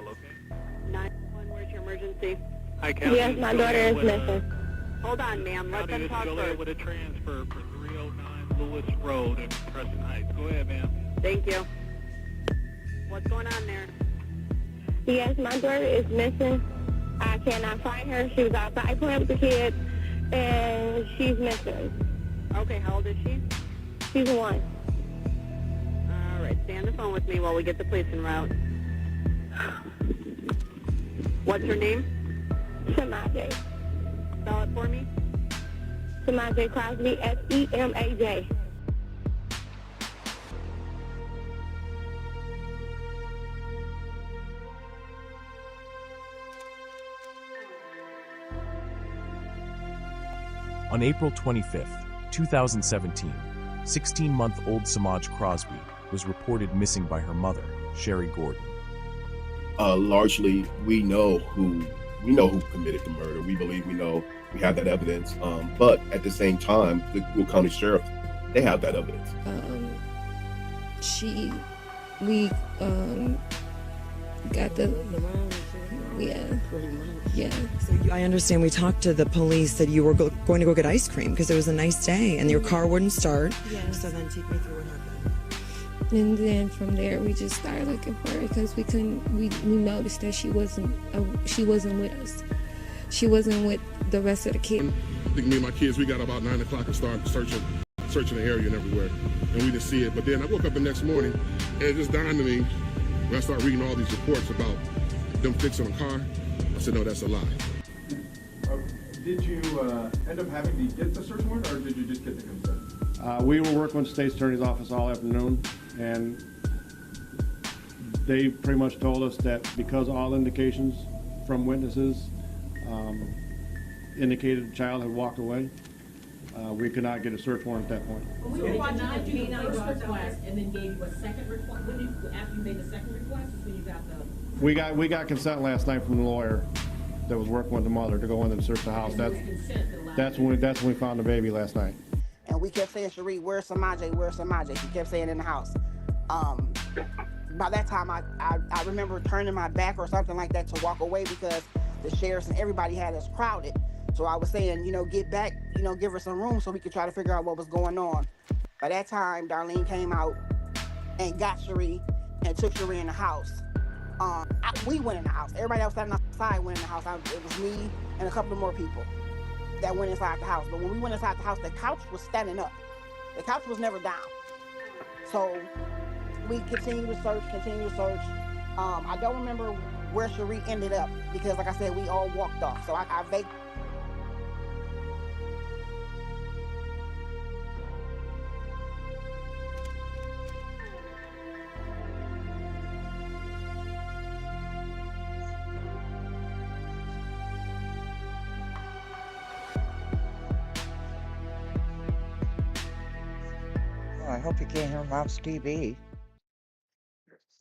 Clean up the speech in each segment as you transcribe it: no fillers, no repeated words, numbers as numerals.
call, okay? 911, where's your emergency? Hi, County. Yes, my daughter is missing. Hold on, ma'am. Let them talk first. With a transfer for 309 Lewis Road in Crescent Heights. Go ahead, ma'am. Thank you. What's going on there? Yes, my daughter is missing. I cannot find her. She was outside playing with the kids, and she's missing. Okay, how old is she? She's 1. All right, stay on the phone with me while we get the police en route. What's her name? Semaj. Spell it for me. Semaj Crosby, S-E-M-A-J. On April 25, 2017, 16-month-old Semaj Crosby was reported missing by her mother, Sherry Gordon. Largely, we know who committed the murder. We believe we have that evidence. But at the same time, the Will County Sheriff, they have that evidence. We got the yeah. So I understand we talked to the police that you were going to go get ice cream because it was a nice day and your car wouldn't start. Yeah. So then take me through what happened. And then from there we just started looking for her because we noticed that she wasn't with us. She wasn't with the rest of the kids. I think me and my kids, we got about 9 o'clock and started searching the area and everywhere, and we didn't see it. But then I woke up the next morning and it just dawned on me when I started reading all these reports about them fixing a car. I said, no, that's a lie. Did you end up having to get the search warrant, or did you just get the consent? We were working with the State Attorney's Office all afternoon, and they pretty much told us that because all indications from witnesses indicated the child had walked away, we could not get a search warrant at that point. We were watching the first request and then gave you a second request. After you made the second request, is when you got the... We got consent last night from the lawyer that was working with the mother to go in and search the house. That's when we found the baby last night. And we kept saying, Cherie, where's Semaj? Where's Semaj? She kept saying in the house. By that time, I remember turning my back or something like that to walk away because the sheriffs and everybody had us crowded. So I was saying, get back, give her some room so we could try to figure out what was going on. By that time, Darlene came out and got Cherie and took Cherie in the house. We went in the house. Everybody else standing outside went in the house. It was me and a couple of more people that went inside the house. But when we went inside the house, the couch was standing up. The couch was never down. So we continued to search. I don't remember where Cherie ended up because, like I said, we all walked off. So I vaguely... I hope you can't hear Mom's TV.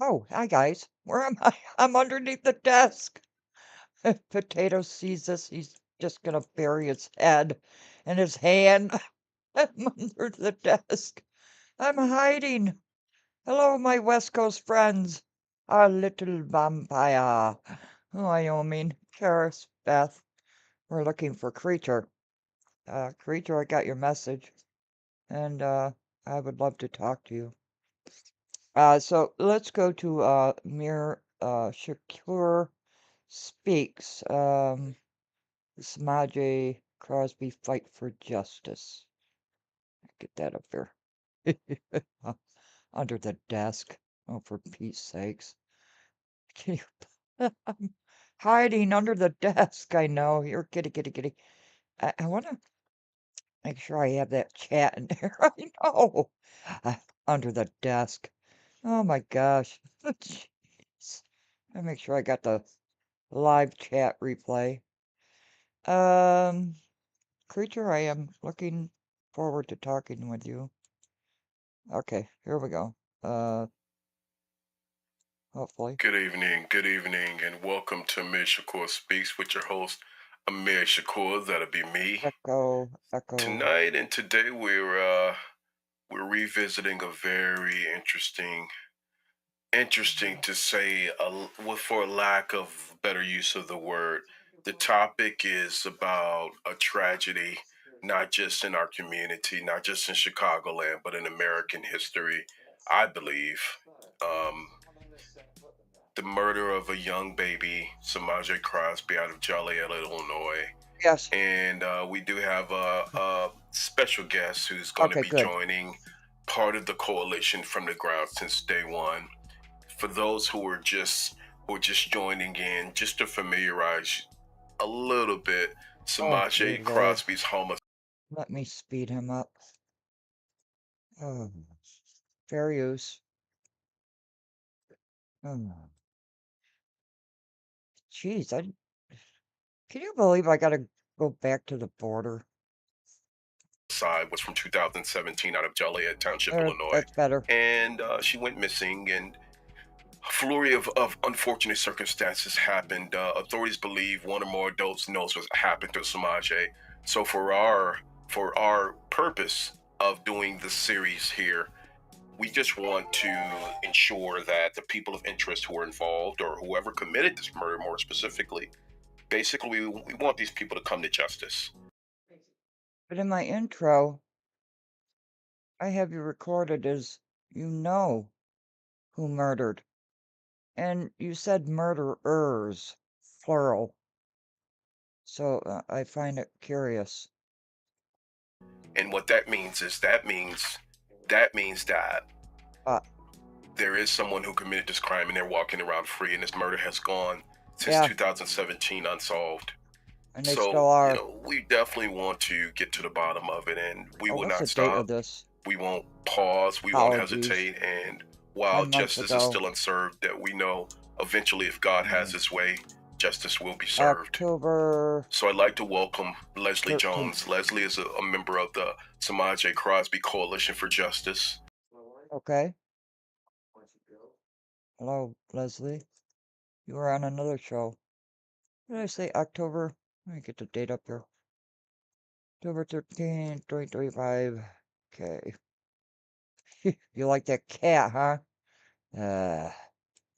Oh, hi guys. Where am I? I'm underneath the desk. If Potato sees this, he's just gonna bury his head in his hand. I'm under the desk. I'm hiding. Hello, my West Coast friends. Our little vampire. Wyoming, Karis, Beth. We're looking for Creature. Creature, I got your message. And, I would love to talk to you. So let's go to Mir Shakur Speaks. Semaj Crosby Fight for Justice. Get that up there. Under the desk. Oh, for Pete's sakes. Can you... I'm hiding under the desk, I know. Here, kitty. I want to make sure I have that chat in there. I know. Under the desk. Oh my gosh. Jeez. I make sure I got the live chat replay. Creature, I am looking forward to talking with you. Okay, here we go. Hopefully. Good evening, and welcome to Amir Shakur Speaks with your host, Amir Shakur. That'll be me. Echo. Tonight and today we're revisiting a very interesting interesting to say, for lack of better use of the word. The topic is about a tragedy, not just in our community, not just in Chicagoland, but in American history, I believe. Um, the murder of a young baby, Semaj Crosby, out of Joliet, Illinois. Yes. And we do have a special guest who's going to Okay, be good. joining part of the coalition from the ground since day one. For those who are just joining in, just to familiarize a little bit, Oh, Semaj dear Lord. Crosby's homicide. Let me speed him up. Oh, fair use. Oh. Jeez, can you believe I gotta go back to the border? Was from 2017 out of Joliet Township, Illinois. That's better. And she went missing, and a flurry of unfortunate circumstances happened. Authorities believe one or more adults knows what happened to Semaj. So for our purpose of doing the series here, we just want to ensure that the people of interest who are involved, or whoever committed this murder more specifically, basically we want these people to come to justice. But in my intro, I have you recorded as you know who murdered. And you said murderers, plural. So I find it curious. And what that means is that there is someone who committed this crime and they're walking around free, and this murder has gone since 2017 unsolved. And they still are. You know, we definitely want to get to the bottom of it, and we will what's not the stop. date of this? We won't pause. We won't hesitate. And while justice is still unserved, that we know eventually, if God has his way, justice will be served. October. So I'd like to welcome Leslie 13th. Jones. Leslie is a member of the Semaj Crosby Coalition for Justice. Okay. Hello, Leslie. You were on another show. What did I say? October? Let me get the date up here. October 13th, 2025. Okay. You like that cat, huh?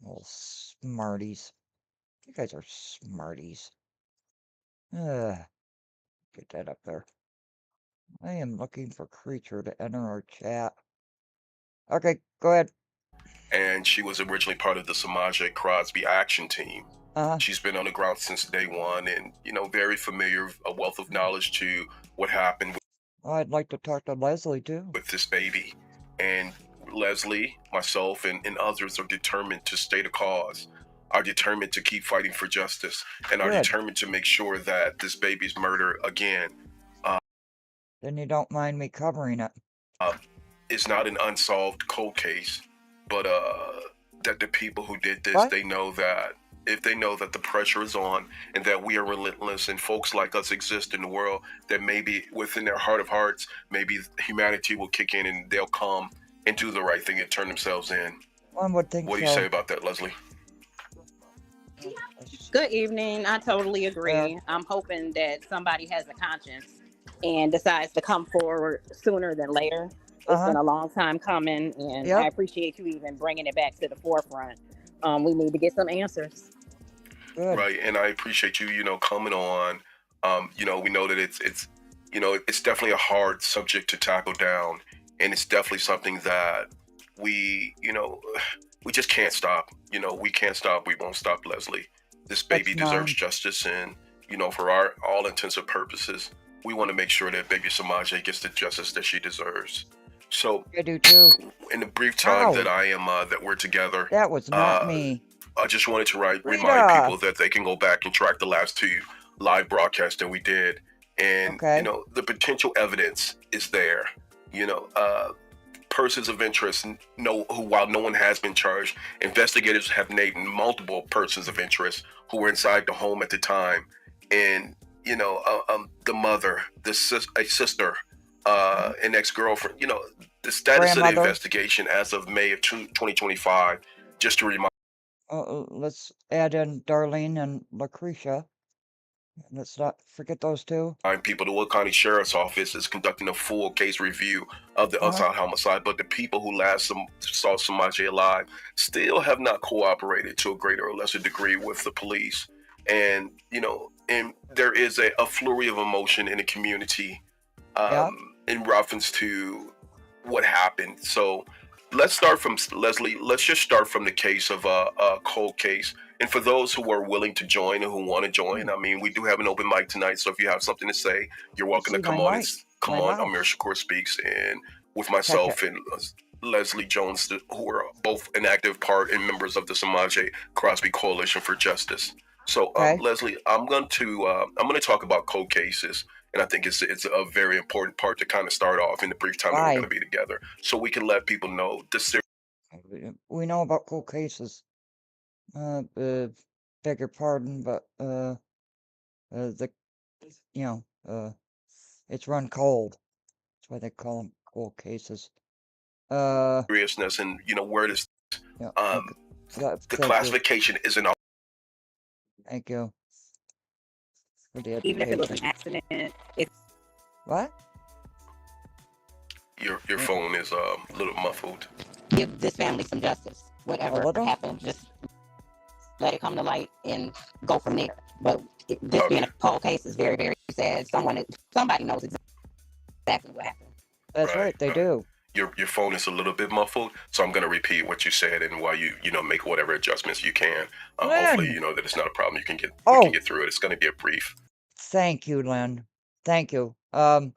Little smarties. You guys are smarties. Get that up there. I am looking for Creature to enter our chat. Okay, go ahead. And she was originally part of the Semaj Crosby action team. She's been on the ground since day one, and very familiar, a wealth of knowledge to what happened. I'd like to talk to Leslie too. With this baby. And Leslie, myself, and others are determined to stay the cause, are determined to keep fighting for justice, and are determined to make sure that this baby's murder, again, then you don't mind me covering it. It's not an unsolved cold case, but that the people who did this, they know that if they know that the pressure is on and that we are relentless and folks like us exist in the world, that maybe within their heart of hearts, maybe humanity will kick in and they'll come and do the right thing and turn themselves in. One would think What do you say about that, Leslie? Good evening. I totally agree. I'm hoping that somebody has a conscience and decides to come forward sooner than later. It's been a long time coming, and I appreciate you even bringing it back to the forefront. We need to get some answers. Good. Right, and I appreciate you, coming on. We know that it's definitely a hard subject to tackle down, and it's definitely something that we just can't stop. We can't stop. We won't stop, Leslie. This baby deserves justice, and for all intents and purposes, we want to make sure that baby Semaj gets the justice that she deserves. So I do too. In the brief time that I am that we're together, that was not me. I just wanted to remind people that they can go back and track the last 2 live broadcasts that we did, and the potential evidence is there. Persons of interest while no one has been charged, investigators have named multiple persons of interest who were inside the home at the time, and the mother, a sister, an ex-girlfriend. The status of the investigation as of May of 2025. Just to remind. Let's add in Darlene and Lucretia. Let's not forget those two. People, the Will County Sheriff's Office is conducting a full case review of the unsolved homicide, but the people who last saw Semaj alive still have not cooperated to a greater or lesser degree with the police. And, and there is a flurry of emotion in the community in reference to what happened. So let's start from Leslie. Let's just start from the case of a cold case. And for those who are willing to join and who want to join, I mean, we do have an open mic tonight. So if you have something to say, you're welcome to come on. Come on, Amir Shakur Speaks, and with myself and Leslie Jones, who are both an active part and members of the Semaj Crosby Coalition for Justice. So Leslie, I'm going to talk about cold cases. And I think it's a very important part to kind of start off in the brief time that we're going to be together, so we can let people know the. We know about cold cases. Beg your pardon, but it's run cold. That's why they call them cold cases. Seriousness and where this the classification isn't. Thank you. Even if it was an accident, it's what? Your phone is a little muffled. Give this family some justice. Whatever happened, just let it come to light and go from there. But this being a cold case is very, very sad. Somebody knows exactly what happened. That's right, they do. Your phone is a little bit muffled, so I'm going to repeat what you said, and while you make whatever adjustments you can. Hopefully, that it's not a problem. You can get through it. It's going to be a brief. Thank you, Lynn. Thank you. I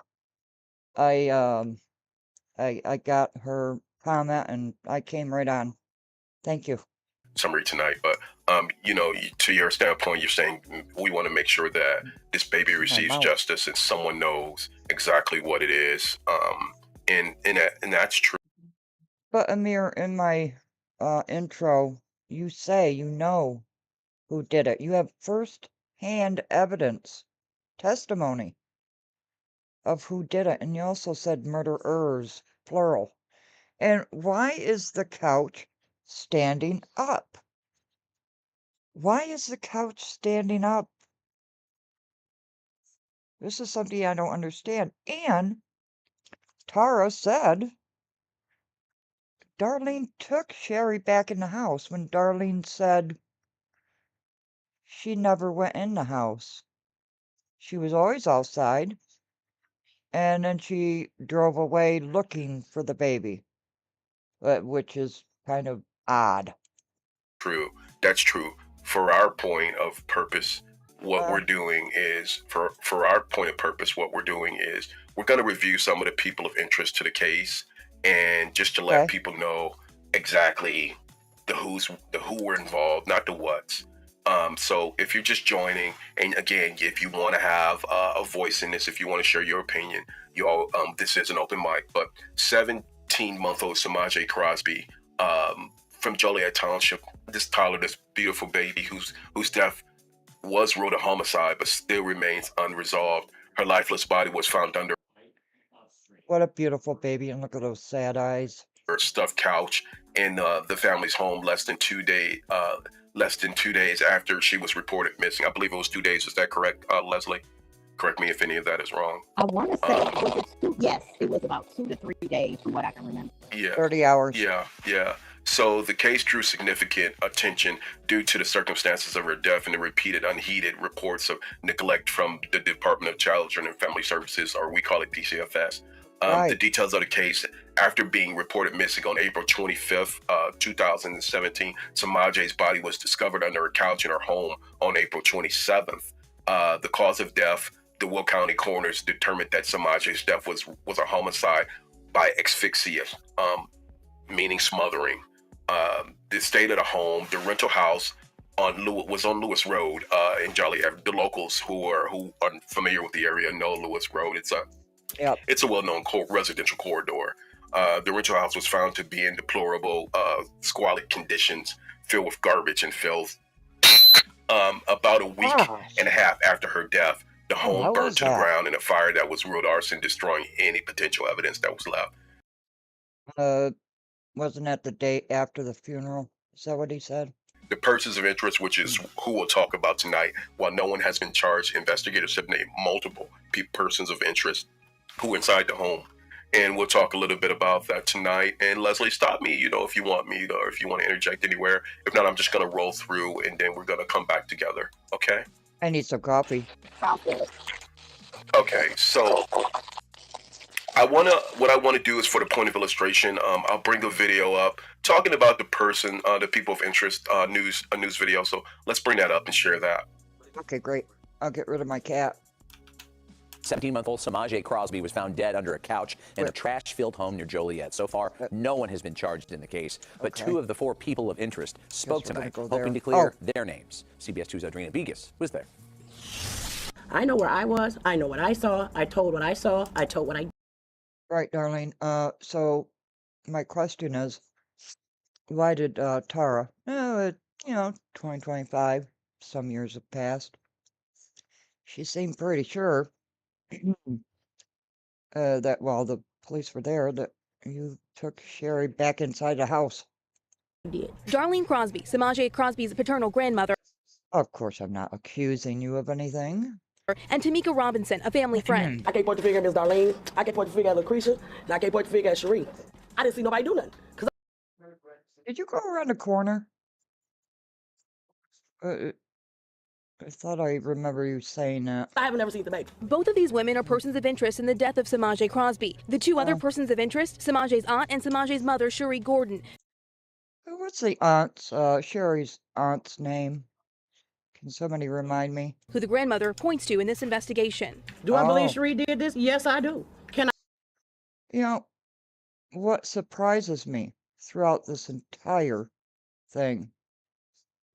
got her comment and I came right on. Thank you. Summary tonight, but to your standpoint, you're saying we want to make sure that this baby receives justice and someone knows exactly what it is. And that's true. But Amir, in my intro, you say you know who did it. You have first-hand evidence, testimony of who did it, and you also said murderers, plural. And why is the couch standing up? Why is the couch standing up? This is something I don't understand. And Tara said Darlene took Sherry back in the house when Darlene said she never went in the house. She was always outside. And then she drove away looking for the baby, which is kind of odd. True. That's true. For our point of purpose, what we're doing is, for our point of purpose, what we're doing is we're going to review some of the people of interest to the case, and just to let people know exactly the who were involved, not the what's. So if you're just joining, and again, if you want to have a voice in this, if you want to share your opinion, this is an open mic. But 17-month-old Semaj Crosby from Joliet Township, this toddler, this beautiful baby whose death was ruled a homicide, but still remains unresolved. Her lifeless body was found under. What a beautiful baby, and look at those sad eyes. Her stuffed couch in the family's home less than 2 days after she was reported missing. I believe it was 2 days. Is that correct, Leslie? Correct me if any of that is wrong. I want to say, yes, it was about 2 to 3 days from what I can remember. Yeah. 30 hours. Yeah. So the case drew significant attention due to the circumstances of her death and the repeated unheeded reports of neglect from the Department of Children and Family Services, or we call it DCFS. The details of the case: after being reported missing on April 25th, 2017, Semaj's body was discovered under a couch in her home on April 27th. The cause of death: the Will County coroners determined that Semaj's death was a homicide by asphyxia, meaning smothering. The state of the home, the rental house was on Lewis Road in Joliet. The locals who are familiar with the area know Lewis Road. It's a well-known residential corridor. The rental house was found to be in deplorable, squalid conditions, filled with garbage and filth. About a week and a half after her death, the home burned to the ground in a fire that was ruled arson, destroying any potential evidence that was left. Wasn't that the day after the funeral? Is that what he said? The persons of interest, which is who we'll talk about tonight, while no one has been charged, investigators have named multiple persons of interest who were inside the home. And we'll talk a little bit about that tonight. And Leslie, stop me, if you want me to, or if you want to interject anywhere. If not, I'm just going to roll through and then we're going to come back together. Okay? I need some coffee. Okay, so what I want to do is, for the point of illustration, I'll bring a video up talking about the person, the people of interest, a news video. So let's bring that up and share that. Okay, great. I'll get rid of my cat. 17-month-old Semaj Crosby was found dead under a couch in a trash-filled home near Joliet. So far, no one has been charged in the case, but 2 of the 4 people of interest spoke tonight, hoping to clear their names. CBS 2's Adrena Begas was there. I know where I was. I know what I saw. I told what I saw. I told what I... Right, Darlene. So my question is, why did Tara, 2025, some years have passed, she seemed pretty sure that while the police were there, that you took Sherry back inside the house. did. Darlene Crosby, Semaj Crosby's paternal grandmother. Of course, I'm not accusing you of anything. And Tamika Robinson, a family friend. I can't point the finger at Miss Darlene. I can't point the finger at Lucretia. And I can't point the finger at Cherie. I didn't see nobody do nothing. Did you go around the corner? I thought I remember you saying that. I haven't ever seen the baby. Both of these women are persons of interest in the death of Semaj Crosby. The 2 other persons of interest, Semaj's aunt and Semaj's mother, Cherie Gordon. What's the aunt's, Sherry's aunt's name? Can somebody remind me? Who the grandmother points to in this investigation. Do I believe Cherie did this? Yes, I do. Can I? You know, what surprises me throughout this entire thing,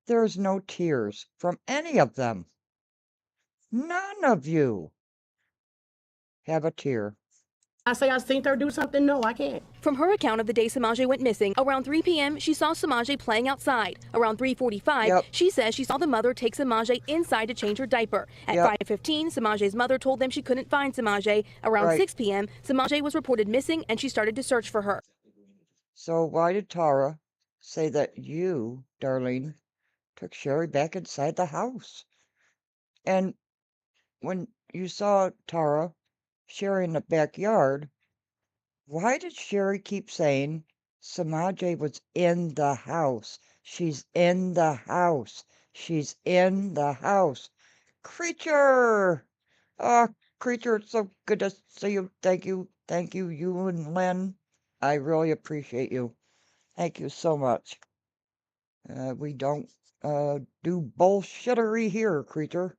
there's no tears from any of them. None of you have a tear. I say I seen her do something? No, I can't. From her account of the day Semaj went missing, around 3 p.m., she saw Semaj playing outside. Around 3:45, she says she saw the mother take Semaj inside to change her diaper. At 5:15, Semaj's mother told them she couldn't find Semaj. Around 6 p.m., Semaj was reported missing and she started to search for her. So why did Tara say that you, Darlene, took Sherry back inside the house? And when you saw Tara, Sherry in the backyard, why did Sherry keep saying Semaj was in the house? She's in the house. She's in the house. Creature! Oh, Creature, it's so good to see you. Thank you. Thank you, you and Len. I really appreciate you. Thank you so much. We don't do bullshittery here, Creature.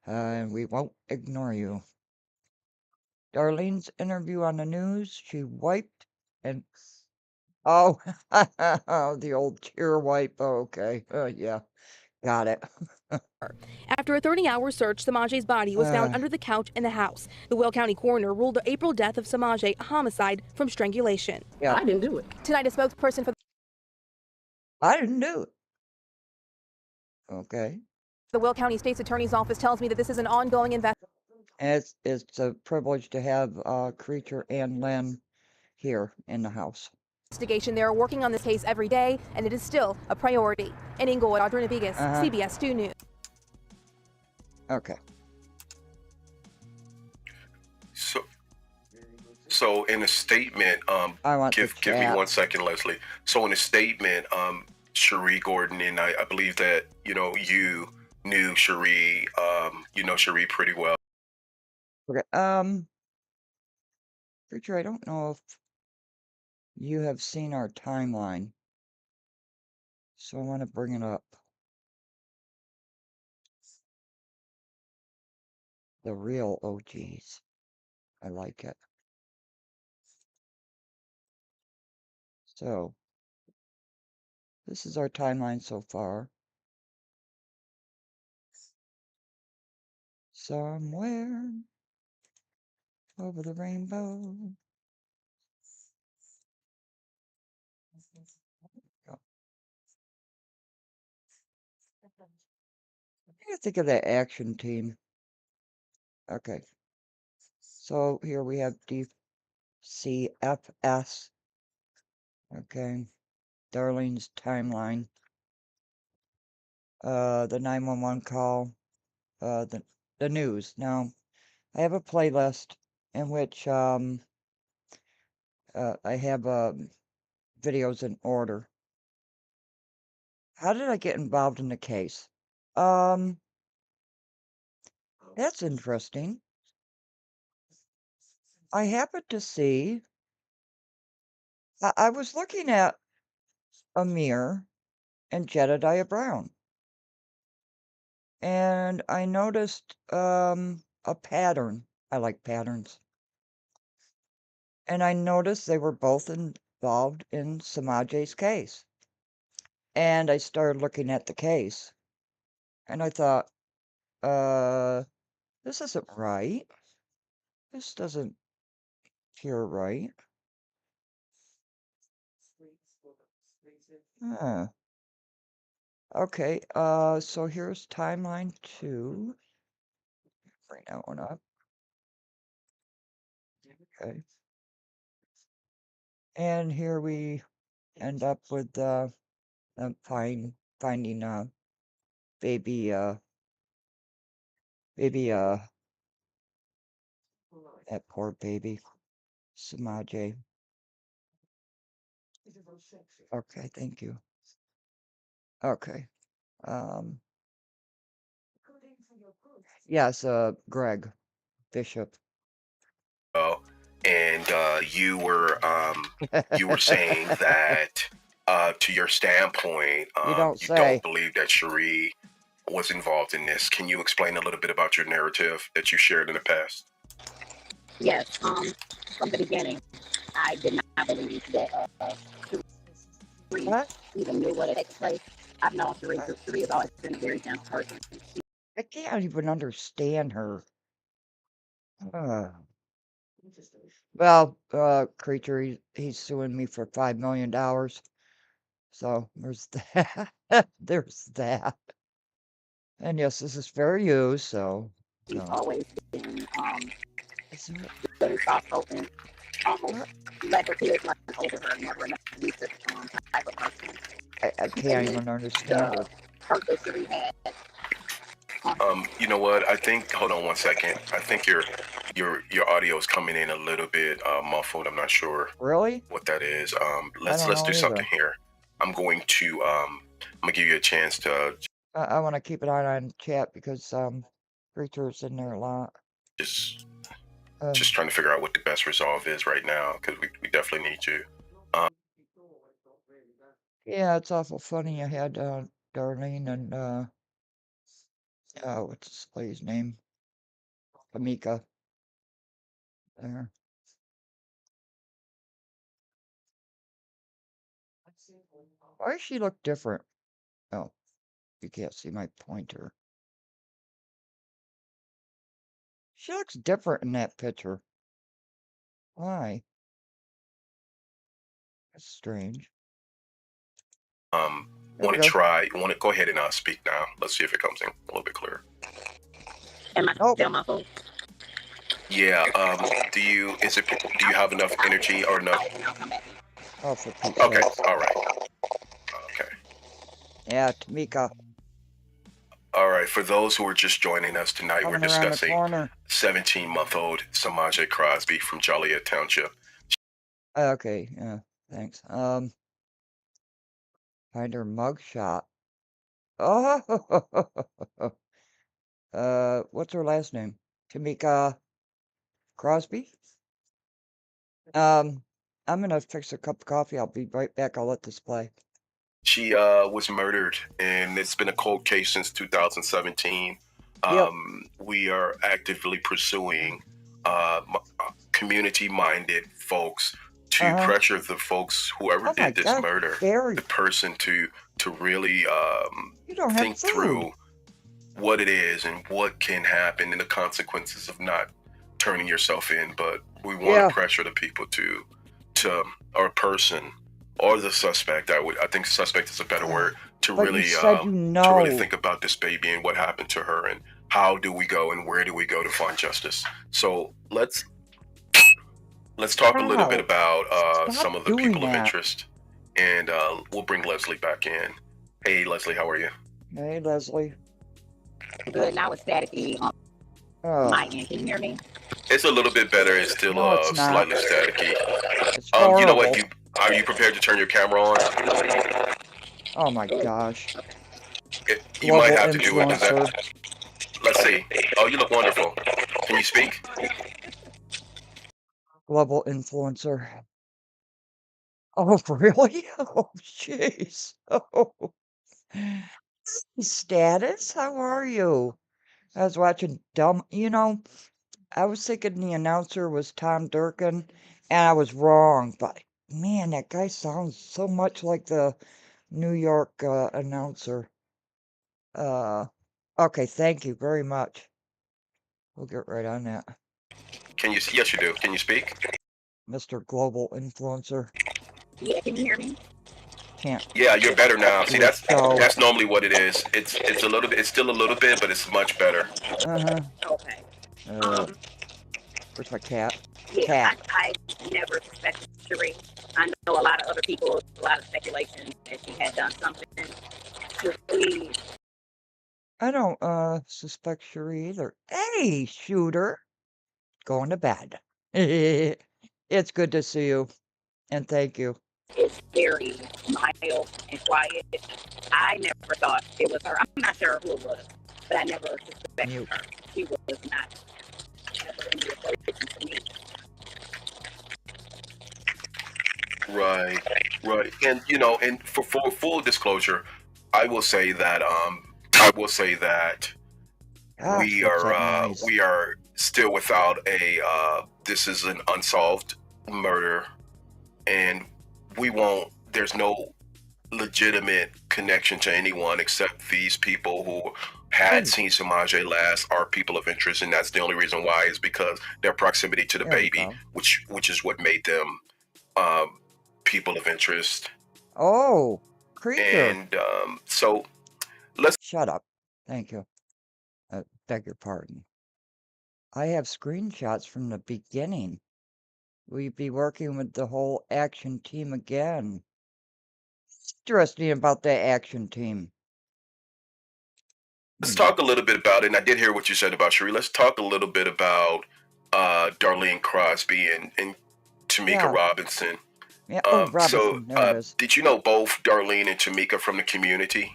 And we won't ignore you. Darlene's interview on the news, she wiped and... Oh, the old tear wipe. Oh, okay. Yeah, got it. After a 30-hour search, Semaj's body was found under the couch in the house. The Will County coroner ruled the April death of Semaj a homicide from strangulation. Yeah. I didn't do it. Tonight, a spokesperson for I didn't do it. Okay. the Will County State's Attorney's Office tells me that this is an ongoing investigation. It's a privilege to have Creature and Len here in the house. They are working on this case every day, and it is still a priority. In Inglewood, Adrena Begas, CBS 2 News. Okay. So in a statement, give me 1 second, Leslie. So in a statement, Cherie Gordon, and I believe that you knew Cherie, Cherie pretty well. Okay. Creature, I don't know if you have seen our timeline, so I want to bring it up. The real OGs. I like it. So, this is our timeline so far. Somewhere over the rainbow. I think of that action team. Okay. So here we have DCFS. Okay. Darlene's timeline. the 911 call, the news. Now, I have a playlist in which I have videos in order. How did I get involved in the case? That's interesting. I happened to see, I was looking at Amir and Jedediah Brown, and I noticed a pattern. I like patterns. And I noticed they were both involved in Semaj's case. And I started looking at the case, and I thought, this isn't right. This doesn't appear right. Huh. Okay, so here's timeline 2. Bring that one up. Okay. And here we end up with finding baby that poor baby Semaj. Okay, thank you. Okay. Yes, Greg Bishop. Oh, and you were saying that to your standpoint, You don't you say. don't believe that Cherie was involved in this. Can you explain a little bit about your narrative that you shared in the past? Yes, from the beginning, I did not believe that Cherie even knew what had taken place. I've known Cherie. Cherie has always been a very gentle person. I can't even understand her. Well, Creature, he's suing me for $5 million. So there's that. There's that. And yes, this is fair use, so. She's always been very soft-spoken, almost let her kids run over her, never an abusive type of person. I can't even understand her. Purpose Cherie had. You know what? I think. Hold on one second. I think your audio is coming in a little bit muffled. I'm not sure. Really? What that is. Let's do something here. I'm going to give you a chance to. I want to keep an eye on chat because Creature's in there a lot. Just trying to figure out what the best resolve is right now because we definitely need you. Yeah, it's awful funny. I had Darlene and what's this lady's name? Amika. There. Why does she look different? Oh, you can't see my pointer. She looks different in that picture. Why? That's strange. Want to go ahead and speak now. Let's see if it comes in a little bit clearer. Am I still muffled? Yeah. Do you have enough energy or no? Oh, for Pete's Okay. sakes. All right. Okay. Yeah, Tamika. All right. For those who are just joining us tonight, we're discussing 17-month-old Semaj Crosby from Joliet Township. Okay. Yeah. Thanks. Find her mugshot. Oh. What's her last name? Tamika Crosby. I'm gonna fix a cup of coffee. I'll be right back. I'll let this play. She was murdered, and it's been a cold case since 2017. We are actively pursuing community-minded folks to pressure the folks, whoever did this murder, the person to really think through what it is and what can happen and the consequences of not turning yourself in. But we want to pressure the people to or person or the suspect. I think suspect is a better word to really to really think about this baby and what happened to her and how do we go and where do we go to find justice. So let's talk a little bit about some of the people of interest, and we'll bring Leslie back in. Hey, Leslie, how are you? Hey, Leslie. Good. Now it's staticky on my end. Can you hear me? It's a little bit better. It's still No, it's not. slightly staticky. It's You know what? horrible. Are you prepared to turn your camera on? Oh my gosh. You might Global have to do it. Does influencer. that? Let's see. Oh, you look wonderful. Can you speak? Global influencer. Oh, really? Oh, jeez. Oh. Status, how are you? I was watching I was thinking the announcer was Tom Durkin, and I was wrong, but man, that guy sounds so much like the New York announcer. Okay, thank you very much. We'll get right on that. Can you? Yes, you do. Can you speak? Mr. Global Influencer. Yeah, can you hear me? Can't. Yeah, you're better now. See, Do a show. that's normally what it is. It's a little bit. It's still a little bit, but it's much better. Uh-huh. Okay. Where's my cat? Yeah, Cat. I never suspected Sheree. I know a lot of other people, a lot of speculation that she had done something. Sheree. I don't suspect Sheree either. Hey, shooter. Going to bed. It's good to see you. And thank you. It's very mild and quiet. I never thought it was her. I'm not sure who it was, but I never suspected her. She was not ever in the equation to me. Right, right, and and for full disclosure, I will say that Gosh, we what's that noise? are still without a this is an unsolved murder, and there's no legitimate connection to anyone except these people who had seen Semaj last are people of interest, and that's the only reason why is because their proximity to the baby, which is what made them people of interest. Oh, creature. And so let's shut up. Thank you. Beg your pardon. I have screenshots from the beginning. We'd be working with the whole action team again. Interesting about the action team. Let's talk a little bit about it. And I did hear what you said about Sheree. Let's talk a little bit about Darlene Crosby and Tamika Robinson. Yeah. Robinson. There it is. Did you know both Darlene and Tamika from the community?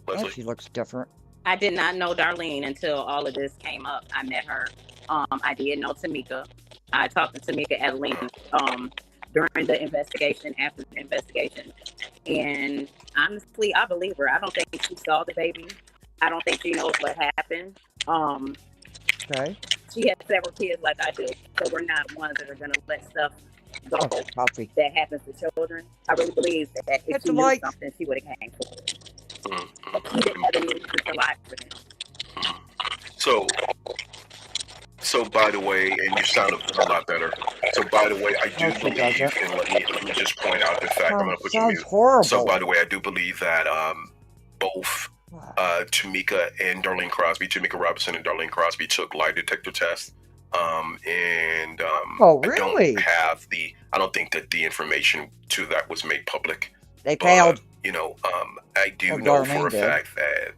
Leslie? Yeah, she looks different. I did not know Darlene until all of this came up. I met her. I did know Tamika. I talked to Tamika at length during the investigation, after the investigation. And honestly, I believe her. I don't think she saw the baby. I don't think she knows what happened. Okay. She has several kids like I do, so we're not ones that are going to let stuff go that happens to children. I really believe that if she knew something, she would have came forward. She didn't have the need to survive for them. So by the way, and you sound a lot better. So by the way, I do believe, and let me just point out the fact, I'm going to put you mute. Horrible. So by the way, I do believe that both Tamika and Darlene Crosby, Tamika Robinson and Darlene Crosby took lie detector tests. Oh, really? I don't think that the information to that was made public. They failed. I do know for a fact that,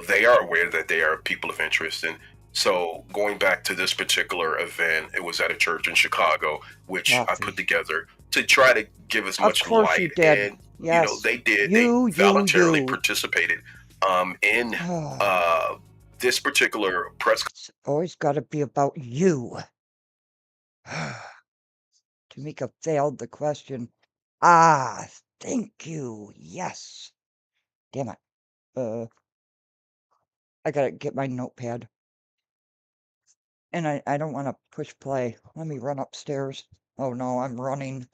they are aware that they are people of interest. And so going back to this particular event, it was at a church in Chicago, which I put together to try to give as much light. And, they did. They voluntarily participated in this particular press. It's always got to be about you. Tamika failed the question. Thank you. Yes. Damn it. I gotta get my notepad. And I don't want to push play. Let me run upstairs. Oh no, I'm running.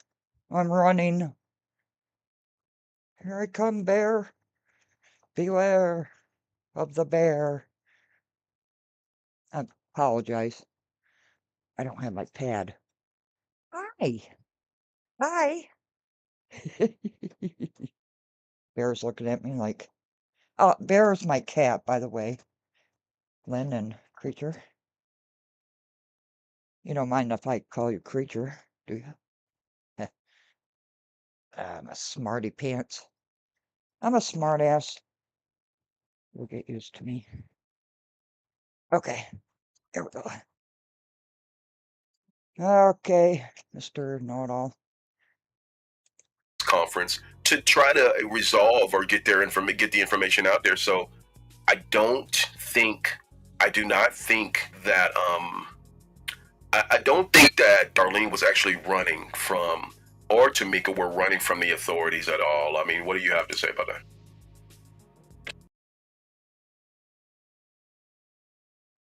I'm running. Here I come, bear. Beware of the bear. I apologize. I don't have my pad. Hi. Hi. Bear's looking at me like... Bear's my cat, by the way. Lynn and Creature. You don't mind if I call you Creature, do you? I'm a smarty pants. I'm a smart ass. You'll get used to me. Okay, there we go. Okay, Mr. Know-it-all. Conference to try to resolve or get the information out there. So I do not think that I don't think that Darlene was actually running from, or Tamika were running from the authorities at all. I mean, what do you have to say about that?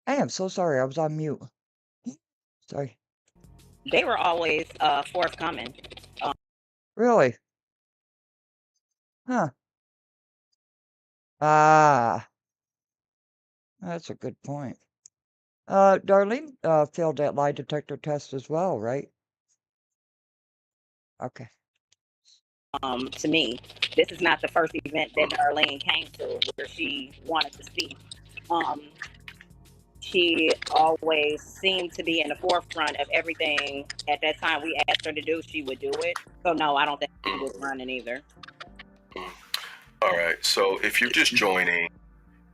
I am so sorry, I was on mute. Sorry. They were always forthcoming. Really? Huh. Ah, that's a good point. Darlene failed that lie detector test as well, right? Okay. To me, this is not the first event that Darlene came to where she wanted to speak. She always seemed to be in the forefront of everything. At that time we asked her to do, she would do it. So no, I don't think she was running either. All right. So if you're just joining,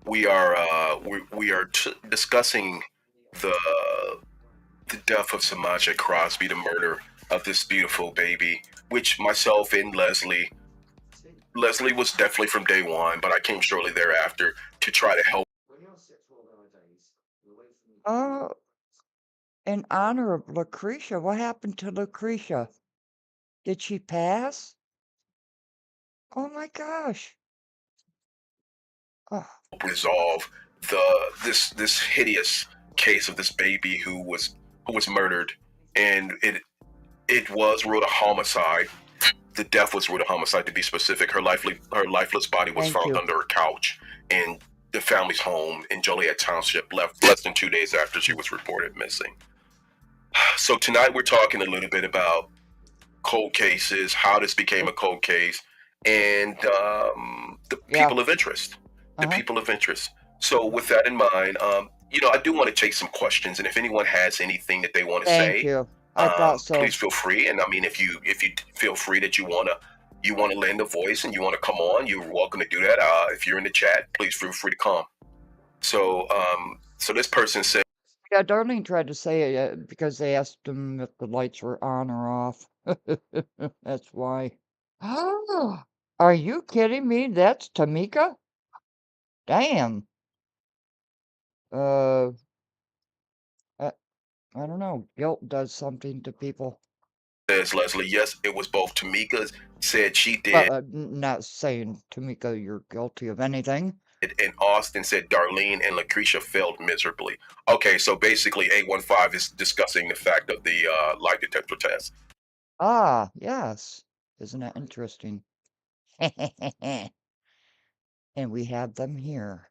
we are discussing the death of Semaj Crosby, the murder of this beautiful baby, which myself and Leslie was definitely from day one, but I came shortly thereafter to try to help. Oh, in honor of Lucretia, what happened to Lucretia? Did she pass? Oh my gosh. Oh. Resolve this hideous case of this baby who was murdered, and it was ruled a homicide. The death was ruled a homicide, to be specific. Her lifeless body was found under a couch in the family's home in Joliet Township, left less than 2 days after she was reported missing. So tonight we're talking a little bit about cold cases, how this became a cold case, and the people of interest. The people of interest. So with that in mind, I do want to take some questions, and if anyone has anything that they want to Thank say, you. I thought so. please feel free. And I mean, if you feel free that you wanna lend a voice and you want to come on, you're welcome to do that. If you're in the chat, please feel free to come. So so this person said, yeah, Darlene tried to say it because they asked him if the lights were on or off. That's why. Are you kidding me? That's Tamika? Damn. I don't know. Guilt does something to people. says Leslie, yes, it was both. Tamika said she did. Not saying, Tamika, you're guilty of anything. And Austin said Darlene and Lucretia failed miserably. Okay, so basically 815 is discussing the fact of the lie detector test. Ah, yes. Isn't that interesting? And we have them here.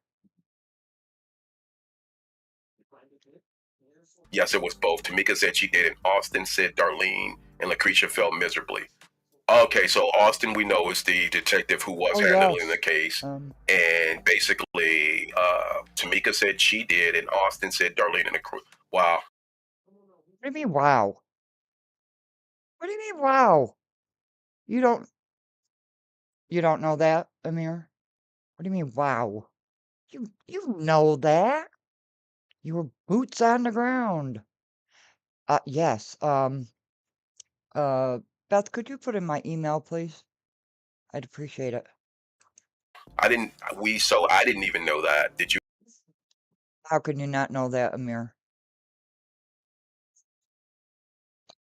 Yes, it was both. Tamika said she did, and Austin said Darlene and Lucretia failed miserably. Okay, so Austin, we know, is the detective who was handling the case. And basically, Tamika said she did, and Austin said Darlene and Lucretia. Wow. What do you mean, wow? What do you mean, wow? You don't know that, Amir? What do you mean, wow? You know that. You were boots on the ground. Yes. Beth, could you put in my email, please? I'd appreciate it. I didn't even know that. Did you? How can you not know that, Amir?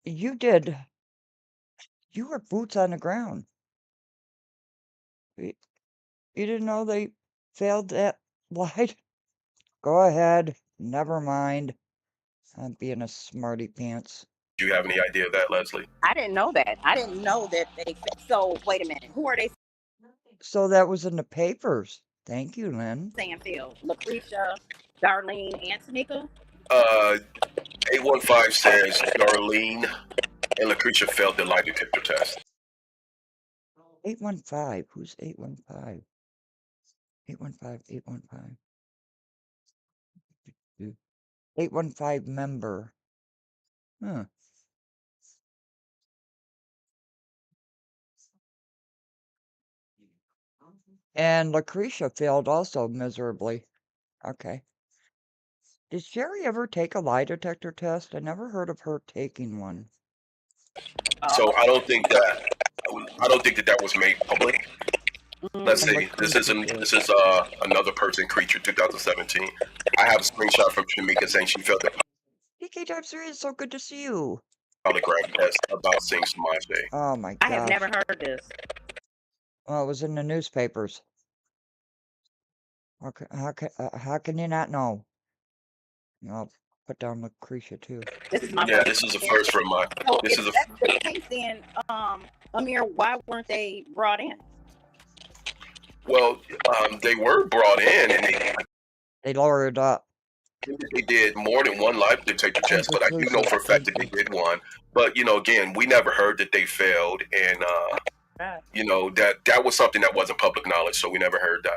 You did. You were boots on the ground. You didn't know they failed that light? Go ahead. Never mind. I'm being a smarty pants. Do you have any idea of that, Leslie? I didn't know that. I didn't know that they. So wait a minute. Who are they So that was in the papers. Thank you, Lynn. saying failed? Lucretia, Darlene, and Tamika? 815 says Darlene and Lucretia failed the lie detector test. 815. Who's 815? 815, 815. 815 member. Huh. And Lucretia failed also miserably. Okay. Did Sherry ever take a lie detector test? I never heard of her taking one. So I don't think that was made public. Let's see. This is another person, creature, 2017. I have a screenshot from Shamika saying she felt the PK Times 3 is so good to see you. polygraph test about seeing Semaj. Oh my gosh. I have never heard this. Well, it was in the newspapers. How can you not know? I'll put down Lucretia too. This is my this is a first for my. So This if is a. that's the case, then Amir, why weren't they brought in? Well, they were brought in, and they lowered up. They did more than one lie detector test, but I do know for a fact that they did one. But again, we never heard that they failed, and that was something that wasn't public knowledge, so we never heard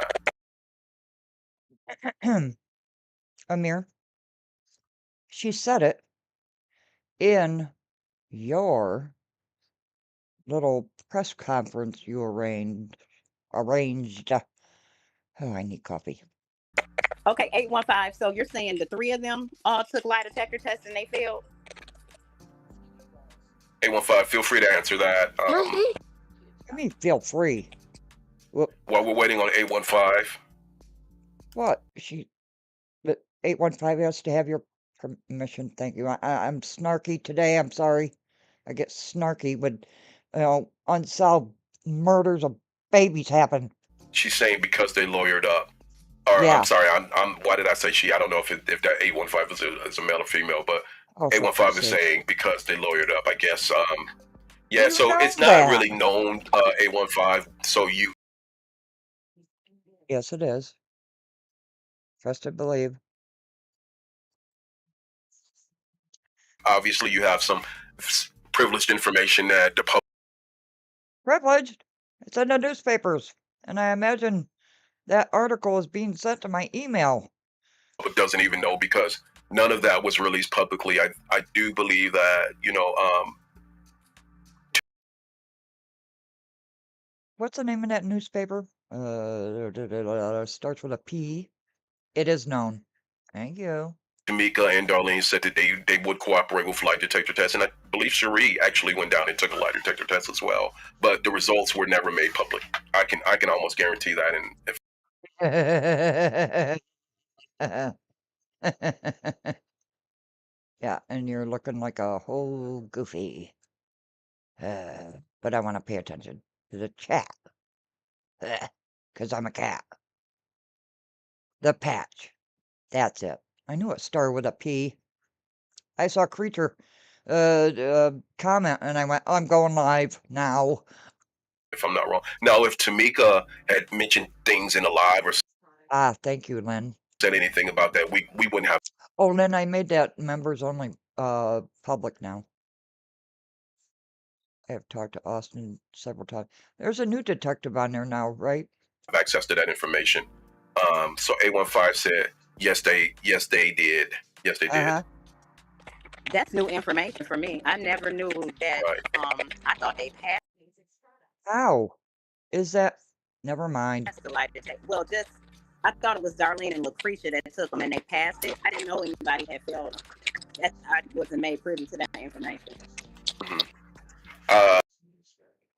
that. Amir, she said it in your little press conference you arranged. Oh, I need coffee. Okay, 815. So you're saying the three of them all took lie detector tests and they failed? 815, feel free to answer that. I mean, feel free. While we're waiting on 815. What? But 815 has to have your permission. Thank you. I'm snarky today. I'm sorry. I get snarky when, unsolved murders of babies happen. She's saying because they lawyered up. Or, yeah. I'm sorry. Why did I say she? I don't know if that 815 is a male or female, but 815 is saying because they lawyered up. I guess. Yeah. So it's not really known. 815. So you. Yes, it is. Trust and believe. Obviously, you have some privileged information that the public. Privileged? It's in the newspapers, and I imagine that article is being sent to my email. But doesn't even know because none of that was released publicly. I do believe that What's the name of that newspaper? Starts with a P. It is known. Thank you. Shamika and Darlene said that they would cooperate with lie detector tests, and I believe Cherie actually went down and took a lie detector test as well. But the results were never made public. I can almost guarantee that. And yeah, and you're looking like a whole goofy. But I want to pay attention to the chat. Because I'm a cat. The patch. That's it. I knew it started with a P. I saw Creature comment, and I went, I'm going live now. If I'm not wrong. Now, if Tamika had mentioned things in a live or thank you, Lynn. Said anything about that, we wouldn't have. Oh, Lynn, I made that members only public now. I have talked to Austin several times. There's a new detective on there now, right? Have access to that information. So 815 said yes, they did. Yes, they did. That's new information for me. I never knew that. Right. I thought they passed. How is that? Never mind. That's the lie detector. Well, I thought it was Darlene and Lucretia that took them and they passed it. I didn't know anybody had failed them. I wasn't made privy to that information.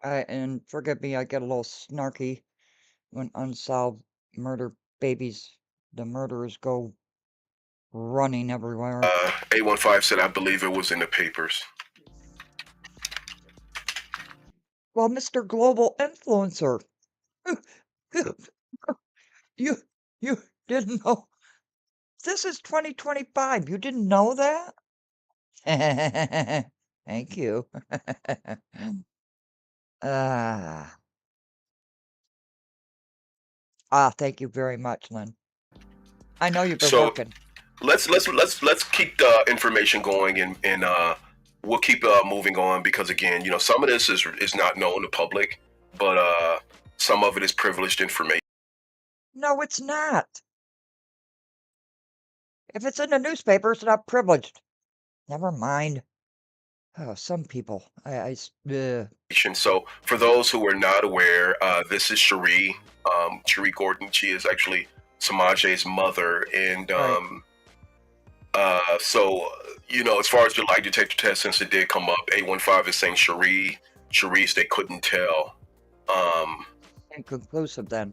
And forgive me, I get a little snarky when unsolved murder babies, the murderers go running everywhere. 815 said, I believe it was in the papers. Well, Mr. Global Influencer, you didn't know. This is 2025. You didn't know that? Thank you. Thank you very much, Lynn. I know you've been working. Let's keep the information going and we'll keep moving on because again, some of this is not known to public, but some of it is privileged information. No, it's not. If it's in the newspaper, it's not privileged. Never mind. Oh, some people. So for those who are not aware, this is Cherie. Cherie Gordon. She is actually Semaj's mother, and so as far as the lie detector test, since it did come up, 815 is saying Cherie's they couldn't tell. Inconclusive then.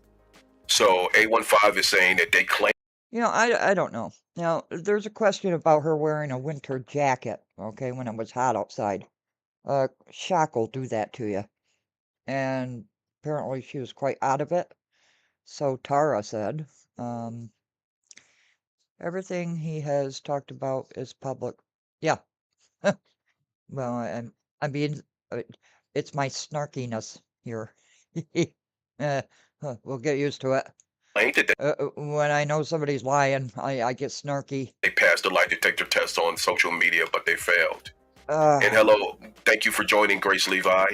So 815 is saying that they claim. I don't know. Now, there's a question about her wearing a winter jacket, okay, when it was hot outside. Shock will do that to you. And apparently she was quite out of it. So Tara said, everything he has talked about is public. Yeah. Well, I mean, it's my snarkiness here. We'll get used to it. When I know somebody's lying, I get snarky. They passed the lie detector test on social media, but they failed. And hello, thank you for joining, Grace Levi,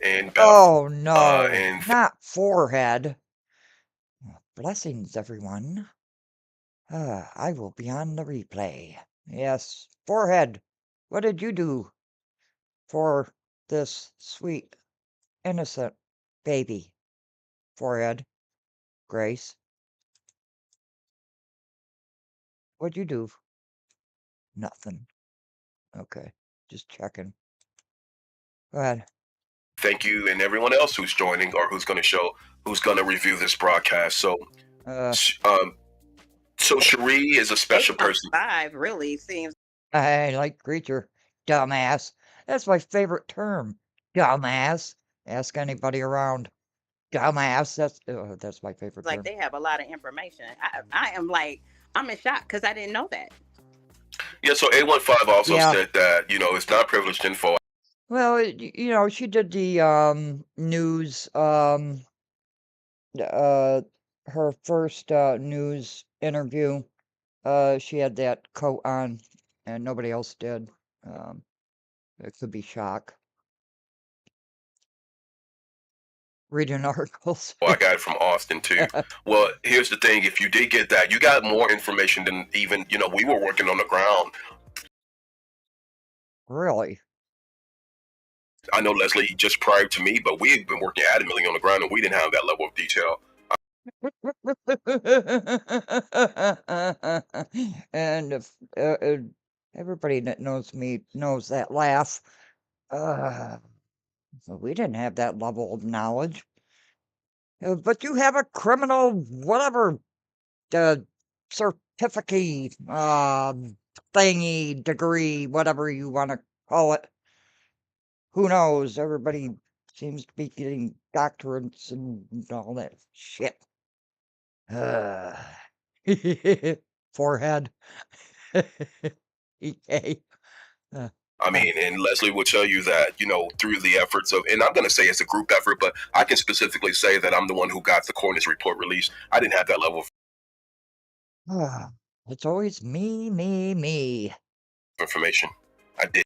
and Beth. Oh no, not forehead. Blessings, everyone. I will be on the replay. Yes, forehead. What did you do for this sweet, innocent baby? Forehead. Grace. What'd you do? Nothing. Okay, just checking. Go ahead. Thank you, and everyone else who's joining or who's going to review this broadcast. So, so Cherie is a special person. 5 really seems. I like creature. Dumbass. That's my favorite term. Dumbass. Ask anybody around. Dumbass. That's my favorite term. Like they have a lot of information. I'm in shock because I didn't know that. Yeah, so 815 also said that, it's not privileged info. Well, she did the news, her first news interview. She had that coat on, and nobody else did. It could be shock. Reading articles. Well, I got it from Austin too. Well, here's the thing: if you did get that, you got more information than even we were working on the ground. Really? I know Leslie just prior to me, but we had been working adamantly on the ground, and we didn't have that level of detail. And if everybody that knows me knows that laugh. So we didn't have that level of knowledge. But you have a criminal whatever certificate thingy degree, whatever you want to call it. Who knows? Everybody seems to be getting doctorates and all that shit. Forehead. Okay. I mean, and Leslie will tell you that, through the efforts of, and I'm going to say it's a group effort, but I can specifically say that I'm the one who got the coroner's report released. I didn't have that level of it's always me. Information. I did.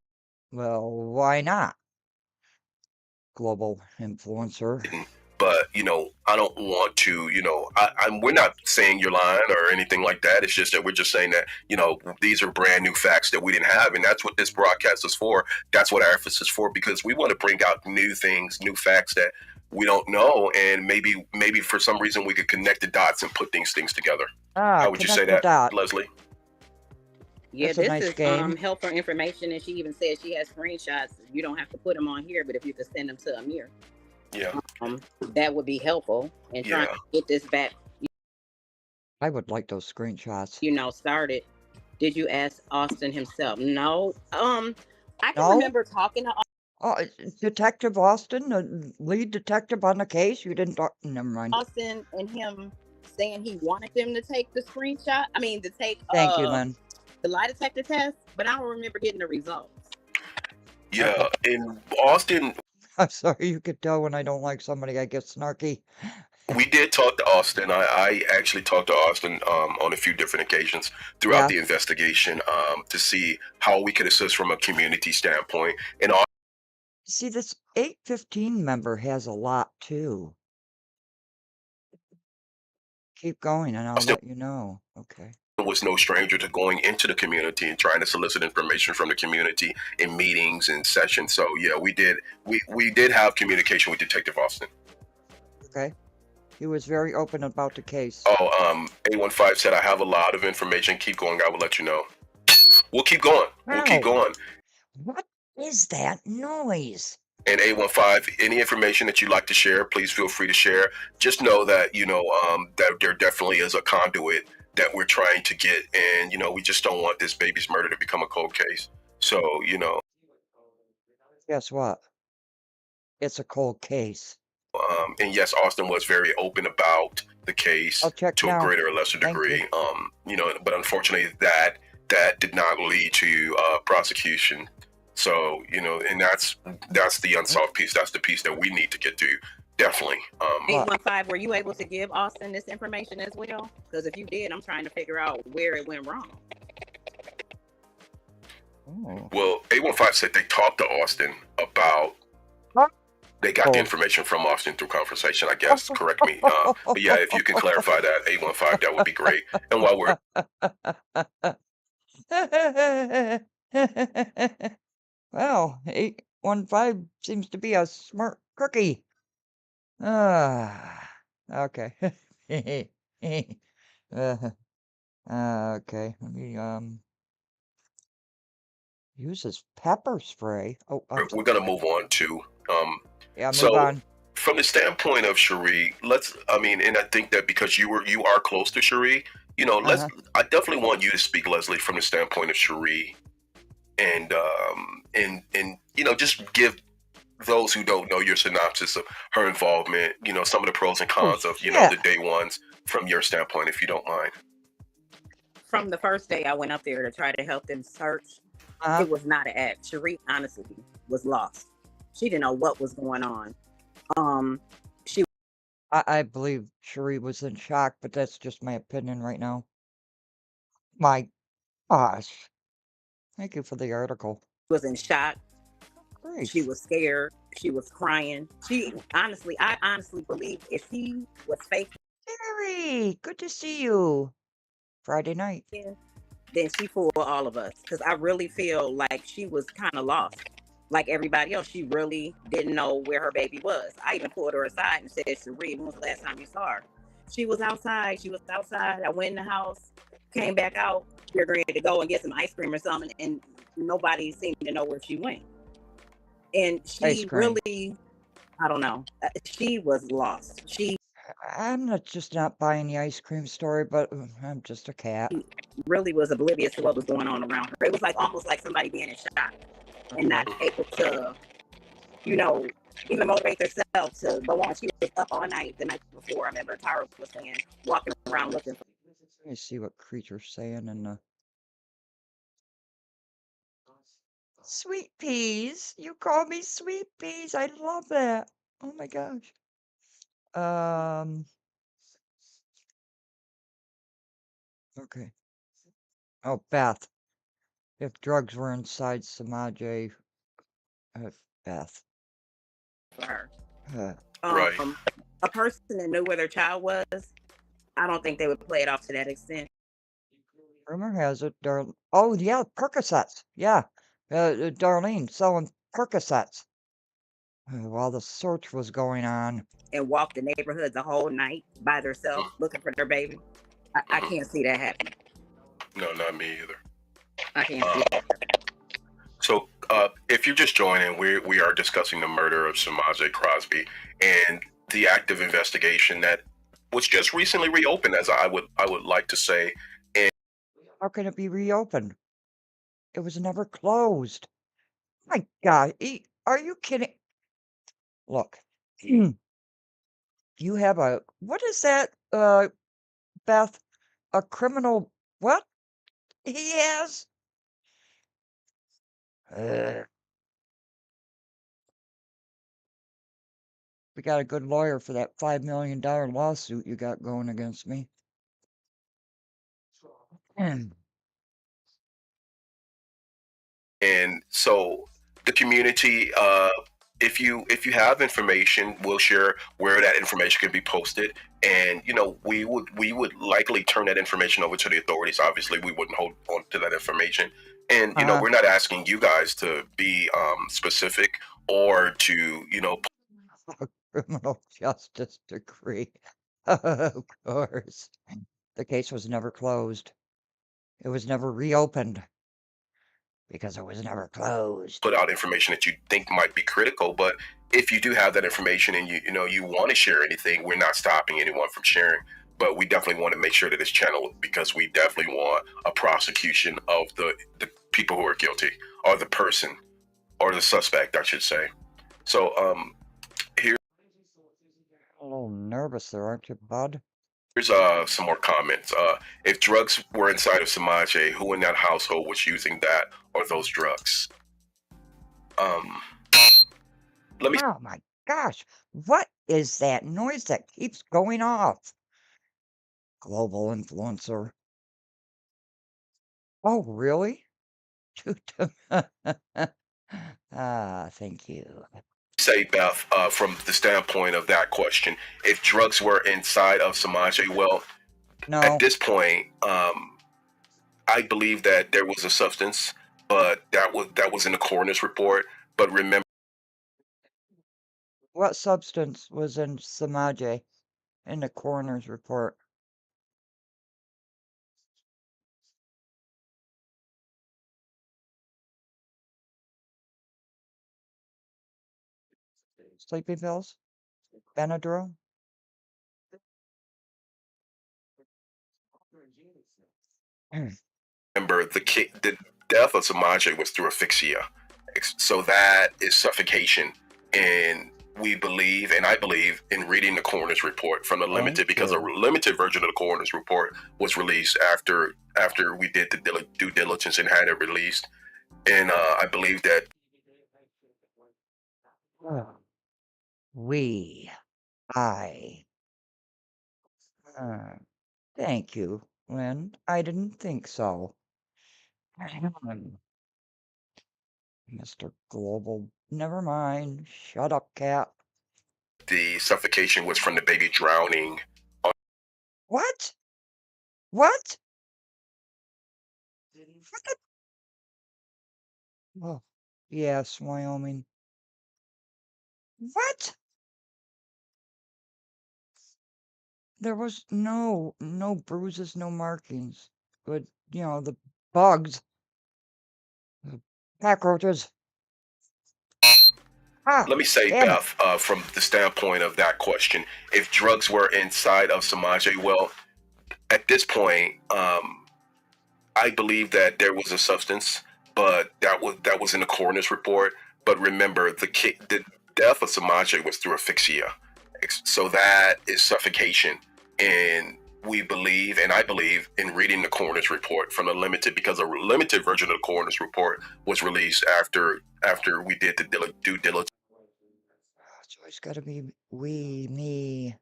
Well, why not? Global influencer. But, I don't want to, we're not saying you're lying or anything like that. It's just that we're just saying that, these are brand new facts that we didn't have. And that's what this broadcast is for. That's what our efforts is for, because we want to bring out new things, new facts that we don't know. And maybe for some reason we could connect the dots and put things together. How would you say that, Leslie? Yeah, That's a nice game. Helpful information. And she even said she has screenshots. You don't have to put them on here, but if you could send them to Amir. Yeah. That would be helpful in trying to get this back. I would like those screenshots. Started. Did you ask Austin himself? No. I can remember talking to Detective Austin, the lead detective on the case. You didn't talk. Never mind. Austin and him saying he wanted them to take the screenshot. I mean, to take Thank you, Lynn. The lie detector test, but I don't remember getting the results. Yeah, in Austin. I'm sorry, you could tell when I don't like somebody, I get snarky. We did talk to Austin. I actually talked to Austin on a few different occasions throughout the investigation to see how we could assist from a community standpoint. And see, this 815 member has a lot too. Keep going, and I'll let you know. Okay. Was no stranger to going into the community and trying to solicit information from the community in meetings and sessions. So yeah, we did have communication with Detective Austin. Okay. He was very open about the case. Oh, 815 said, I have a lot of information. Keep going. I will let you know. We'll keep going. We'll keep going. What is that noise? And 815, any information that you'd like to share, please feel free to share. Just know that, that there definitely is a conduit that we're trying to get. And, we just don't want this baby's murder to become a cold case. So, Guess what? It's a cold case. And yes, Austin was very open about the case to a greater or lesser degree. But unfortunately that did not lead to prosecution. So, and that's the unsolved piece. That's the piece that we need to get to. Definitely. 815, were you able to give Austin this information as well? Because if you did, I'm trying to figure out where it went wrong. Well, 815 said they talked to Austin about. They got the information from Austin through conversation, I guess. Correct me. But yeah, if you can clarify that, 815, that would be great. And while we're well, 815 seems to be a smart cookie. Okay. Okay. Let me uses pepper spray. we're gonna move on to Yeah, move so on. from the standpoint of Cherie, and I think that because you are close to Cherie, I definitely want you to speak, Leslie, from the standpoint of Cherie, and just give those who don't know your synopsis of her involvement, some of the pros and cons of the day ones from your standpoint, if you don't mind. From the first day I went up there to try to help them search, it was not an act. Cherie honestly was lost. She didn't know what was going on. I believe Cherie was in shock, but that's just my opinion right now. My gosh. Thank you for the article. Was in shock. Great. She was scared. She was crying. I honestly believe if he was fake, Cherie, good to see you. Friday night. then she fooled all of us. Because I really feel like she was kind of lost. Like everybody else, she really didn't know where her baby was. I even pulled her aside and said, Cherie, when was the last time you saw her? She was outside. I went in the house, came back out. We were ready to go and get some ice cream or something, and nobody seemed to know where she went. And she really, I don't know, she was lost. I'm not buying the ice cream story, but I'm just a cat. Really was oblivious to what was going on around her. It was almost like somebody being in shock and not able to, even motivate herself to go on. She was up all night the night before. I remember Tara was saying, walking around looking for. Let me see what Creature's saying in the. Sweet peas. You call me sweet peas. I love that. Oh my gosh. Okay. Oh, Beth. If drugs were inside Semaj, Beth. For her. Right. A person that knew where their child was, I don't think they would play it off to that extent. Rumor has it, oh yeah, Percocets. Yeah. Darlene selling Percocets while the search was going on. And walked the neighborhood the whole night by themselves looking for their baby. I can't see that happening. No, not me either. I can't see that. So if you're just joining, we are discussing the murder of Semaj Crosby and the active investigation that was just recently reopened, as I would like to say. And how can it be reopened? It was never closed. My God, are you kidding? Look, you have what is that, Beth? A criminal, what? He has? We got a good lawyer for that $5 million lawsuit you got going against me. And so the community, if you have information, we'll share where that information can be posted. And we would likely turn that information over to the authorities. Obviously, we wouldn't hold on to that information. And we're not asking you guys to be specific or to criminal justice decree. Of course. The case was never closed. It was never reopened because it was never closed. Put out information that you think might be critical, but if you do have that information and you want to share anything, we're not stopping anyone from sharing. But we definitely want to make sure that it's channeled because we definitely want a prosecution of the people who are guilty, or the person, or the suspect, I should say. So here. A little nervous there, aren't you, bud? Here's some more comments. If drugs were inside of Semaj, who in that household was using that or those drugs? Let me. Oh my gosh, what is that noise that keeps going off? Global influencer. Oh, really? Thank you. Say, Beth, from the standpoint of that question, if drugs were inside of Semaj, well, no. At this point, I believe that there was a substance, but that was in the coroner's report. But remember, what substance was in Semaj in the coroner's report? Sleeping pills? Benadryl? remember the death of Semaj was through asphyxia, so that is suffocation, and we believe, and I believe, in reading the coroner's report from the limited, because a limited version of the coroner's report was released after we did the due diligence and had it released, and I believe that Thank you, Lynn. I didn't think so. Mr. Global, never mind. Shut up, cat. the suffocation was from the baby drowning. What? What? Oh, yes, Wyoming. What? There was no bruises, no markings. But, the bugs. The cockroaches. Let me say, Beth, from the standpoint of that question, if drugs were inside of Semaj, well, at this point, I believe that there was a substance, but that was in the coroner's report. But remember, the death of Semaj was through asphyxia, so that is suffocation, and we believe, and I believe, in reading the coroner's report from the limited, because a limited version of the coroner's report was released after we did the due diligence. It's always got to be me.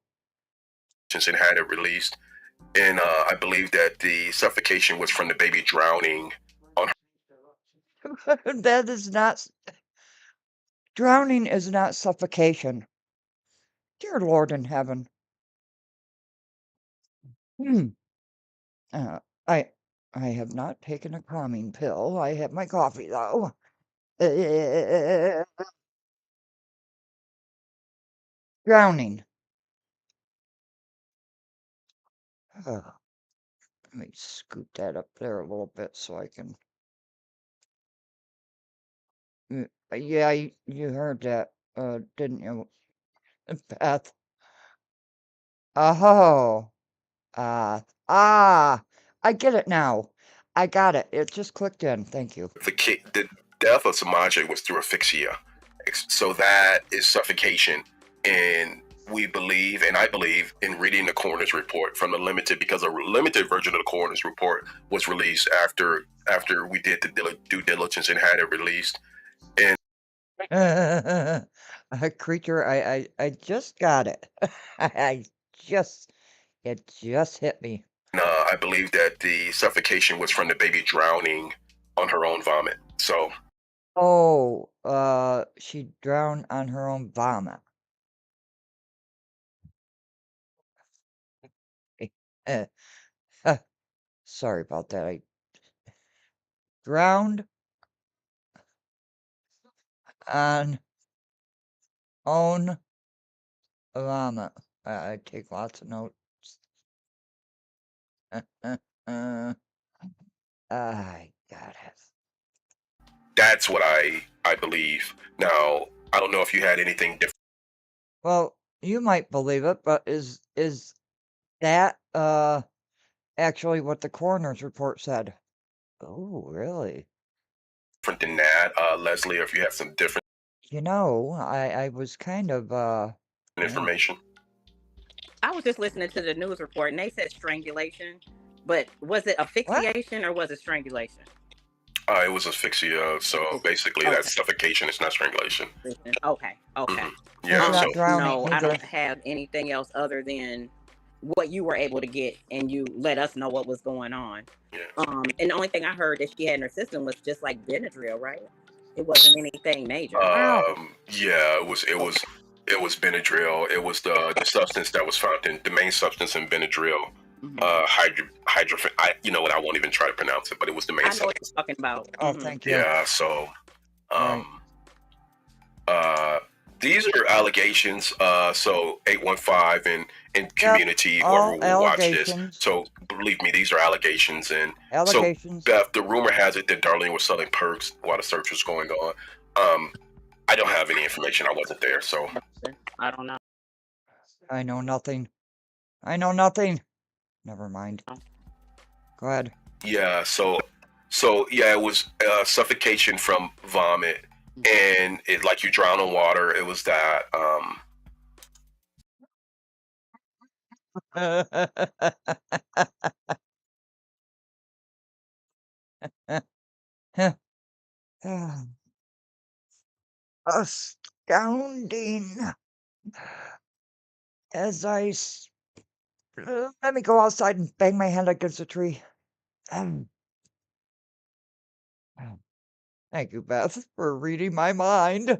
And had it released, and I believe that the suffocation was from the baby drowning on her. That is not. Drowning is not suffocation. Dear Lord in heaven. I have not taken a calming pill. I have my coffee though. Drowning. Let me scoot that up there a little bit so I can. Yeah, you heard that, didn't you, Beth? Oh. I get it now. I got it. It just clicked in. Thank you. The death of Semaj was through asphyxia, so that is suffocation, and we believe, and I believe, in reading the coroner's report from the limited, because a limited version of the coroner's report was released after we did the due diligence and had it released, and a creature, I just got it. It just hit me. I believe that the suffocation was from the baby drowning on her own vomit. So. Oh, she drowned on her own vomit. Sorry about that. I drowned on own vomit. I take lots of notes. I got it. That's what I believe. Now, I don't know if you had anything different. Well, you might believe it, but is that actually what the coroner's report said? Oh, really? Different than that, Leslie, or if you have some different You know, I was kind of information. I was just listening to the news report and they said strangulation, but was it asphyxiation or was it strangulation? It was asphyxia, so basically that's suffocation. It's not strangulation. Okay. Yeah. Not drowning No, I either. don't have anything else other than what you were able to get, and you let us know what was going on. And the only thing I heard that she had in her system was just like Benadryl, right? It wasn't anything major. Yeah, it was Benadryl. It was the substance that was found in the main substance in Benadryl. Hydrofen. You know what? I won't even try to pronounce it, but it was the main I know what substance. you're talking about. Oh, thank you. Yeah. So, these are allegations. So 815 and community, whoever will watch this. So believe me, these are allegations. And so Beth, the rumor has it that Darlene was selling perks while the search was going on. I don't have any information. I wasn't there, so I don't know. I know nothing. I know nothing. Never mind. Go ahead. Yeah. So yeah, it was suffocation from vomit, and it like you drown in water. It was that. Astounding. As let me go outside and bang my head against a tree. Thank you, Beth, for reading my mind.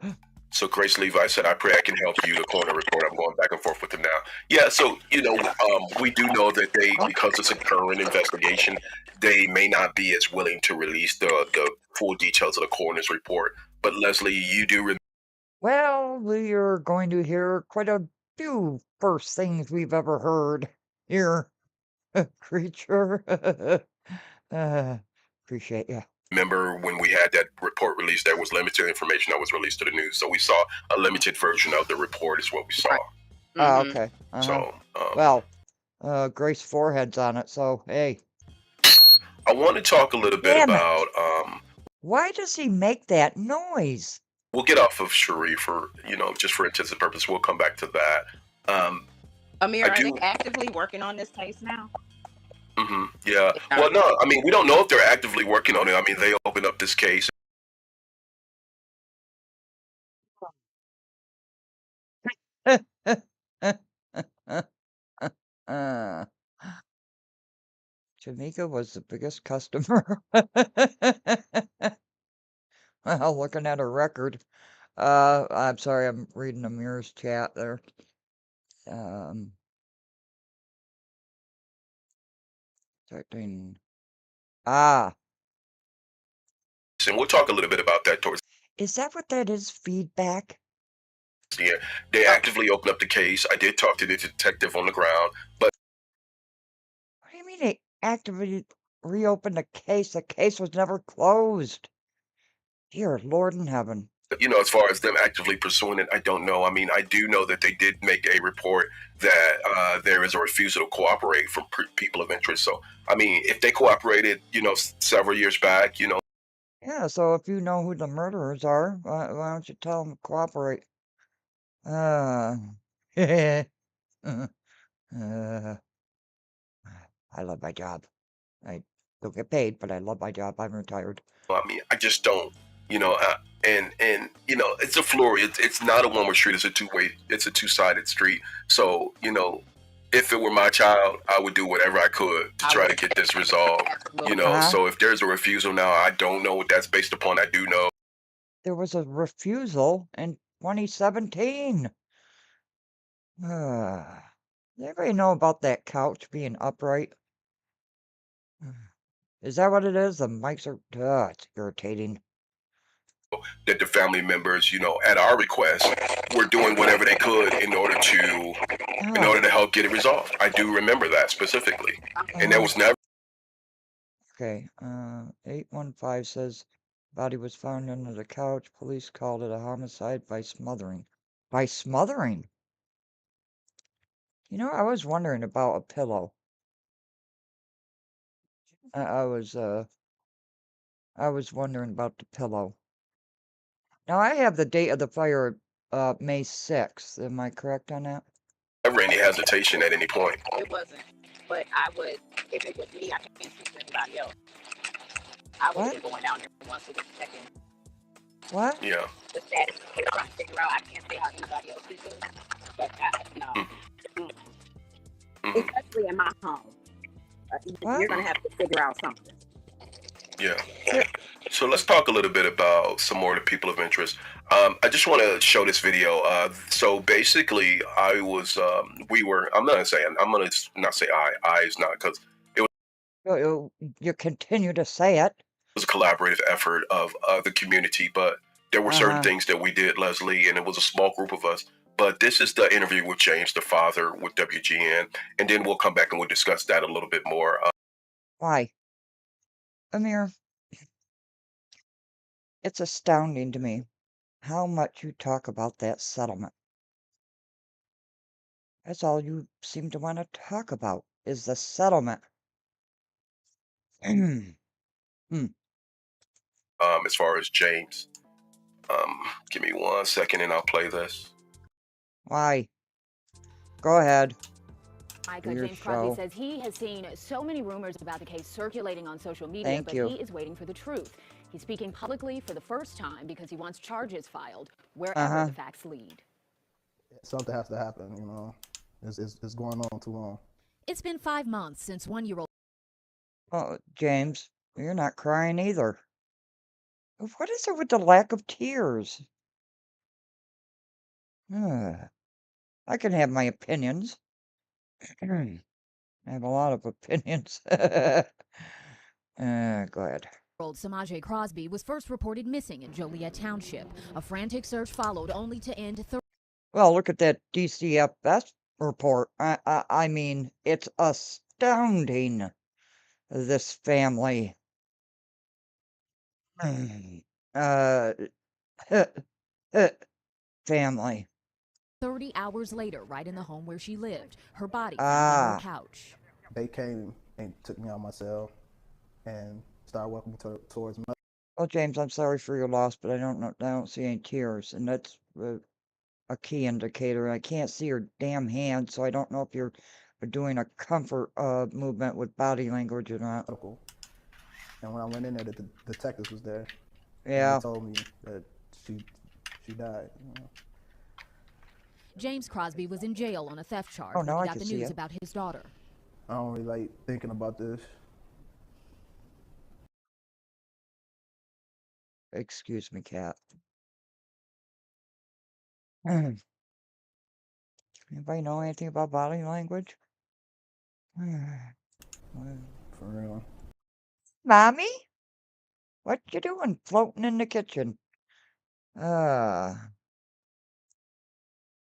So Grace Levi said, "I pray I can help you." The coroner report. I'm going back and forth with them now. Yeah. So we do know that because it's a current investigation, they may not be as willing to release the full details of the coroner's report. But Leslie, you do. Well, we are going to hear quite a few first things we've ever heard here, creature. Appreciate you. Remember when we had that report released, there was limited information that was released to the news. So we saw a limited version of the report is what we saw. Oh, okay. So, well, Grace Forehead's on it, so hey. I want to talk a little bit about why does he make that noise? We'll get off of Cherie for just for intents and purpose. We'll come back to that. Amir, are they actively working on this case now? Yeah. Well, no. I mean, we don't know if they're actively working on it. I mean, they opened up this case. Jamaica was the biggest customer. Well, looking at a record. I'm sorry, I'm reading Amir's chat there. And we'll talk a little bit about that towards. Is that what that is? Feedback? Yeah, they actively opened up the case. I did talk to the detective on the ground, but. What do you mean they actively reopened the case? The case was never closed. Dear Lord in heaven. As far as them actively pursuing it, I don't know. I mean, I do know that they did make a report that there is a refusal to cooperate from people of interest. So, I mean, if they cooperated, several years back, Yeah, so if you know who the murderers are, why don't you tell them to cooperate? I love my job. I don't get paid, but I love my job. I'm retired. I mean, I just don't, and it's a floor. It's not a one-way street. It's a two-way. It's a two-sided street. So, if it were my child, I would do whatever I could to try to get this resolved. So if there's a refusal now, I don't know what that's based upon. I do know there was a refusal in 2017. Does anybody know about that couch being upright? Is that what it is? The mics are, it's irritating. that the family members, at our request, were doing whatever they could in order to get it resolved. I do remember that specifically, and there was never. Okay, 815 says body was found under the couch. Police called it a homicide by smothering. By smothering? You know, I was wondering about a pillow. I was wondering about the pillow. Now I have the date of the fire, May 6th. Am I correct on that? Never any hesitation at any point. It wasn't. But I would, if it was me, I can't speak for anybody else. I would have been going down there once a week checking What? Yeah. the status. Trying to figure out, I can't say how anybody else is doing. But no. Especially in my home. You're going to have to figure out something. Yeah. So let's talk a little bit about some more of the people of interest. I just want to show this video. So basically, I was, I'm not not say I is not, because it was. You continue to say it. It was a collaborative effort of the community, but there were certain things that we did, Leslie, and it was a small group of us. But this is the interview with James, the father, with WGN, and then we'll come back and we'll discuss that a little bit more. Why? Amir, it's astounding to me how much you talk about that settlement. That's all you seem to want to talk about is the settlement. As far as James, give me 1 second and I'll play this. Why? Go ahead. James Crosby says he has seen so many rumors about the case circulating on social media, but he is waiting for the truth. He's speaking publicly for the first time because he wants charges filed wherever the facts lead. Something has to happen, you know. It's going on too long. It's been 5 months since 1-year-old. Oh, James, you're not crying either. What is it with the lack of tears? I can have my opinions. I have a lot of opinions. Go ahead. Semaj Crosby was first reported missing in Joliet Township. A frantic search followed, only to end. Well, look at that DCFS report. I mean, it's astounding. This family. Family. 30 hours later, right in the home where she lived, her body found on her couch. They came and took me out of my cell and started walking towards me. Oh, James, I'm sorry for your loss, but I don't see any tears, and that's a key indicator. I can't see your damn hand, so I don't know if you're doing a comfort movement with body language or not. And when I went in there, the detectives was there. Yeah. And they told me that she died. You know. James Crosby was in jail on a theft charge when he got the news about his daughter. I don't really like thinking about this. Excuse me, Kat. Anybody know anything about body language? For real. Mommy? What you doing floating in the kitchen?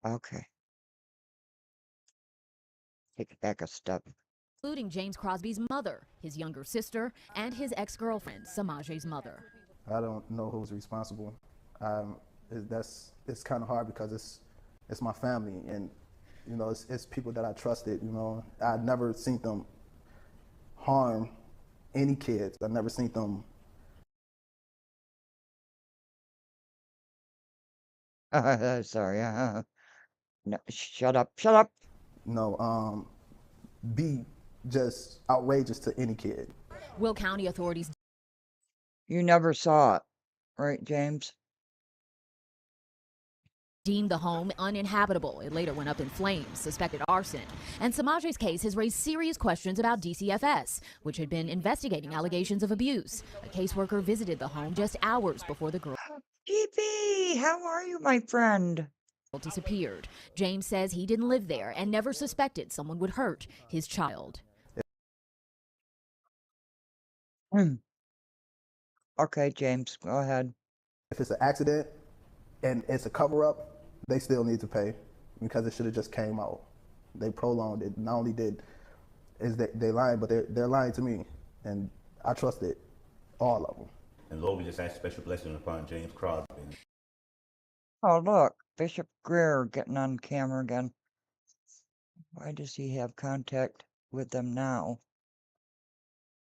Okay. Take it back a step. Including James Crosby's mother, his younger sister, and his ex-girlfriend, Semaj's mother. I don't know who's responsible. It's kind of hard because it's my family, and you know it's people that I trusted. You know, I've never seen them harm any kids. I've never seen them. Sorry. No, shut up. Shut up. No, be just outrageous to any kid. Will County authorities. You never saw it, right, James? Deemed the home uninhabitable. It later went up in flames, suspected arson. And Semaj's case has raised serious questions about DCFS, which had been investigating allegations of abuse. A caseworker visited the home just hours before the girl GB, how are you, my friend? Disappeared. James says he didn't live there and never suspected someone would hurt his child. Okay, James, go ahead. If it's an accident and it's a cover-up, they still need to pay because it should have just came out. They prolonged it. Not only is they lying, but they're lying to me, and I trusted all of them. And Lord, we just ask special blessing upon James Crosby. Oh, look, Bishop Greer getting on camera again. Why does he have contact with them now?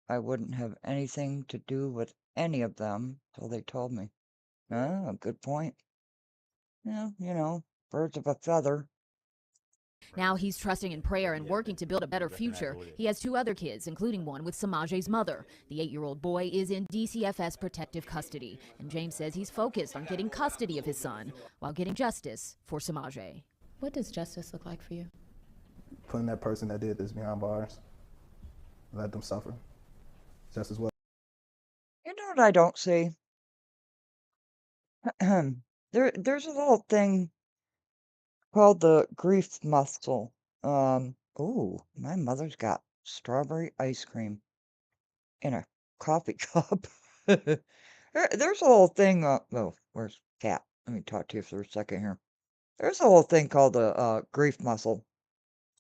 I wouldn't have anything to do with any of them till they told me. Ah, good point. Yeah, you know, birds of a feather. Now he's trusting in prayer and working to build a better future. He has 2 other kids, including one with Semaj's mother. The 8-year-old boy is in DCFS protective custody, and James says he's focused on getting custody of his son while getting justice for Semaj. What does justice look like for you? Putting that person that did this behind bars, let them suffer just as well. You know what I don't see? There's a little thing called the grief muscle. Ooh, my mother's got strawberry ice cream in a coffee cup. There's a little thing, oh, where's Cat? Let me talk to you for a second here. There's a little thing called the grief muscle.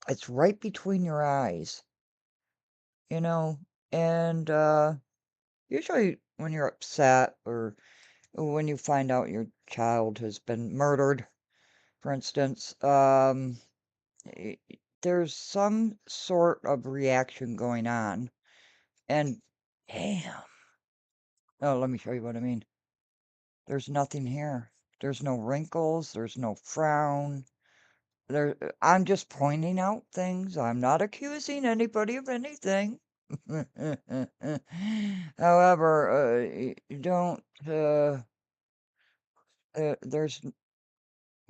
It's right between your eyes, you know, and usually when you're upset or when you find out your child has been murdered, for instance, there's some sort of reaction going on, and damn. Oh, let me show you what I mean. There's nothing here. There's no wrinkles. There's no frown. I'm just pointing out things. I'm not accusing anybody of anything. However, don't.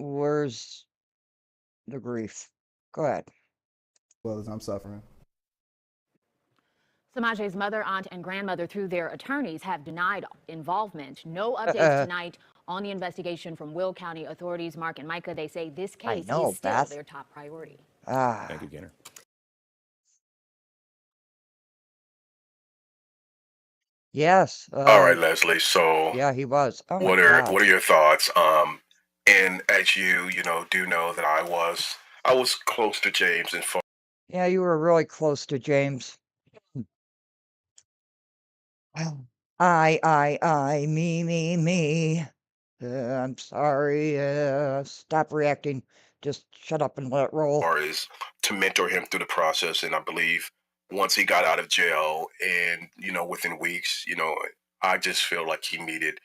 Where's the grief? Go ahead. Well, as I'm suffering. Semaj's mother, aunt, and grandmother, through their attorneys, have denied involvement. No updates tonight on the investigation from Will County authorities. Mark and Micah, they say this case is still their top priority. Thank you, Gainer. Yes. All right, Leslie. So yeah, he was. Oh what are your thoughts? And as you do know that I was close to James and yeah, you were really close to James. Me. I'm sorry. Stop reacting. Just shut up and let it roll. is to mentor him through the process. And I believe once he got out of jail and, within weeks, I just feel like he needed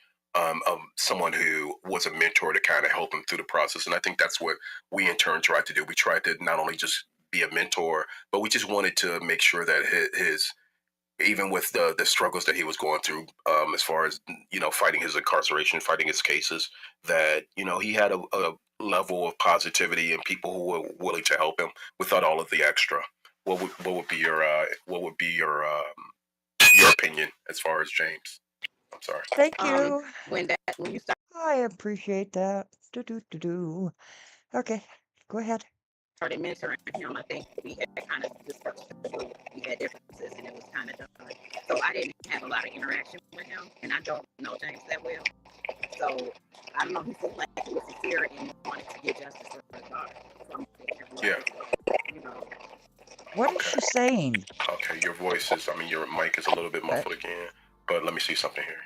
someone who was a mentor to kind of help him through the process. And I think that's what we in turn tried to do. We tried to not only just be a mentor, but we just wanted to make sure that his even with the struggles that he was going through, as far as fighting his incarceration, fighting his cases, that he had a level of positivity and people who were willing to help him without all of the extra. What would be your opinion as far as James? I'm sorry. Thank you. When you start I appreciate that. Okay, go ahead. started mentoring him, I think we had kind of discussed we had differences, and it was kind of done. So I didn't have a lot of interaction with him, and I don't know James that well. So I don't know. He seemed like he was sincere and wanted to get justice for his daughter. So Yeah. What is she saying? Okay, your voice is. Your mic is a little bit muffled again. But let me see something here.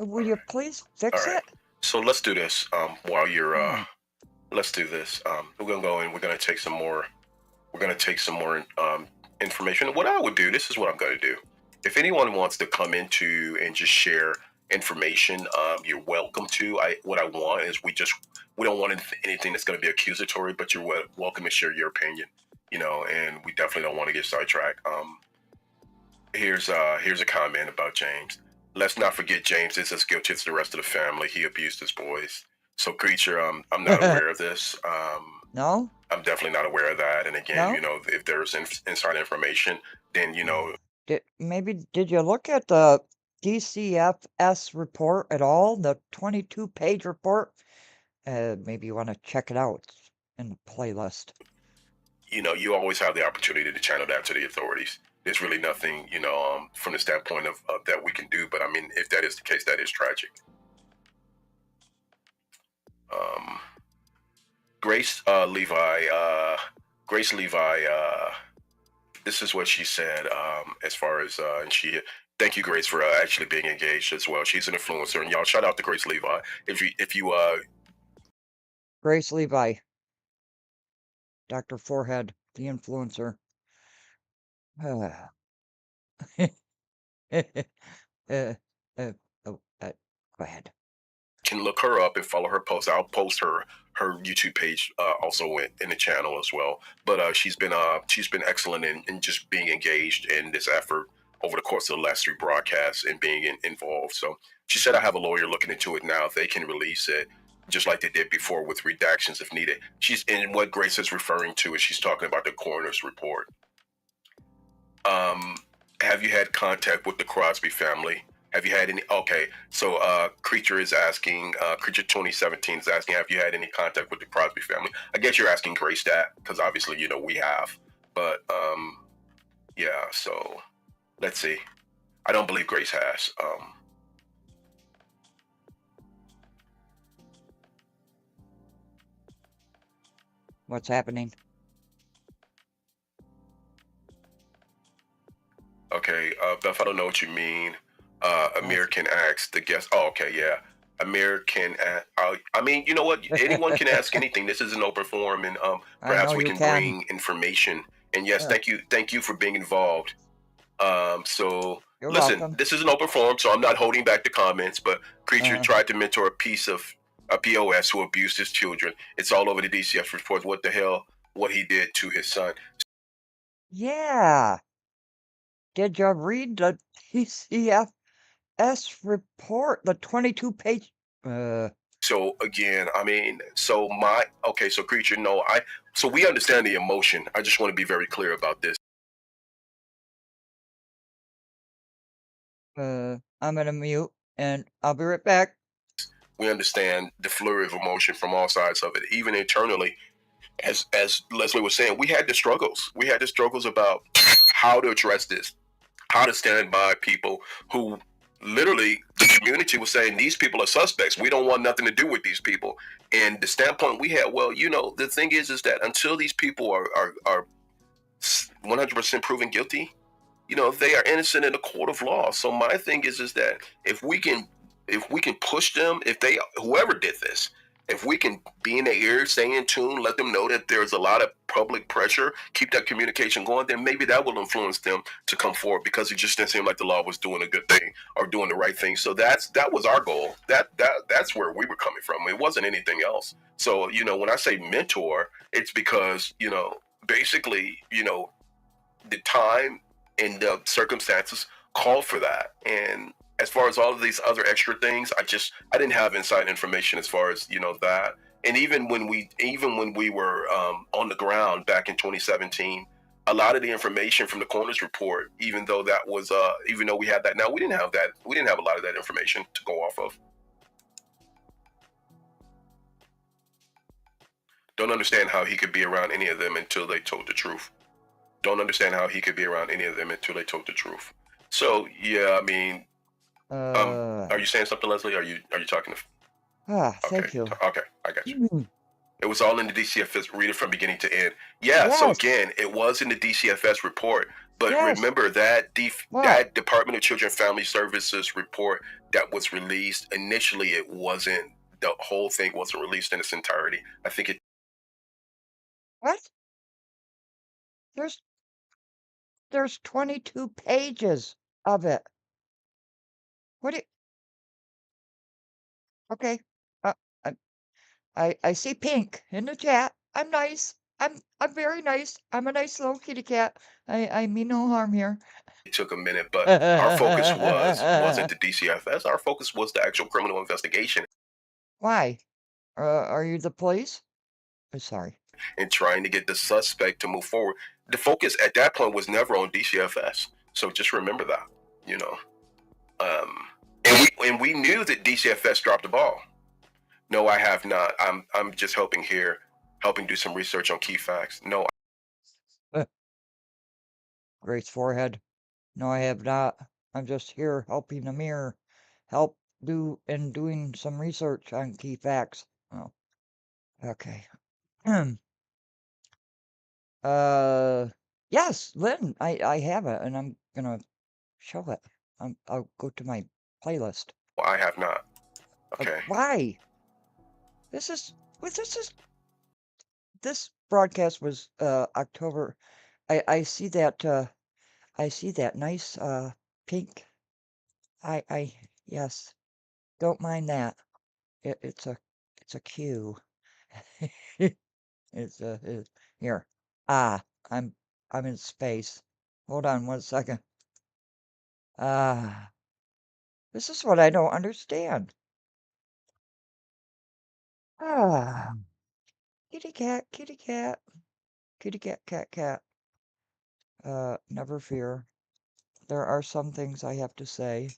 Will you please fix it? So let's do this. While you're let's do this. We're gonna go and we're gonna take some more. We're gonna take some more information. What I would do. This is what I'm gonna do. If anyone wants to come into and just share information, you're welcome to. What I want is we don't want anything that's gonna be accusatory, but you're welcome to share your opinion. And we definitely don't want to get sidetracked. Here's a comment about James. Let's not forget James is as guilty as the rest of the family. He abused his boys. So, Creature, I'm not aware of this. No? I'm definitely not aware of that. And again, if there's inside information, then, Did you look at the DCFS report at all? The 22-page report? Maybe you want to check it out. It's in the playlist. You always have the opportunity to channel that to the authorities. There's really nothing, from the standpoint of that we can do. But if that is the case, that is tragic. Grace Levi, Grace Levi, this is what she said, as far as, and she, thank you, Grace, for actually being engaged as well. She's an influencer, and y'all shout out to Grace Levi. If you Grace Levi. Dr. Forehead, the influencer. Oh, go ahead. can look her up and follow her posts. I'll post her YouTube page also in the channel as well. But she's been excellent in just being engaged in this effort over the course of the last 3 broadcasts and being involved. So she said, I have a lawyer looking into it now. They can release it just like they did before with redactions if needed. She's in what Grace is referring to is she's talking about the coroner's report. Have you had contact with the Crosby family? Have you had any? Okay, so Creature is asking, Creature 2017 is asking, have you had any contact with the Crosby family? I guess you're asking Grace that because obviously, you know, we have. But yeah, so let's see. I don't believe Grace has. What's happening? Okay, Beth, I don't know what you mean. Amir can ask the guest. Oh, okay, yeah. Amir can ask. I mean, you know what? Anyone can ask anything. This is an open forum, and perhaps we can bring information. And yes, thank you for being involved. So You're listen, welcome. this is an open forum, so I'm not holding back the comments. But Creature tried to mentor a POS who abused his children. It's all over the DCF reports. What the hell? What he did to his son. Yeah. Did you read the DCFS report, the 22-page? So again, I mean, so Creature, no, so we understand the emotion. I just want to be very clear about this. I'm gonna mute and I'll be right back. We understand the flurry of emotion from all sides of it, even internally. As Leslie was saying, we had the struggles. We had the struggles about how to address this, how to stand by people who literally the community was saying these people are suspects. We don't want nothing to do with these people. And the standpoint we had, well, you know, the thing is that until these people are 100% proven guilty, you know, they are innocent in a court of law. So my thing is that if we can push them, whoever did this, if we can be in their ears, stay in tune, let them know that there's a lot of public pressure, keep that communication going, then maybe that will influence them to come forward, because it just didn't seem like the law was doing a good thing or doing the right thing. So that was our goal. That's where we were coming from. It wasn't anything else. So, you know, when I say mentor, it's because, you know, basically, you know, the time and the circumstances called for that. And as far as all of these other extra things, I didn't have inside information as far as, you know, that. And even when we were on the ground back in 2017, a lot of the information from the coroner's report, even though we had that now, we didn't have that. We didn't have a lot of that information to go off of. Don't understand how he could be around any of them until they told the truth. Don't understand how he could be around any of them until they told the truth. So yeah, I mean, are you saying something, Leslie? Are you talking to? Thank you. Okay, I got you. It was all in the DCFS. Read it from beginning to end. Yeah. Yes. So again, it was in the DCFS report. But remember that that Department of Children and Family Services report that was released initially, the whole thing wasn't released in its entirety. I think it. What? There's 22 pages of it. What do you... Okay. I see pink in the chat. I'm nice. I'm very nice. I'm a nice little kitty cat. I mean no harm here. It took a minute, but our focus wasn't the DCFS. Our focus was the actual criminal investigation. Why? Are you the police? I'm sorry. And trying to get the suspect to move forward. The focus at that point was never on DCFS. So just remember that, you know. And we knew that DCFS dropped the ball. No, I have not. I'm just helping do some research on key facts. No. Grace Forehead. No, I have not. I'm just here helping Amir doing some research on key facts. Oh. Okay. Yes, Lynn, I have it, and I'm gonna show it. I'll go to my playlist. Well, I have not. Okay. Why? This broadcast was October. I see that nice pink. Yes, don't mind that. It's a cue. Here. Ah, I'm in space. Hold on 1 second. Ah, this is what I don't understand. Ah, kitty cat, kitty cat, kitty cat, cat, cat. Never fear. There are some things I have to say.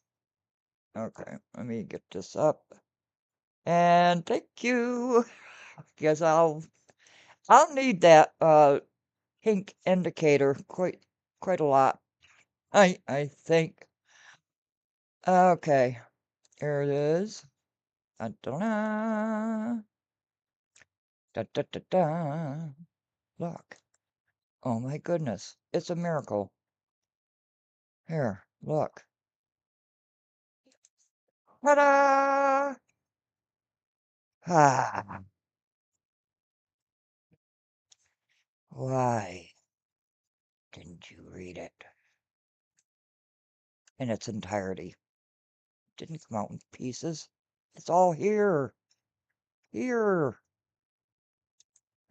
Okay, let me get this up. And thank you. Guess I'll need that pink indicator quite a lot. I think. Okay, here it is. Da-da-da. Da-da-da-da. Look. Oh my goodness, it's a miracle. Here, look. Ta-da! Ah. Why didn't you read it in its entirety? It didn't come out in pieces. It's all here. Here.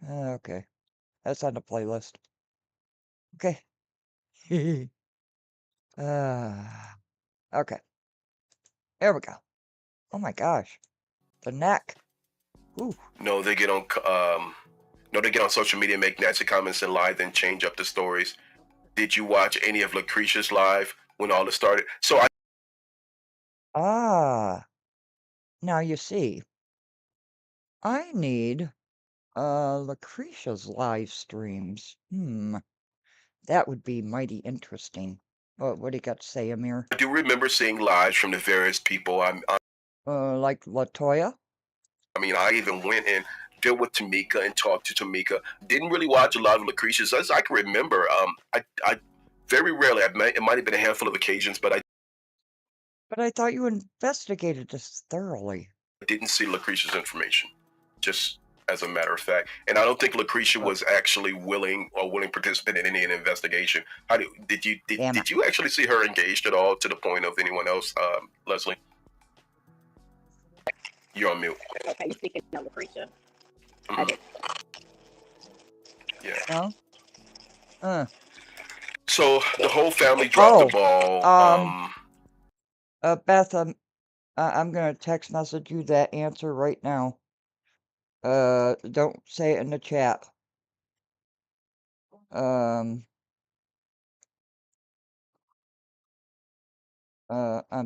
Okay. That's on the playlist. Okay. Okay. There we go. Oh my gosh. The neck. Ooh. No, they get on social media, make nasty comments and lie, then change up the stories. Did you watch any of Lucretia's live when all this started? So Now you see, I need Lucretia's live streams. That would be mighty interesting. What do you got to say, Amir? I do remember seeing lives from the various people. Like LaToya? I mean, I even went and dealt with Tamika and talked to Tamika. Didn't really watch a lot of Lucretia's. As I can remember, I very rarely, it might have been a handful of occasions, but I thought you investigated this thoroughly. I didn't see Lucretia's information, just as a matter of fact. And I don't think Lucretia was actually willing participant in any investigation. Did you actually see her engaged at all to the point of anyone else, Leslie? You're on mute. Okay, you're speaking of Lucretia. Mm-hmm. I did. Yeah. No? So the whole family dropped the ball. Beth, I'm gonna text message you that answer right now. Don't say it in the chat. I'm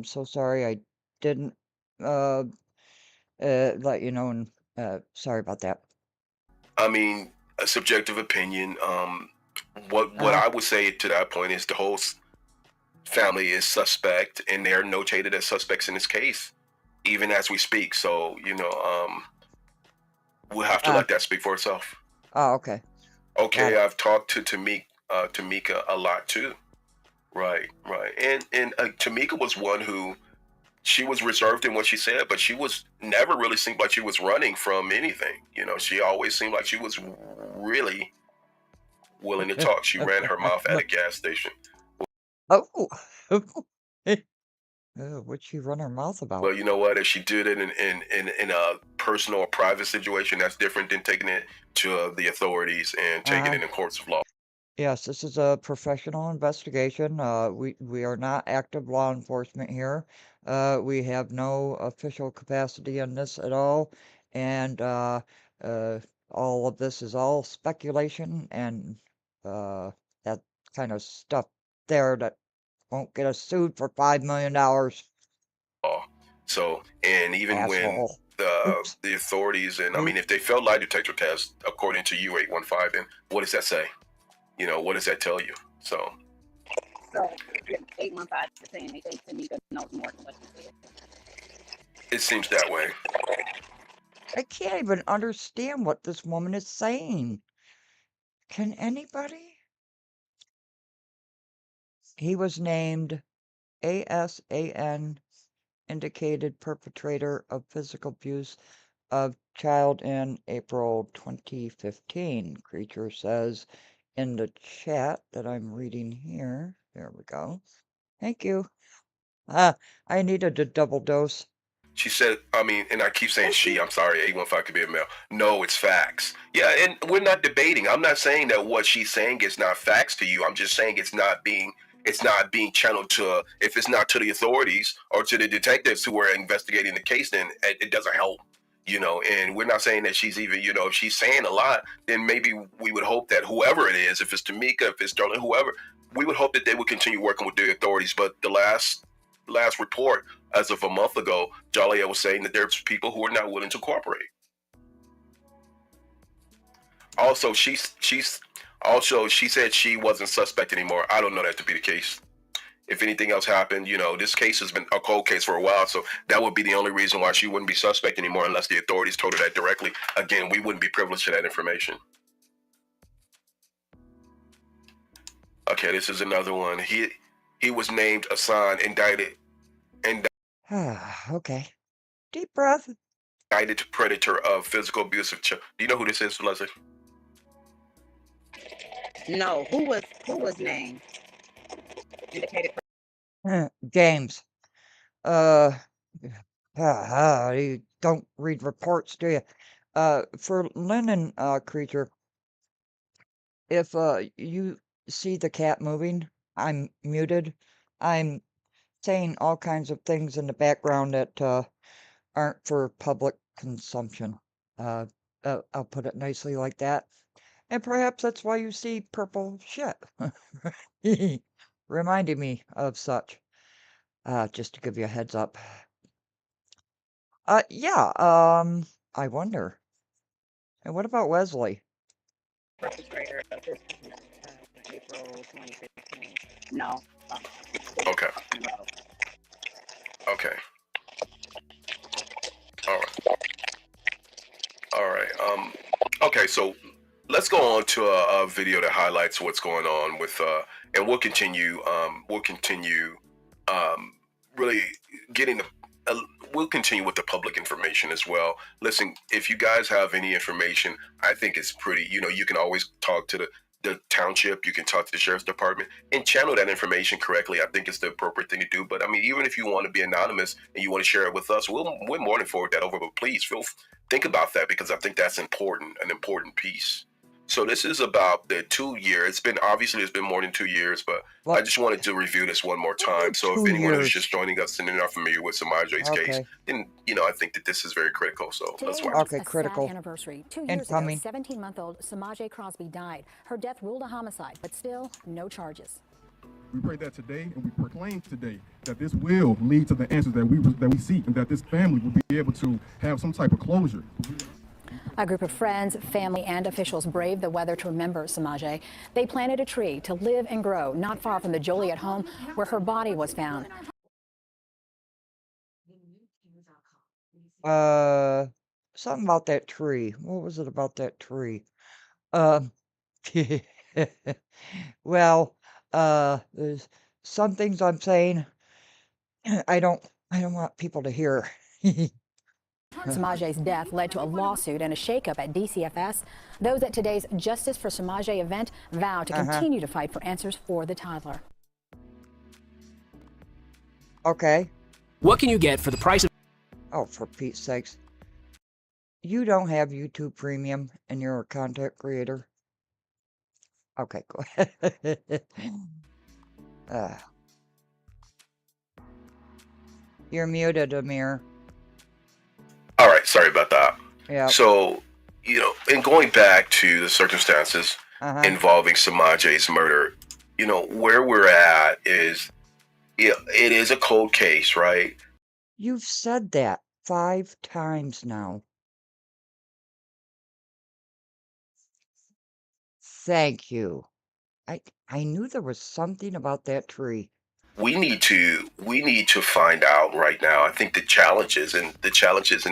so sorry I didn't let you know, and sorry about that. I mean, a subjective opinion. What I would say to that point is the whole family is suspect, and they're notated as suspects in this case, even as we speak. So we'll have to let that speak for itself. Oh, okay. Okay, I've talked to Tamika a lot too. Right. And Tamika was one who, she was reserved in what she said, but she was never really seemed like she was running from anything. She always seemed like she was really willing to talk. She ran her mouth at a gas station. Oh. What'd she run her mouth about? Well, you know what? If she did it in a personal or private situation, that's different than taking it to the authorities and taking it in the courts of law. Yes, this is a professional investigation. We are not active law enforcement here. We have no official capacity in this at all, and all of this is all speculation and that kind of stuff there that won't get us sued for $5 million. So, and even Asshole. when the authorities, and I mean, if they failed lie detector tests, according to you 815, then what does that say? What does that tell you? So 815 is saying they think Tamika knows more than what she said. It seems that way. I can't even understand what this woman is saying. Can anybody? He was named ASAN, indicated perpetrator of physical abuse of child in April 2015, Creature says in the chat that I'm reading here. There we go. Thank you. I needed a double dose. She said, I mean, and I keep saying she, I'm sorry, 815 could be a male. No, it's facts. Yeah, and we're not debating. I'm not saying that what she's saying is not facts to you. I'm just saying it's not being channeled to, if it's not to the authorities or to the detectives who are investigating the case, then it doesn't help. And we're not saying that she's even, if she's saying a lot, then maybe we would hope that whoever it is, if it's Tamika, if it's Sterling, whoever, we would hope that they would continue working with the authorities. But the last report, as of a month ago, Joliet was saying that there's people who are not willing to cooperate. Also, she said she wasn't suspect anymore. I don't know that to be the case. If anything else happened, this case has been a cold case for a while, so that would be the only reason why she wouldn't be suspect anymore unless the authorities told her that directly. Again, we wouldn't be privileged to that information. Okay, this is another one. He was named, assigned, indicted. Okay. Deep breath. Indicted predator of physical abuse of children. Do you know who this is, Leslie? No. Who was named? Indicated. James. You don't read reports, do you? For Lennon, Creature, if you see the cat moving, I'm muted. I'm saying all kinds of things in the background that aren't for public consumption. I'll put it nicely like that. And perhaps that's why you see purple shit. Reminding me of such. Just to give you a heads up. I wonder. And what about Wesley? Perpetrator of this April 2015. No. Okay. No. Okay. All right. Okay, so let's go on to a video that highlights what's going on with and we'll continue really getting we'll continue with the public information as well. Listen, if you guys have any information, I think it's pretty, you can always talk to the township, you can talk to the sheriff's department and channel that information correctly. I think it's the appropriate thing to do. But I mean, even if you want to be anonymous and you want to share it with us, we're more than forward that over. But please think about that, because I think that's an important piece. So this is about the 2 year. It's been more than 2 years, but I just wanted to review this one more time. So if anyone who's just joining us and they're not familiar with Semaj's case, then I think that this is very critical. So let's watch. Okay, critical. Anniversary. 2 years ago, 17-month-old Semaj Crosby died. Her death ruled a homicide, but still no charges. We pray that today, and we proclaim today that this will lead to the answers that we seek, and that this family will be able to have some type of closure. A group of friends, family, and officials braved the weather to remember Semaj. They planted a tree to live and grow not far from the Joliet home where her body was found. Something about that tree. What was it about that tree? Well, there's some things I'm saying I don't want people to hear. Semaj's death led to a lawsuit and a shakeup at DCFS. Those at today's Justice for Semaj event vow to continue to fight for answers for the toddler. Okay. What can you get for the price of... Oh, for Pete's sakes. You don't have YouTube Premium and you're a content creator? Okay, go ahead. You're muted, Amir. All right, sorry about that. Yeah. So, in going back to the circumstances involving Semaj's murder, where we're at is, it is a cold case, right? You've said that 5 times now. Thank you. I knew there was something about that tree. We need to find out right now. I think the challenges in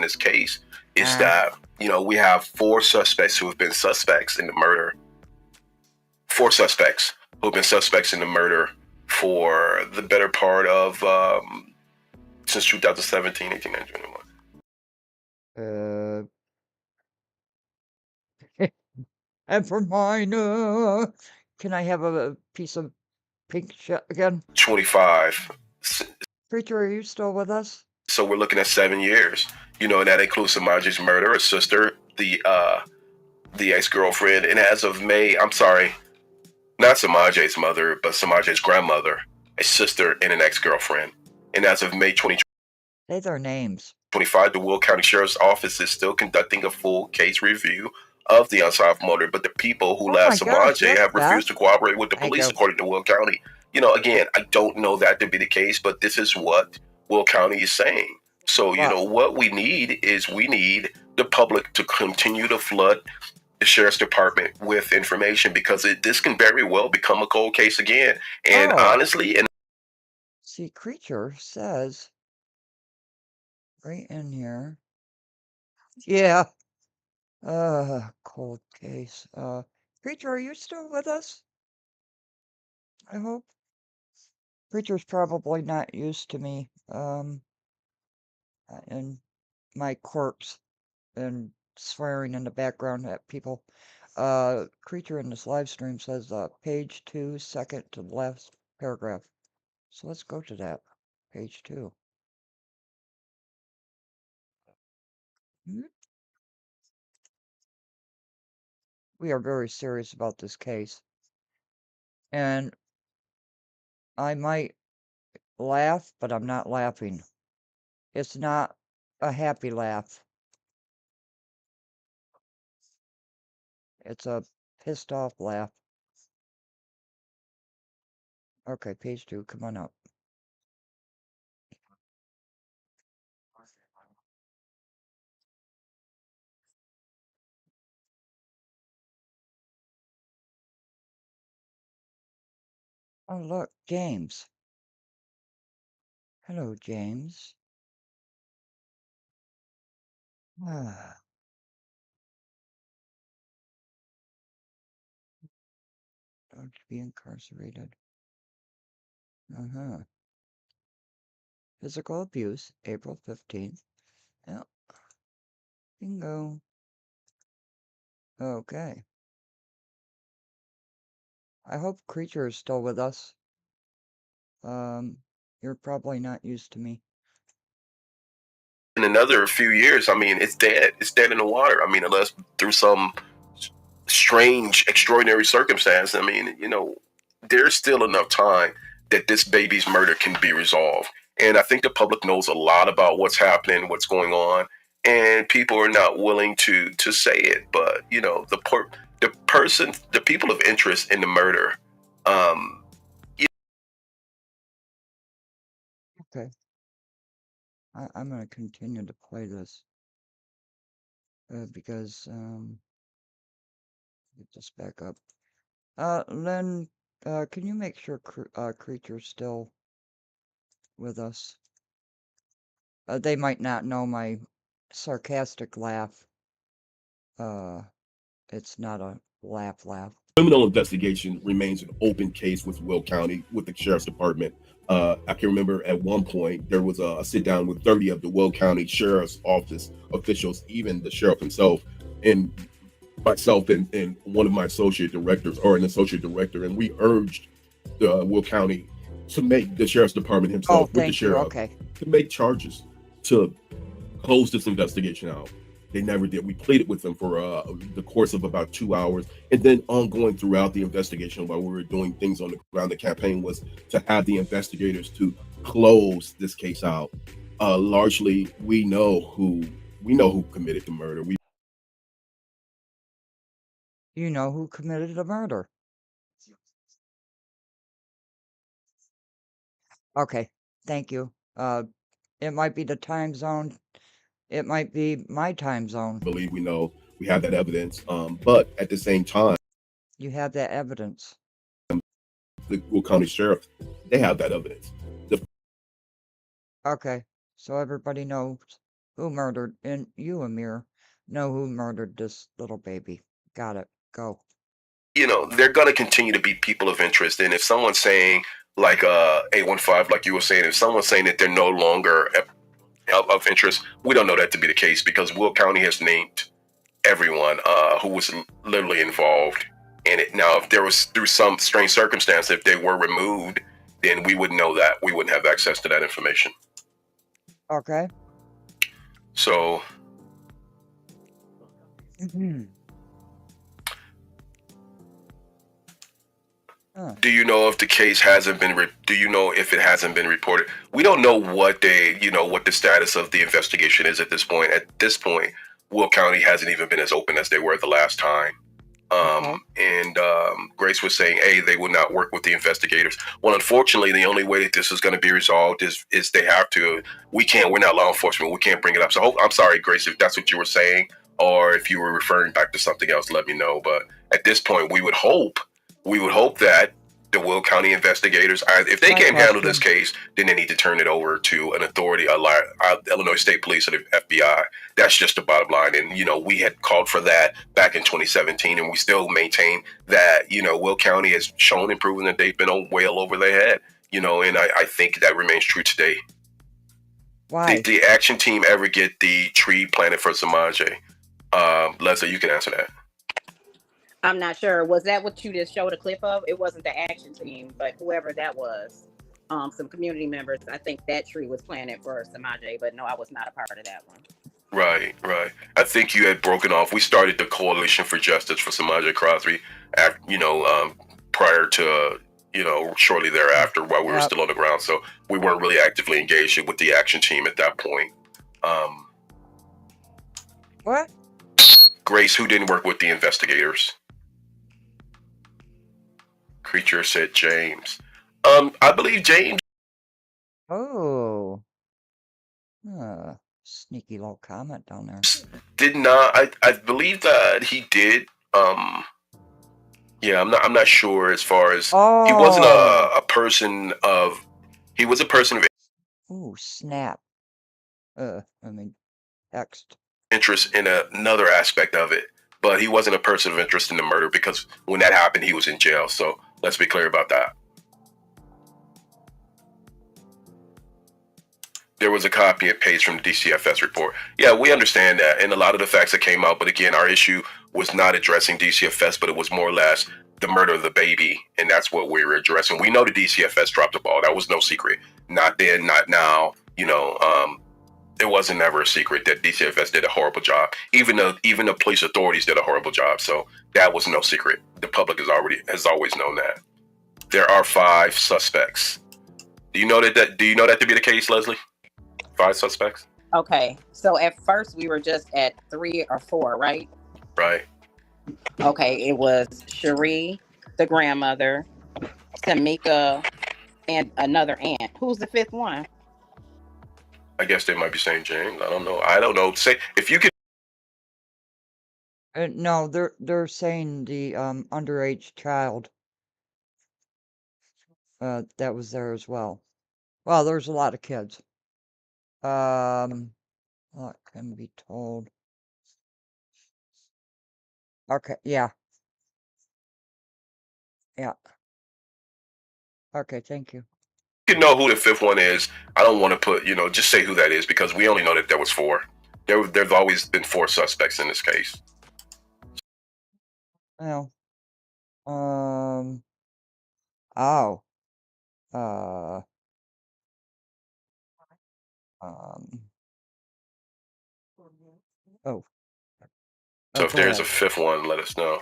this case is that we have 4 suspects who have been suspects in the murder, 4 suspects who've been suspects in the murder for the better part of since 2017, 18, 19, 21. And for mine, can I have a piece of pink shit again? 25. Preacher, are you still with us? So we're looking at 7 years. You know, and that includes Semaj's murder, her sister, the ex-girlfriend, and as of May, I'm sorry, not Semaj's mother, but Semaj's grandmother, a sister, and an ex-girlfriend. And as of May 2020. Say their names. 25, the Will County Sheriff's Office is still conducting a full case review of the unsolved murder, but the people who left Semaj have refused to cooperate with the police, according to Will County. You know, again, I don't know that to be the case, but this is what Will County is saying. So, you know, what we need is we need the public to continue to flood the sheriff's department with information, because this can very well become a cold case again. And honestly, and see, Creature says right in here. Yeah. Cold case. Preacher, are you still with us? I hope. Preacher's probably not used to me, and my quirks and swearing in the background at people. Creature in this live stream says, page 2, second to the last paragraph. So let's go to that. Page 2. We are very serious about this case. And I might laugh, but I'm not laughing. It's not a happy laugh. It's a pissed off laugh. Okay, page 2, come on up. Oh, look, James. Hello, James. Ah. Don't be incarcerated. Uh-huh. Physical abuse, April 15th. Yep. Bingo. Okay. I hope Creature is still with us. You're probably not used to me. in another few years, I mean, it's dead. It's dead in the water. I mean, unless through some strange, extraordinary circumstance, I mean, you know, there's still enough time that this baby's murder can be resolved. And I think the public knows a lot about what's happening, what's going on, and people are not willing to say it. But you know, the people of interest in the murder. Okay. I'm going to continue to play this. Because, get this back up. Len, can you make sure Creature's still with us? They might not know my sarcastic laugh. It's not a laugh. Criminal investigation remains an open case with Will County, with the Sheriff's Department. I can remember at one point there was a sit down with 30 of the Will County Sheriff's Office officials, even the sheriff himself, and myself and one of my associate directors, or an associate director, and we urged the Will County to make the Sheriff's Department himself with the sheriff to make charges to close this investigation out. They never did. We pleaded with them for the course of about 2 hours, and then ongoing throughout the investigation while we were doing things on the ground. The campaign was to have the investigators to close this case out. Largely, we know who committed the murder. You know who committed the murder. Okay, thank you. It might be the time zone. It might be my time zone. I believe we know we have that evidence, but at the same time, you have that evidence. The Will County Sheriff, they have that evidence. Okay, so everybody knows who murdered, and you, Amir, know who murdered this little baby. Got it. Go. they're going to continue to be people of interest. And if someone's saying, like 815, like you were saying, if someone's saying that they're no longer of interest, we don't know that to be the case because Will County has named everyone who was literally involved in it. Now, if there was through some strange circumstance, if they were removed, then we wouldn't know that. We wouldn't have access to that information. Okay. So. Do you know if the case hasn't been? Do you know if it hasn't been reported? We don't know what what the status of the investigation is at this point. At this point, Will County hasn't even been as open as they were the last time. And Grace was saying, hey, they would not work with the investigators. Well, unfortunately, the only way that this is going to be resolved is they have to. We're not law enforcement. We can't bring it up. So I'm sorry, Grace, if that's what you were saying, or if you were referring back to something else, let me know. But at this point, we would hope that the Will County investigators, if they can't handle this case, then they need to turn it over to an authority, Illinois State Police or the FBI. That's just the bottom line. And, we had called for that back in 2017, and we still maintain that, Will County has shown and proven that they've been well over their head, and I think that remains true today. Why? Did the action team ever get the tree planted for Semaj? Leslie, you can answer that. I'm not sure. Was that what you just showed a clip of? It wasn't the action team, but whoever that was, some community members. I think that tree was planted for Semaj, but no, I was not a part of that one. Right. I think you had broken off. We started the Coalition for Justice for Semaj Crosby, prior to, shortly thereafter while we were still on the ground. So we weren't really actively engaged with the action team at that point. What? Grace, who didn't work with the investigators? Creature said James. I believe James. Oh. Sneaky little comment down there. Did not. I believe that he did. Yeah, I'm not sure as far as he wasn't a person of. He was a person of. Ooh, snap. Text. Interest in another aspect of it, but he wasn't a person of interest in the murder because when that happened, he was in jail. So let's be clear about that. There was a copy and paste from the DCFS report. Yeah, we understand that, and a lot of the facts that came out. But again, our issue was not addressing DCFS, but it was more or less the murder of the baby, and that's what we were addressing. We know the DCFS dropped the ball. That was no secret. Not then, not now. It wasn't never a secret that DCFS did a horrible job. Even the police authorities did a horrible job. So that was no secret. The public has always known that. There are 5 suspects. Do you know that to be the case, Leslie? 5 suspects? Okay. So at first we were just at 3 or 4, right? Right. Okay. It was Cherie, the grandmother, Tamika, and another aunt. Who's the 5th one? I guess they might be saying James. I don't know. Say if you could. No, they're saying the underage child that was there as well. Well, there's a lot of kids. What can be told? Okay, yeah. Okay, thank you. You know who the 5th one is. I don't want to put, just say who that is because we only know that there was 4. There's always been 4 suspects in this case. Well, So if there's a 5th one, let us know.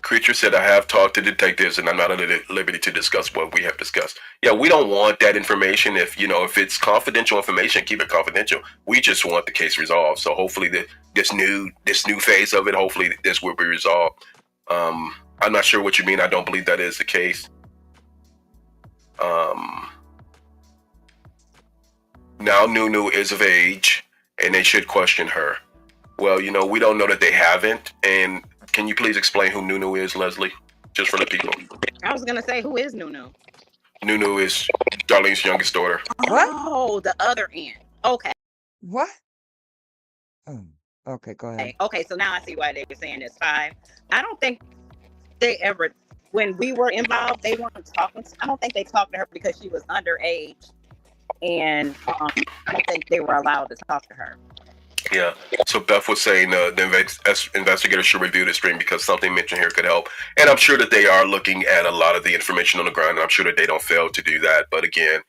Creature said, I have talked to detectives and I'm not at liberty to discuss what we have discussed. Yeah, we don't want that information. If it's confidential information, keep it confidential. We just want the case resolved. So hopefully this new phase of it, hopefully this will be resolved. I'm not sure what you mean. I don't believe that is the case. Now Nunu is of age and they should question her. Well, we don't know that they haven't. And can you please explain who Nunu is, Leslie? Just for the people. I was going to say, who is Nunu? Nunu is Darlene's youngest daughter. Oh, the other aunt. Okay. What? Okay, go ahead. Okay, so now I see why they were saying it's 5. I don't think they ever, when we were involved, they weren't talking. I don't think they talked to her because she was underage, and I don't think they were allowed to talk to her. Yeah. So Beth was saying the investigators should review the stream because something mentioned here could help. And I'm sure that they are looking at a lot of the information on the ground, and I'm sure that they don't fail to do that. But again,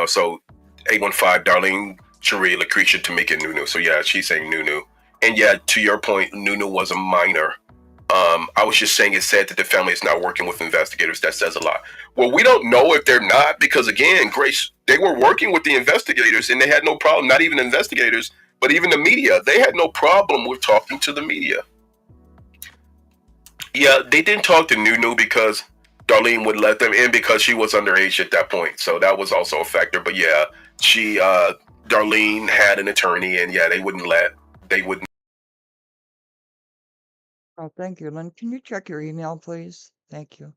so 815, Darlene, Cherie, Lucretia, Tamika, Nunu. So yeah, she's saying Nunu. And yeah, to your point, Nunu was a minor. I was just saying it's sad that the family is not working with investigators. That says a lot. Well, we don't know if they're not because, again, Grace, they were working with the investigators and they had no problem, not even investigators, but even the media. They had no problem with talking to the media. Yeah, they didn't talk to Nunu because Darlene would let them in because she was underage at that point. So that was also a factor. But yeah, Darlene had an attorney and yeah, they wouldn't. Oh, thank you, Lynn. Can you check your email, please? Thank you.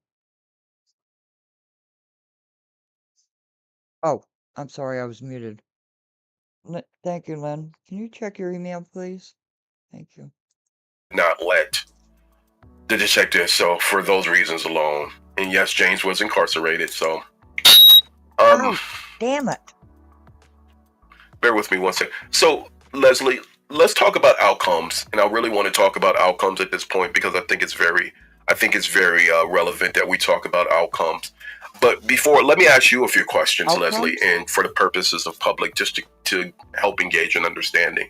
Oh, I'm sorry, I was muted. Thank you, Lynn. Can you check your email, please? Thank you. Not let the detective. So for those reasons alone, and yes, James was incarcerated. So, oh, damn it. Bear with me one second. So, Leslie, let's talk about outcomes, and I really want to talk about outcomes at this point because I think it's very relevant that we talk about outcomes. But before, let me ask you a few questions, Outcomes? Leslie, and for the purposes of public, just to help engage in understanding.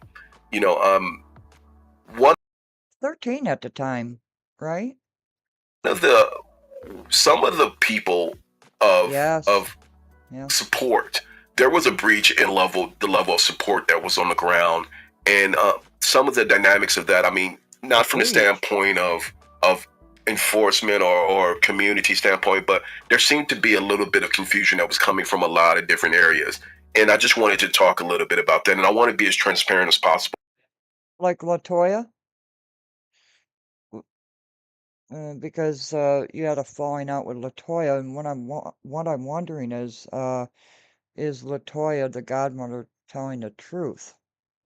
One 13 at the time, right? of some of the people of support, there was a breach in the level of support that was on the ground, and some of the dynamics of that. I mean, not from the standpoint of enforcement or community standpoint, but there seemed to be a little bit of confusion that was coming from a lot of different areas, and I just wanted to talk a little bit about that, and I want to be as transparent as possible. Like LaToya? Because you had a falling out with LaToya, and what I'm wondering is LaToya the godmother telling the truth?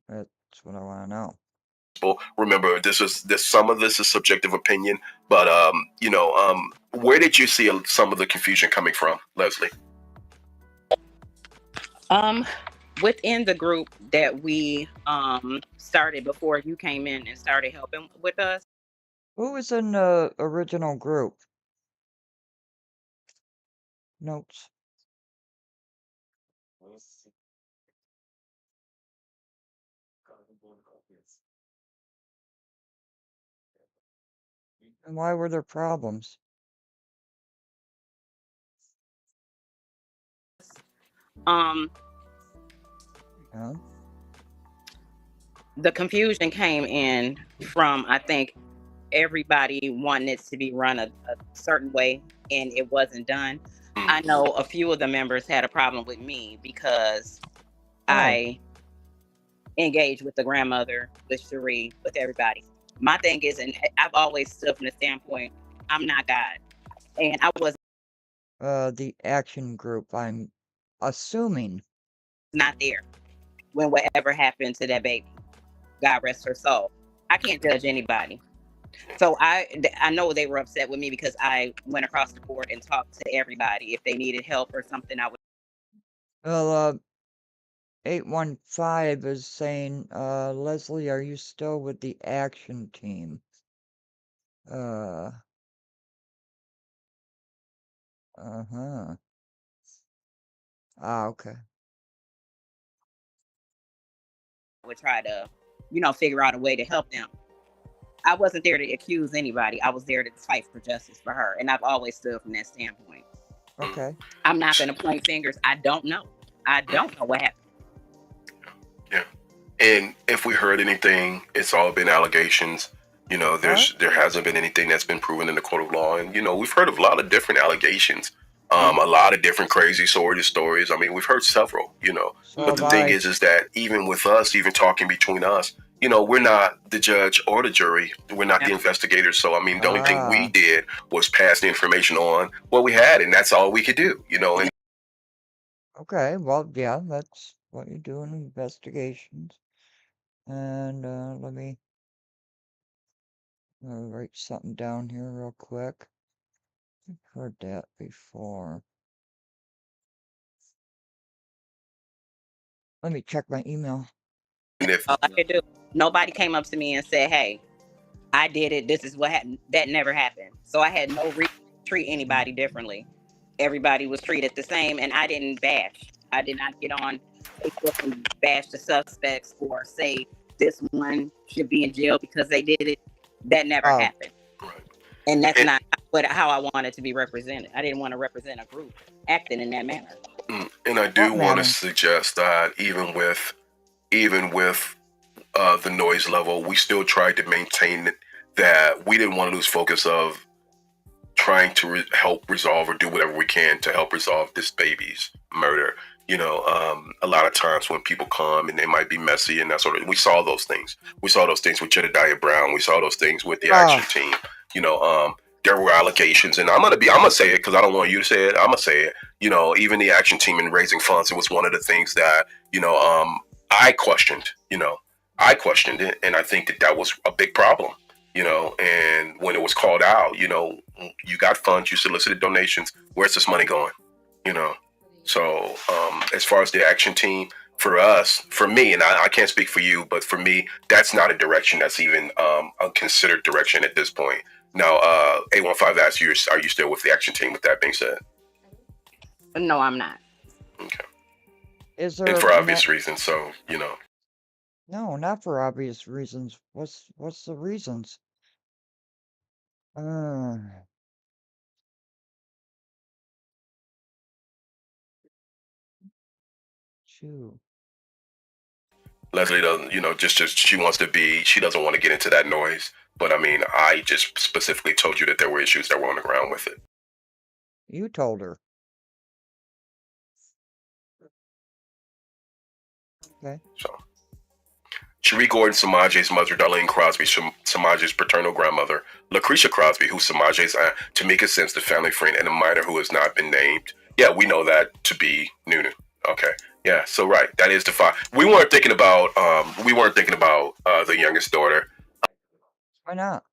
That's what I want to know. Remember, some of this is subjective opinion, but where did you see some of the confusion coming from, Leslie? Within the group that we started before you came in and started helping with us. Who was in the original group? Notes. And why were there problems? Yeah. The confusion came in from, I think, everybody wanting it to be run a certain way and it wasn't done. I know a few of the members had a problem with me because I engaged with the grandmother, with Cherie, with everybody. My thing is, and I've always stood from the standpoint, I'm not God. And I was the action group, I'm assuming. Not there when whatever happened to that baby. God rest her soul. I can't judge anybody. So I know they were upset with me because I went across the board and talked to everybody. If they needed help or something, I would. Well, 815 is saying, Leslie, are you still with the action team? Uh-huh. Ah, okay. Would try to, figure out a way to help them. I wasn't there to accuse anybody. I was there to fight for justice for her. And I've always stood from that standpoint. Okay. I'm not going to point fingers. I don't know. I don't know what happened. Yeah. And if we heard anything, it's all been allegations. There hasn't been anything that's been proven in the court of law. And, we've heard of a lot of different allegations, a lot of different crazy sordid stories. I mean, we've heard several, but the thing is that even with us, even talking between us, we're not the judge or the jury. We're not the investigators. So, I mean, the only thing we did was pass the information on what we had, and that's all we could do, and okay, well, yeah, that's what you do in investigations. And let me I'll write something down here real quick. I've heard that before. Let me check my email. All I could do. Nobody came up to me and said, "Hey, I did it. This is what happened." That never happened. So I had no reason to treat anybody differently. Everybody was treated the same, and I didn't bash. I did not get on Facebook and bash the suspects or say this one should be in jail because they did it. That never happened. And that's not how I wanted to be represented. I didn't want to represent a group acting in that manner. And I do want to suggest that even with the noise level, we still tried to maintain that we didn't want to lose focus of trying to help resolve or do whatever we can to help resolve this baby's murder. You know, a lot of times when people come and they might be messy and that sort of, we saw those things. We saw those things with Jedediah Brown. We saw those things with the action team. You know, there were allegations, and I'm gonna say it because I don't want you to say it. I'm gonna say it. You know, even the action team in raising funds, it was one of the things that, you know, I questioned. You know, I questioned it, and I think that was a big problem. You know, and when it was called out, you know, you got funds, you solicited donations. Where's this money going? You know, so as far as the action team, for us, for me, and I can't speak for you, but for me, that's not a direction that's even a considered direction at this point. Now, A15 asks you, are you still with the action team? With that being said, no, I'm not. Okay. Is there And for obvious reasons, so you know. No, not for obvious reasons. What's the reasons? Shoot. Leslie doesn't, you know, just she wants to be, she doesn't want to get into that noise. But I mean, I just specifically told you that there were issues that were on the ground with it. You told her. Okay. So, Cherie Gordon, Semaj's mother, Darlene Crosby, Semaj's paternal grandmother, Lucretia Crosby, who's Semaj's aunt, Tamika Sims, the family friend, and a minor who has not been named. Yeah, we know that to be Nunu. Okay. Yeah, so right, that is the five. We weren't thinking about the youngest daughter. Why not?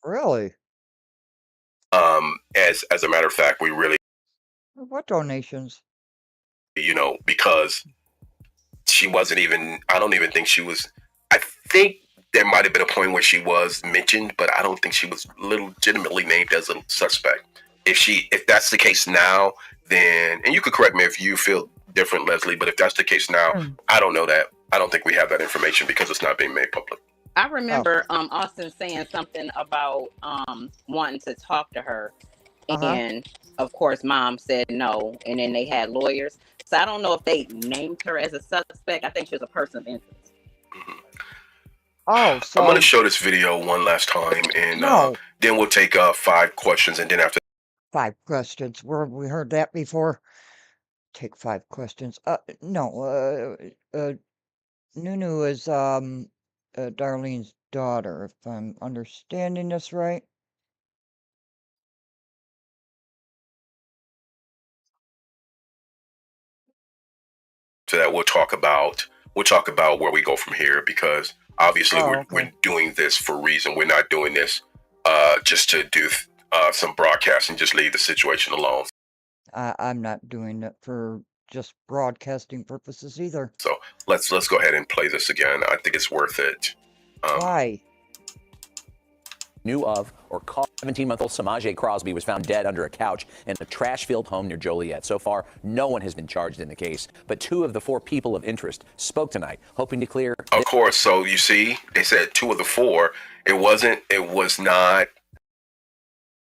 Really? As a matter of fact, we really, What donations? you know, because she wasn't even, I don't even think she was, I think there might have been a point where she was mentioned, but I don't think she was legitimately named as a suspect. If that's the case now, then, and you could correct me if you feel different, Leslie, but if that's the case now, I don't know that. I don't think we have that information because it's not being made public. I remember Austin saying something about wanting to talk to her, and of course mom said no, and then they had lawyers. So I don't know if they named her as a suspect. I think she was a person of interest. Oh, so I'm going to show this video one last time, and then we'll take 5 questions, and then after 5 questions. We heard that before. Take 5 questions. No. Nunu is Darlene's daughter, if I'm understanding this right. that, we'll talk about where we go from here, because obviously we're doing this for a reason. We're not doing this just to do some broadcast and just leave the situation alone. I'm not doing it for just broadcasting purposes either. So let's go ahead and play this again. I think it's worth it. Why? Knew of or caught 17-month-old Semaj Crosby was found dead under a couch in a trash-filled home near Joliet. So far, no one has been charged in the case, but 2 of the 4 people of interest spoke tonight, hoping to clear. Of course. So you see, they said 2 of the 4. It was not.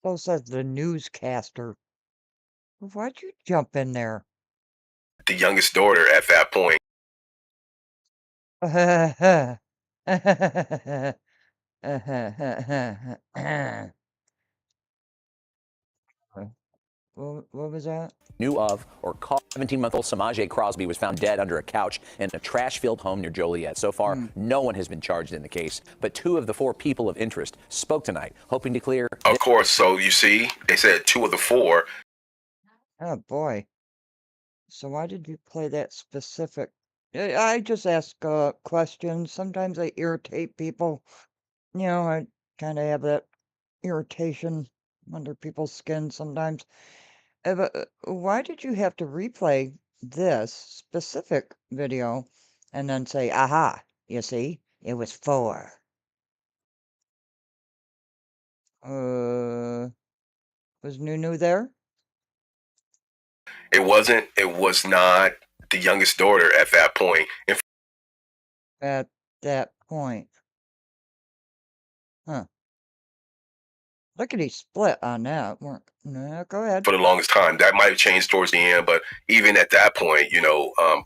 So says the newscaster. Why'd you jump in there? The youngest daughter at that point. What was that? Knew of or caught 17-month-old Semaj Crosby was found dead under a couch in a trash-filled home near Joliet. So far, no one has been charged in the case, but 2 of the 4 people of interest spoke tonight, hoping to clear. Of course. So you see, they said 2 of the 4. Oh boy. So why did you play that specific? I just ask questions. Sometimes I irritate people. You know, I kind of have that irritation under people's skin sometimes. But why did you have to replay this specific video and then say, aha, you see, it was 4? Was Nunu there? It wasn't. It was not the youngest daughter at that point. At that point. Huh. Look at he split on that. No, go ahead. For the longest time, that might have changed towards the end, but even at that point,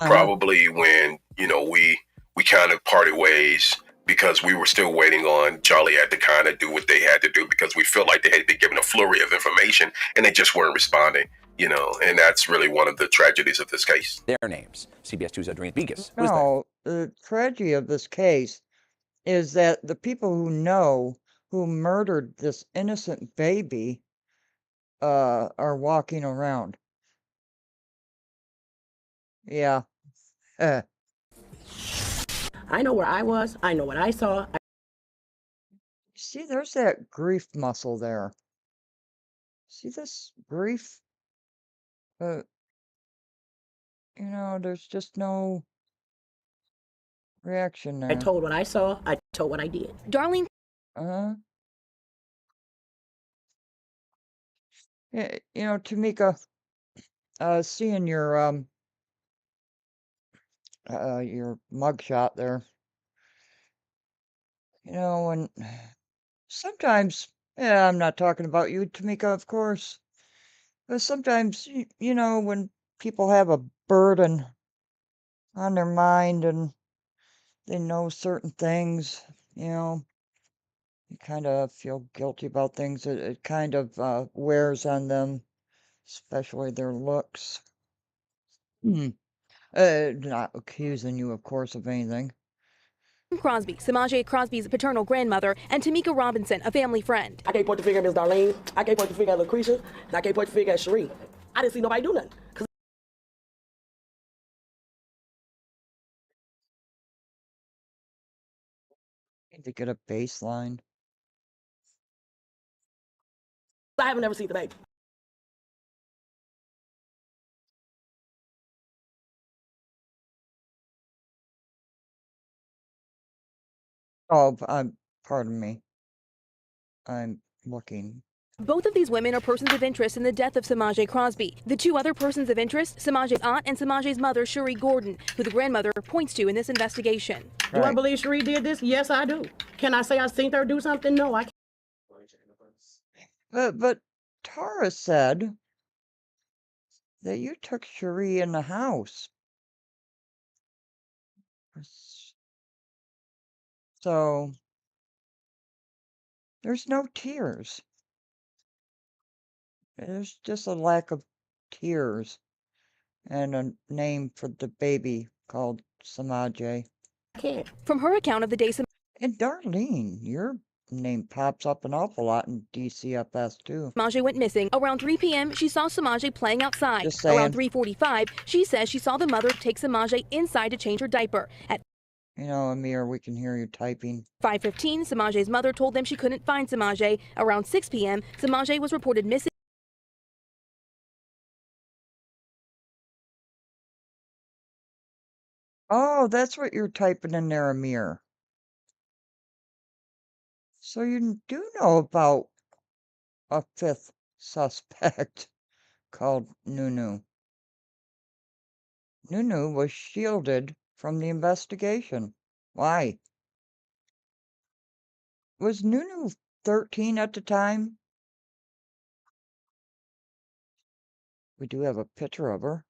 probably when we kind of parted ways because we were still waiting on Joliet to kind of do what they had to do because we felt like they had been given a flurry of information and they just weren't responding. And that's really one of the tragedies of this case. Their names. CBS 2's Adrian Begas. No, the tragedy of this case is that the people who know who murdered this innocent baby are walking around. Yeah. I know where I was. I know what I saw. See, there's that grief muscle there. See this grief? There's just no reaction there. I told what I saw. I told what I did. Darlene. Yeah, Tamika, seeing your mugshot there. And sometimes, I'm not talking about you, Tamika, of course. But sometimes, when people have a burden on their mind and they know certain things, you kind of feel guilty about things. It kind of wears on them, especially their looks. Not accusing you, of course, of anything. Crosby, Semaj Crosby's paternal grandmother, and Tamika Robinson, a family friend. I can't point the finger at Miss Darlene. I can't point the finger at Lucretia. And I can't point the finger at Cherie. I didn't see nobody do nothing. Need to get a baseline. I haven't ever seen the baby. Oh, pardon me. I'm looking. Both of these women are persons of interest in the death of Semaj Crosby. The two other persons of interest, Semaj's aunt and Semaj's mother, Cherie Gordon, who the grandmother points to in this investigation. Do I believe Cherie did this? Yes, I do. Can I say I seen her do something? No, I can't. But Tara said that you took Cherie in the house. So there's no tears. There's just a lack of tears and a name for the baby called Semaj. From her account of the day, And Darlene, your name pops up an awful lot in DCFS too. Semaj went missing. Around 3 p.m., she saw Semaj playing outside. Just saying. Around 3:45, she says she saw the mother take Semaj inside to change her diaper. At Amir, we can hear you typing. 5:15, Semaj's mother told them she couldn't find Semaj. Around 6 p.m., Semaj was reported missing. Oh, that's what you're typing in there, Amir. So you do know about a fifth suspect called Nunu. Nunu was shielded from the investigation. Why? Was Nunu 13 at the time? We do have a picture of her.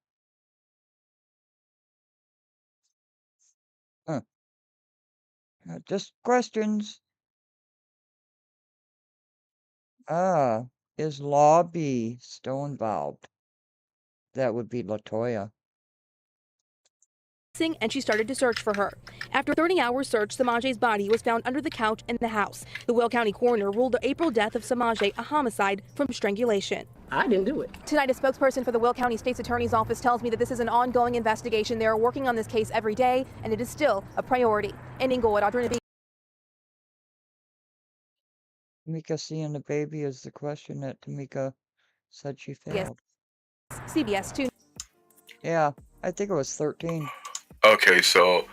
Huh. Just questions. Is Law B still involved? That would be LaToya. and she started to search for her. After a 30-hour search, Semaj's body was found under the couch in the house. The Will County coroner ruled the April death of Semaj a homicide from strangulation. I didn't do it. Tonight, a spokesperson for the Will County State's Attorney's Office tells me that this is an ongoing investigation. They are working on this case every day, and it is still a priority. In Inglewood, Audrina B. Tamika seeing the baby is the question that Tamika said she failed. CBS 2. Yeah, I think it was 13. Okay, so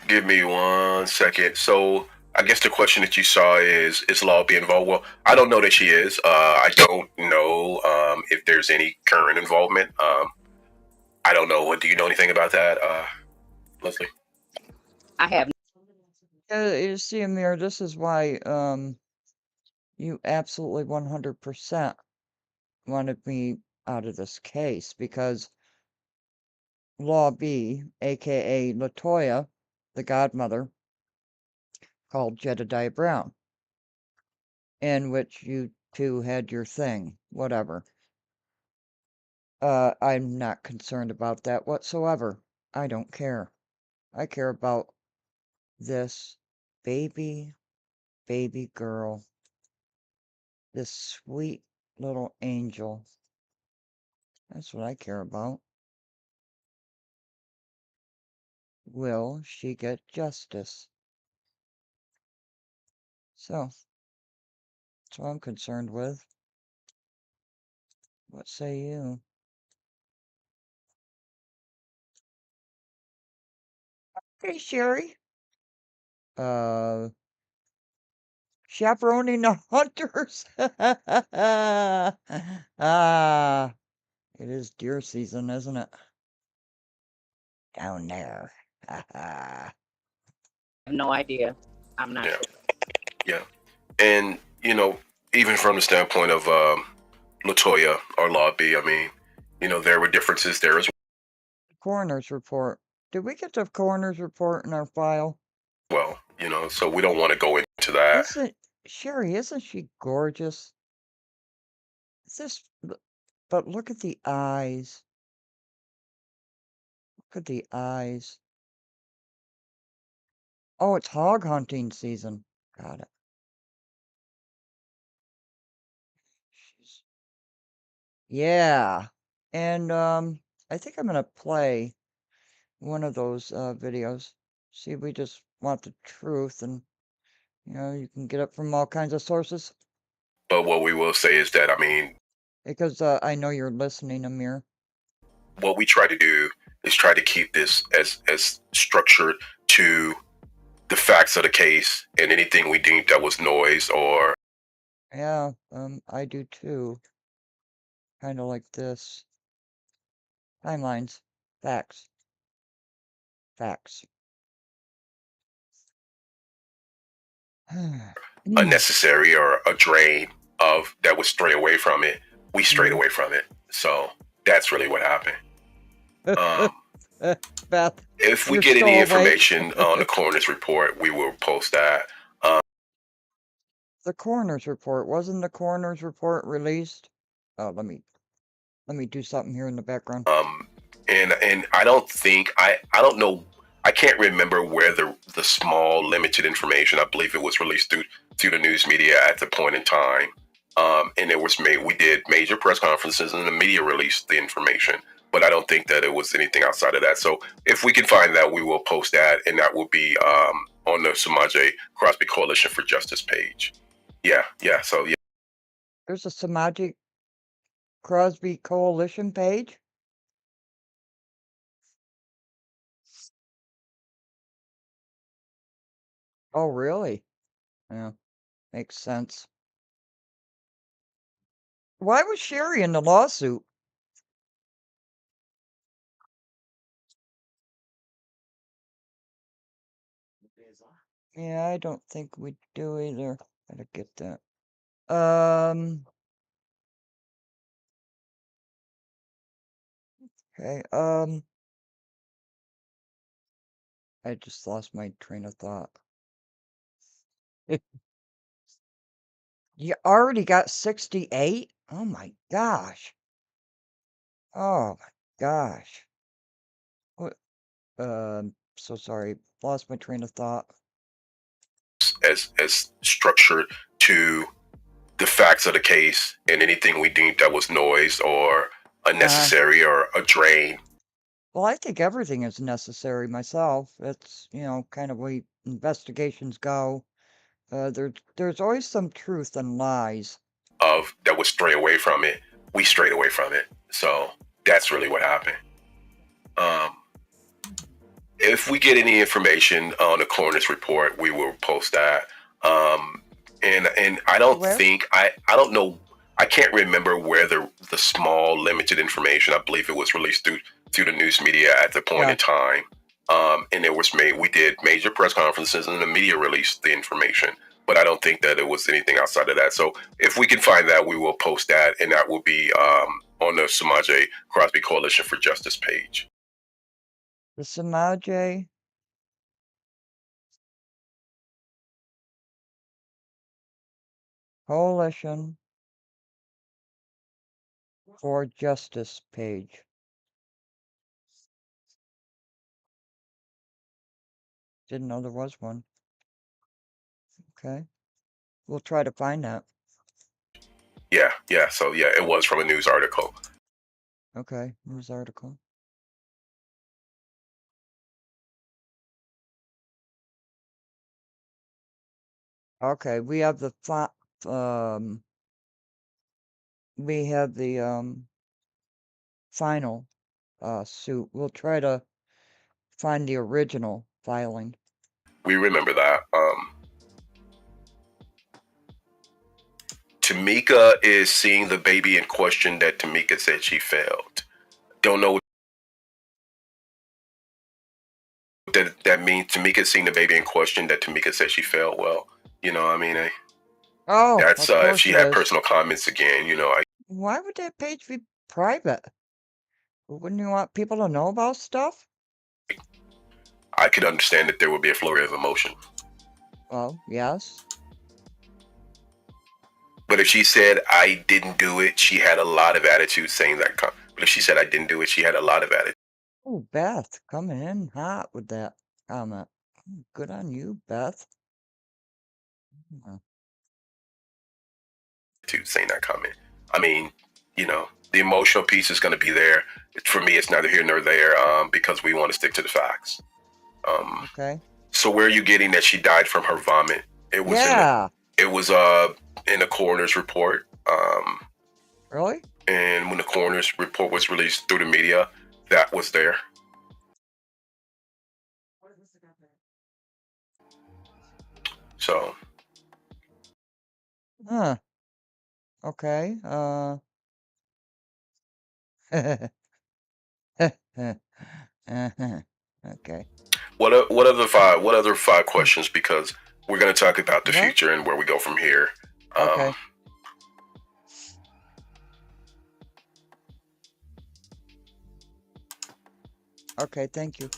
give me 1 second. So I guess the question that you saw is Law be involved? Well, I don't know that she is. I don't know if there's any current involvement. I don't know. Do you know anything about that, Leslie? I have. You see, Amir, this is why you absolutely 100% wanted me out of this case, because Law B, aka LaToya, the godmother, called Jedediah Brown, in which you two had your thing, whatever. I'm not concerned about that whatsoever. I don't care. I care about this baby girl, this sweet little angel. That's what I care about. Will she get justice? So, that's what I'm concerned with. What say you? Hey, Sherry. Chaperoning the hunters. Ah, it is deer season, isn't it? Down there. I have no idea. I'm not sure. Yeah. And, even from the standpoint of LaToya or Law B, I mean, there were differences there as Coroner's report. Did we get the coroner's report in our file? well, so we don't want to go into that. Sherry, isn't she gorgeous? But look at the eyes. Look at the eyes. Oh, it's hog hunting season. Got it. Yeah. And I think I'm gonna play one of those videos. See, we just want the truth, and you can get it from all kinds of sources. But what we will say is that, Because I know you're listening, Amir. What we try to do is try to keep this as structured to the facts of the case, and anything we deemed that was noise or. Yeah, I do too. Kind of like this. Timelines. Facts. Facts. Unnecessary or a drain of that would stray away from it. We strayed away from it. So that's really what happened. Beth, if we get any information on the coroner's report, we will post that. The coroner's report. Wasn't the coroner's report released? Oh, let me do something here in the background. And I don't think I don't know. I can't remember where the small limited information. I believe it was released through the news media at the point in time. And it was we did major press conferences, and the media released the information. But I don't think that it was anything outside of that. So if we can find that, we will post that, and that will be on the Semaj Crosby Coalition for Justice page. Yeah. So yeah. There's a Semaj Crosby Coalition page. Oh, really? Yeah, makes sense. Why was Sherry in the lawsuit? Yeah, I don't think we do either. Gotta get that. Okay, I just lost my train of thought. You already got 68? Oh my gosh. Oh my gosh. So sorry. Lost my train of thought. As structured to the facts of the case, and anything we deemed that was noise or unnecessary or a drain. Well, I think everything is necessary myself. It's, you know, kind of way investigations go. There's always some truth and lies. Of that would stray away from it, we strayed away from it. So that's really what happened. If we get any information on the coroner's report, we will post that. And I don't think I don't know. I can't remember where the small limited information. I believe it was released through the news media at the point in time. And it was we did major press conferences and the media released the information. But I don't think that it was anything outside of that. So if we can find that, we will post that, and that will be on the Semaj Crosby Coalition for Justice page. The Semaj Coalition for Justice page. Didn't know there was one. Okay. We'll try to find that. Yeah. So yeah, it was from a news article. Okay, news article. Okay, we have the final suit. We'll try to find the original filing. We remember that. Tamika is seeing the baby in question that Tamika said she failed. Don't know what that means. Tamika seeing the baby in question that Tamika said she failed. Well, you know, I mean, that's if she had personal comments again, you know. Why would that page be private? Wouldn't you want people to know about stuff? I could understand that there would be a flurry of emotion. Well, yes. But if she said, I didn't do it, she had a lot of attitude saying that. But if she said, I didn't do it, she had a lot of attitude. Oh, Beth, coming in hot with that comment. Good on you, Beth. Saying that comment. I mean, you know, the emotional piece is going to be there. For me, it's neither here nor there because we want to stick to the facts. Okay. So where are you getting that she died from her vomit? It was in the coroner's report. Really? And when the coroner's report was released through the media, that was there. So. Huh. Okay. Okay. What other five questions? Because we're going to talk about the future and where we go from here. Okay. Okay, thank you.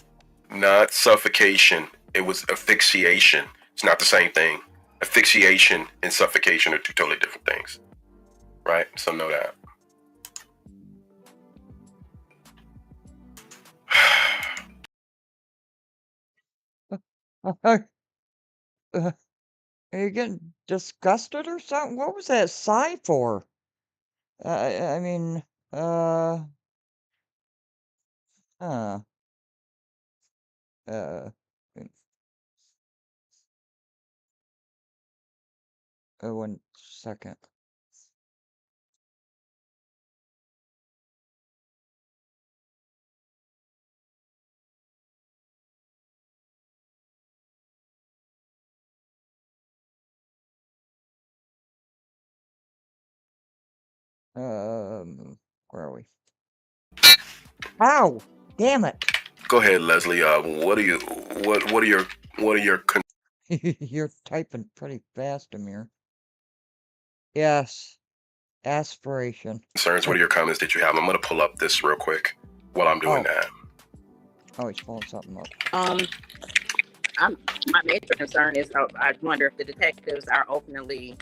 Not suffocation. It was asphyxiation. It's not the same thing. Asphyxiation and suffocation are two totally different things. Right? So know that. Are you getting disgusted or something? What was that sigh for? I mean, huh. One second. Where are we? Ow! Damn it! Go ahead, Leslie. What are your You're typing pretty fast, Amir. Yes. Aspiration. concerns? What are your comments that you have? I'm going to pull up this real quick while I'm doing that. Oh, he's pulling something up. My major concern is I wonder if the detectives are openly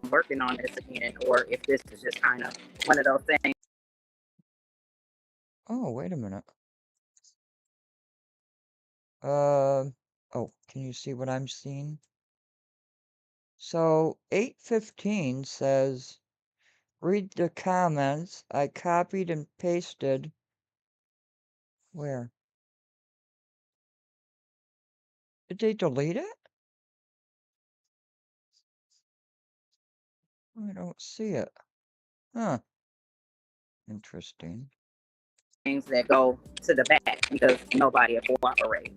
working on this again, or if this is just kind of one of those things. Oh, wait a minute. Oh, can you see what I'm seeing? So 8:15 says, read the comments. I copied and pasted. Where? Did they delete it? I don't see it. Huh. Interesting. Things that go to the back because nobody will cooperate.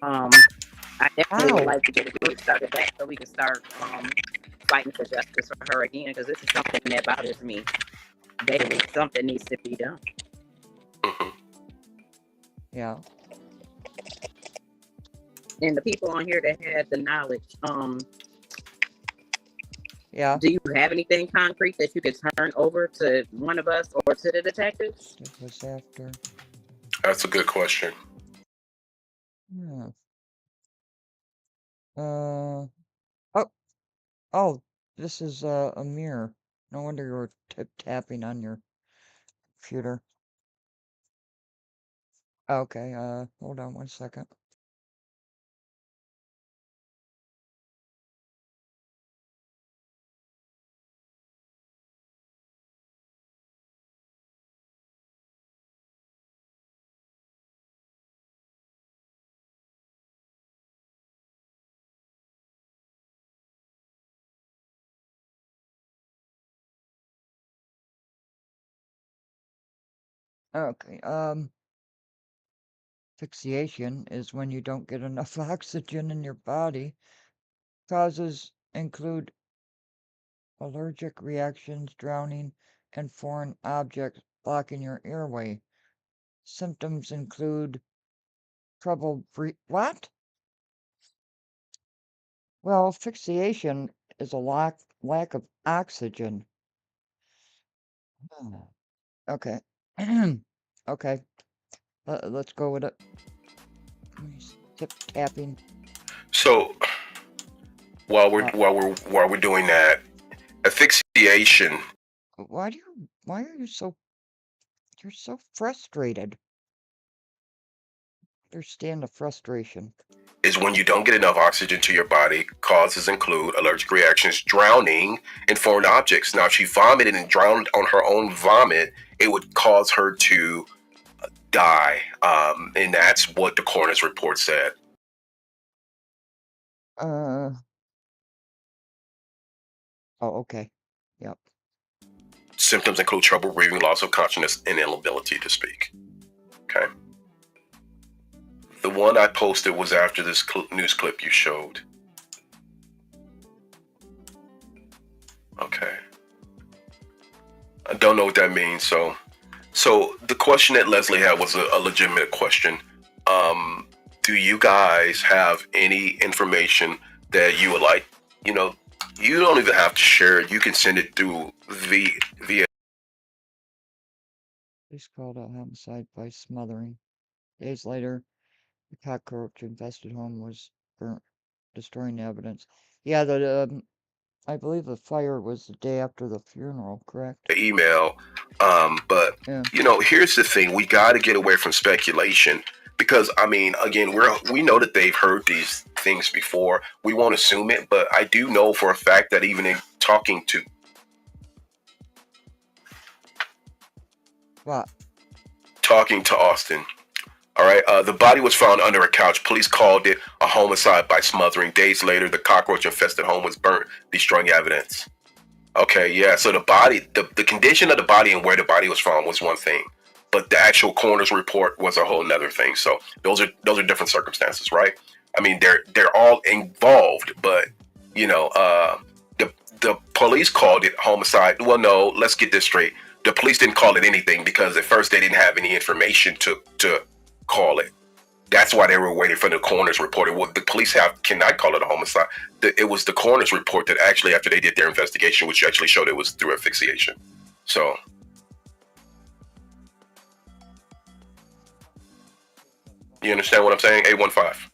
I definitely would like to get a group started back so we can start fighting for justice for her again, because this is something that bothers me daily. Something needs to be done. Yeah. And the people on here that had the knowledge, yeah. Do you have anything concrete that you could turn over to one of us or to the detectives? It was after. That's a good question. Yeah. Oh, this is a mirror. No wonder you were tapping on your computer. Okay, hold on 1 second. Okay, asphyxiation is when you don't get enough oxygen in your body. Causes include allergic reactions, drowning, and foreign objects blocking your airway. Symptoms include trouble what? Well, asphyxiation is a lack of oxygen. Okay. Okay. Let's go with it. Tip tapping. So while we're doing that, asphyxiation. Why are you so you're so frustrated? Understand the frustration. Is when you don't get enough oxygen to your body. Causes include allergic reactions, drowning, and foreign objects. Now, if she vomited and drowned on her own vomit, it would cause her to die. And that's what the coroner's report said. Oh, okay. Yep. Symptoms include trouble breathing, loss of consciousness, and inability to speak. Okay. The one I posted was after this news clip you showed. Okay. I don't know what that means. So the question that Leslie had was a legitimate question. Do you guys have any information that you would like? You know, you don't even have to share it. You can send it through via. Police called a homicide by smothering. Days later, the cockroach-infested home was burnt, destroying evidence. Yeah, I believe the fire was the day after the funeral, correct? Email. But you know, here's the thing: we got to get away from speculation because, I mean, again, we know that they've heard these things before. We won't assume it, but I do know for a fact that even in talking to Austin. All right. The body was found under a couch. Police called it a homicide by smothering. Days later, the cockroach-infested home was burnt, destroying evidence. Okay, yeah. So the body, the condition of the body and where the body was found was one thing, but the actual coroner's report was a whole nother thing. So those are different circumstances, right? I mean, they're all involved, but you know, the police called it homicide. Well, no, let's get this straight. The police didn't call it anything because at first they didn't have any information to call it. That's why they were waiting for the coroner's report. The police cannot call it a homicide. It was the coroner's report that actually, after they did their investigation, which actually showed it was through asphyxiation. So, you understand what I'm saying? 815.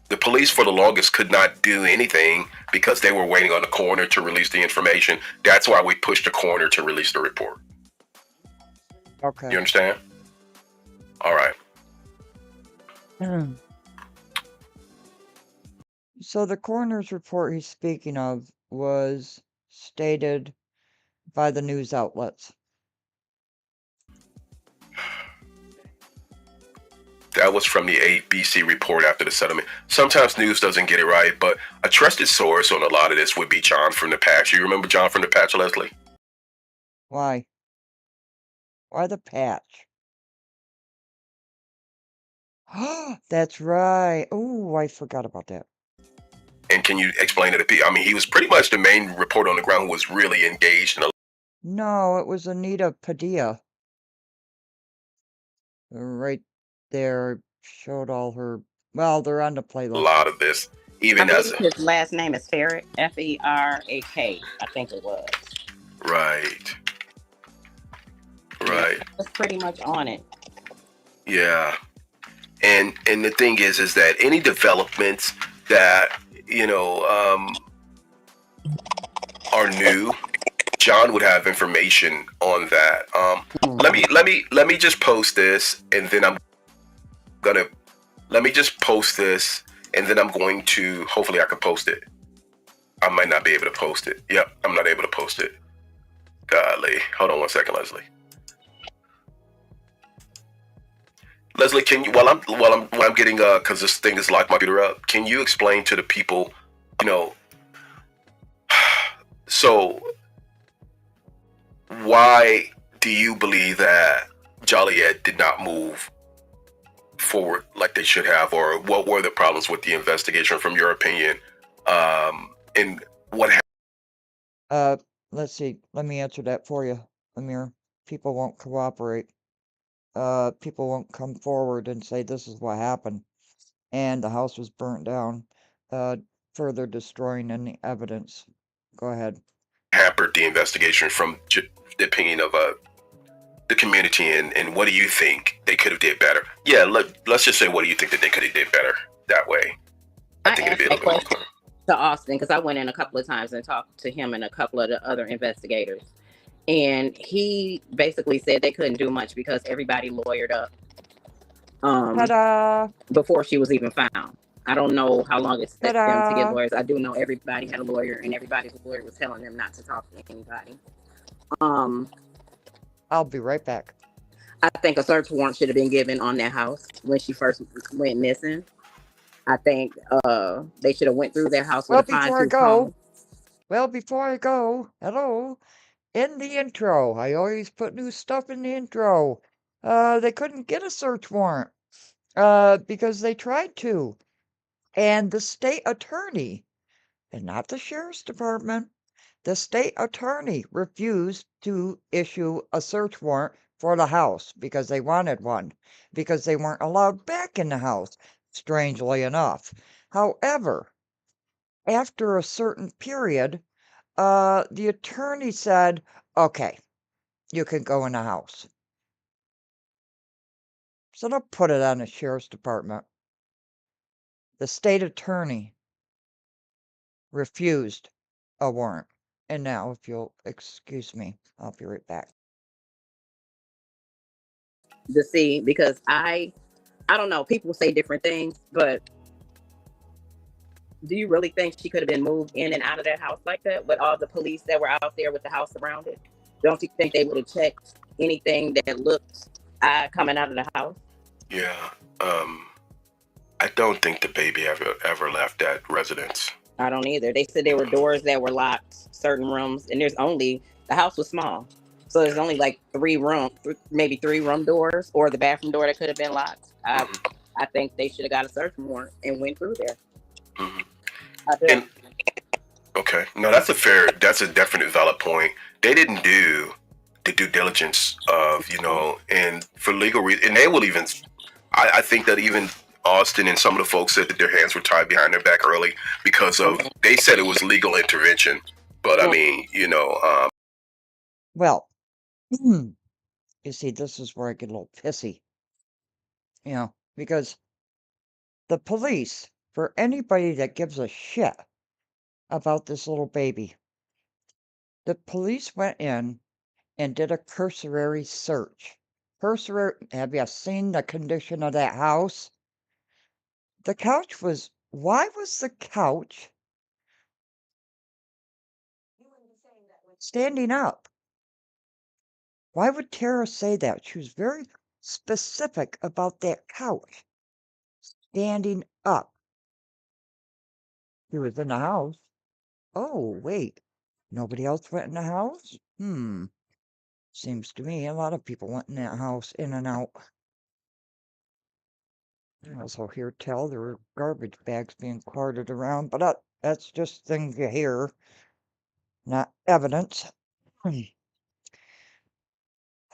The police, for the longest, could not do anything because they were waiting on the coroner to release the information. That's why we pushed the coroner to release the report. Okay. You understand? All right. So the coroner's report he's speaking of was stated by the news outlets. That was from the ABC report after the settlement. Sometimes news doesn't get it right, but a trusted source on a lot of this would be John from the Patch. You remember John from the Patch, Leslie? Why? Why the Patch? That's right. Oh, I forgot about that. And can you explain it to people? I mean, he was pretty much the main reporter on the ground who was really engaged in a No, it was Anita Padilla. Right there showed all her. Well, they're on the playlist. lot of this, I even as believe his last name is Ferrick, Ferak. I think it was. right. Right. That's pretty much on it. Yeah. And the thing is that any developments that, are new, John would have information on that. Let me just post this, and then let me just post this, and then I'm going to, hopefully I can post it. I might not be able to post it. Yep, I'm not able to post it. Golly. Hold on one second, Leslie. Leslie, can you, while I'm getting, cause this thing is locked my computer up, can you explain to the people, so why do you believe that Joliet did not move forward like they should have, or what were the problems with the investigation from your opinion? And what happened? Let's see. Let me answer that for you, Amir. People won't cooperate. People won't come forward and say this is what happened. And the house was burnt down, further destroying any evidence. Go ahead. Hampered the investigation from the opinion of the community, and what do you think they could have did better? Yeah, let's just say, what do you think that they could have did better that way? I think it'd be a little bit more clear. To Austin, because I went in a couple of times and talked to him and a couple of the other investigators. And he basically said they couldn't do much because everybody lawyered up before she was even found. I don't know how long it took them to get lawyers. I do know everybody had a lawyer, and everybody's lawyer was telling them not to talk to anybody. I'll be right back. I think a search warrant should have been given on that house when she first went missing. I think they should have went through their house with a fine-tooth comb. Well, before I go, hello. In the intro, I always put new stuff in the intro. They couldn't get a search warrant because they tried to. And the state attorney, and not the sheriff's department, the state attorney refused to issue a search warrant for the house because they wanted one, because they weren't allowed back in the house, strangely enough. However, after a certain period, the attorney said, okay, you can go in the house. So don't put it on the sheriff's department. The state attorney refused a warrant. And now, if you'll excuse me, I'll be right back. To see, because I don't know, people say different things, but do you really think she could have been moved in and out of that house like that with all the police that were out there with the house around it? Don't you think they would have checked anything that looked coming out of the house? Yeah. I don't think the baby ever left that residence. I don't either. They said there were doors that were locked, certain rooms, and the house was small. So there's only like maybe three room doors, or the bathroom door that could have been locked. I think they should have got a search warrant and went through there. Okay. No, that's a definite valid point. They didn't do the due diligence of, and for legal reasons, and they will even, I think that even Austin and some of the folks said that their hands were tied behind their back early because of, they said it was legal intervention. But I mean, Well, you see, this is where I get a little pissy. Because the police, for anybody that gives a shit about this little baby, the police went in and did a cursory search. Have you seen the condition of that house? The couch was, why was the couch standing up? Why would Tara say that? She was very specific about that couch standing up. He was in the house. Oh, wait. Nobody else went in the house? Seems to me a lot of people went in that house, in and out. I also hear tell there were garbage bags being carted around, but that's just things you hear, not evidence.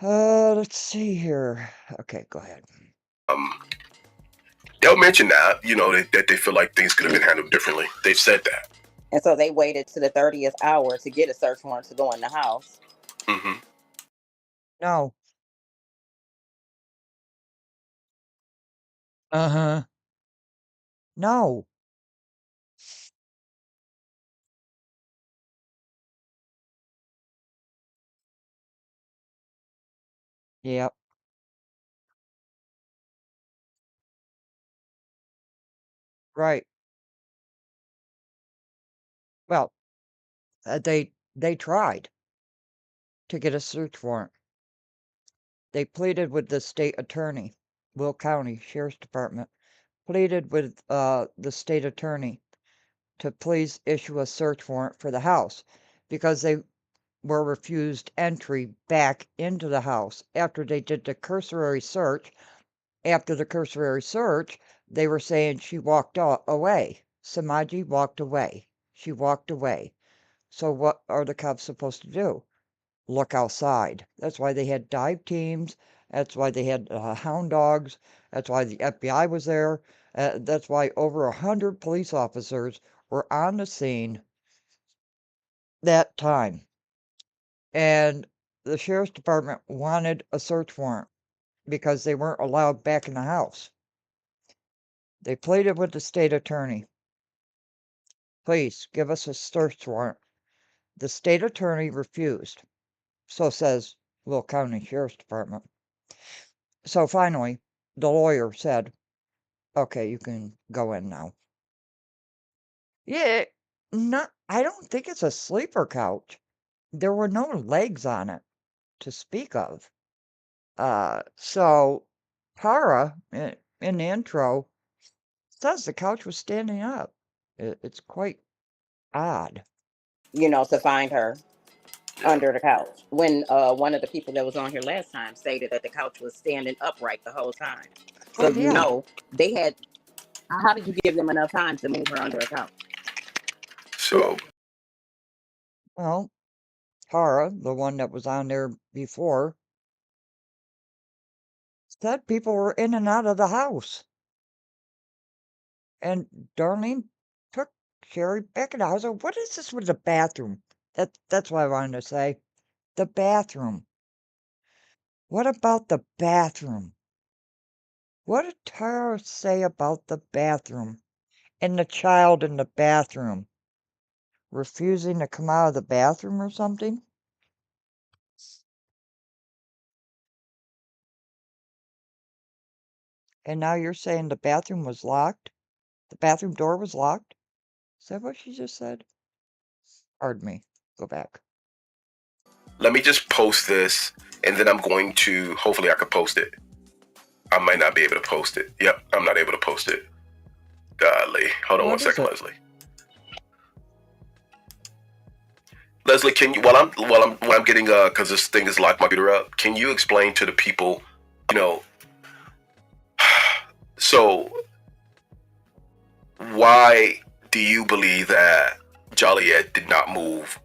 Let's see here. Okay, go ahead. They'll mention that, that they feel like things could have been handled differently. They've said that. And so they waited to the 30th hour to get a search warrant to go in the house. Mm-hmm. No. Uh-huh. No. Yep. Right. Well, they tried to get a search warrant. They pleaded with the state attorney, Will County Sheriff's Department, pleaded with the state attorney to please issue a search warrant for the house because they were refused entry back into the house after they did the cursory search. After the cursory search, they were saying she walked away. Samaji walked away. She walked away. So what are the cops supposed to do? Look outside. That's why they had dive teams. That's why they had hound dogs. That's why the FBI was there. That's why over 100 police officers were on the scene that time. And the sheriff's department wanted a search warrant because they weren't allowed back in the house. They pleaded with the state attorney. Please give us a search warrant. The state attorney refused. So says Will County Sheriff's Department. So finally, the lawyer said, okay, you can go in now. Yeah, I don't think it's a sleeper couch. There were no legs on it to speak of. So Tara, in the intro, says the couch was standing up. It's quite odd. To find her under the couch. When one of the people that was on here last time stated that the couch was standing upright the whole time. So they had. How did you give them enough time to move her under a couch? So, well, Tara, the one that was on there before, said people were in and out of the house. And Darlene took Sherry back in the house. What is this with the bathroom? That's what I wanted to say. The bathroom. What about the bathroom? What did Tara say about the bathroom? And the child in the bathroom? Refusing to come out of the bathroom or something? And now you're saying the bathroom was locked? The bathroom door was locked? Is that what she just said? Pardon me. Go back. Let me just post this, and then I'm going to, hopefully I can post it. I might not be able to post it. Yep, I'm not able to post it. Golly. Hold on one second, Leslie. Leslie, can you, while I'm getting, because this thing is locked my computer up, can you explain to the people, so why do you believe that Joliet did not move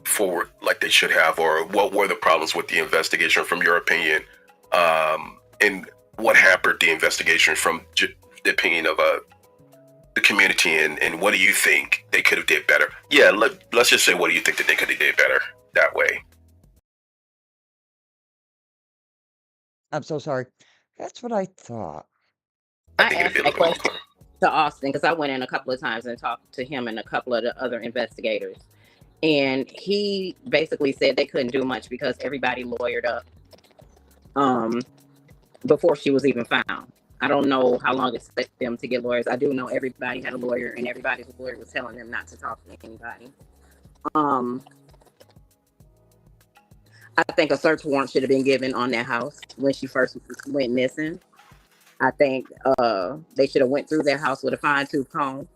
forward like they should have, or what were the problems with the investigation from your opinion, and what hampered the investigation from the opinion of the community, and what do you think they could have did better? Yeah, let's just say, what do you think that they could have did better that way? I'm so sorry. That's what I thought. I asked that question to Austin because I went in a couple of times and talked to him and a couple of the other investigators. And he basically said they couldn't do much because everybody lawyered up before she was even found. I don't know how long it took them to get lawyers. I do know everybody had a lawyer, and everybody's lawyer was telling them not to talk to anybody. I think a search warrant should have been given on that house when she first went missing. I think they should have went through their house with a fine-tooth comb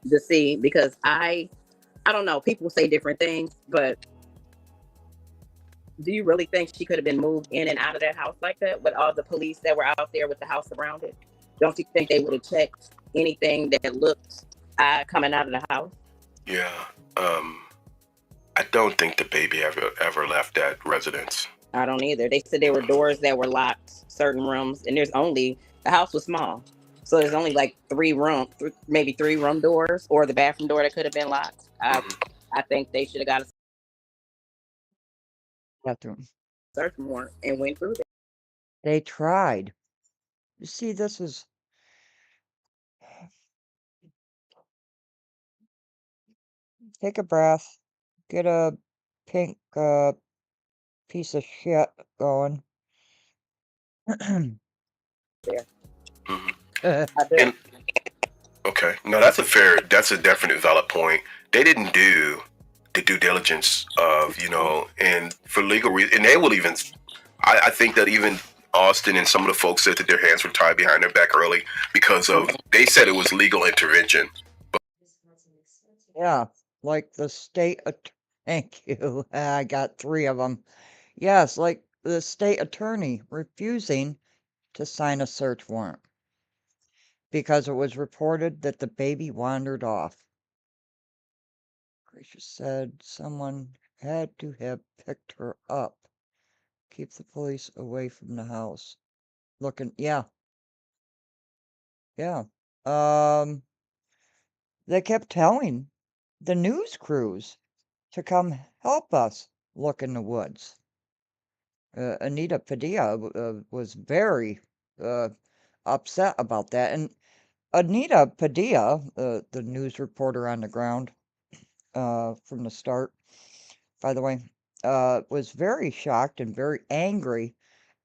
to see, because I don't know. People say different things, but do you really think she could have been moved in and out of that house like that with all the police that were out there with the house around it? Don't you think they would have checked anything that looked coming out of the house? Yeah. I don't think the baby ever left that residence. I don't either. They said there were doors that were locked, certain rooms, and the house was small. So there's only like maybe three room doors, or the bathroom door that could have been locked. I think they should have got a Bathroom. search warrant and went through there. They tried. You see, this is. Take a breath. Get a pink piece of shit going. And, okay, no, that's a definite valid point. They didn't do the due diligence of, and for legal reasons, and they will even, I think that even Austin and some of the folks said that their hands were tied behind their back early because they said it was legal intervention. Yeah, like the state. Thank you. I got 3 of them. Yes, like the state attorney refusing to sign a search warrant because it was reported that the baby wandered off. Gracious said someone had to have picked her up. Keep the police away from the house. Yeah. They kept telling the news crews to come help us look in the woods. Anita Padilla was very upset about that. And Anita Padilla, the news reporter on the ground from the start, by the way, was very shocked and very angry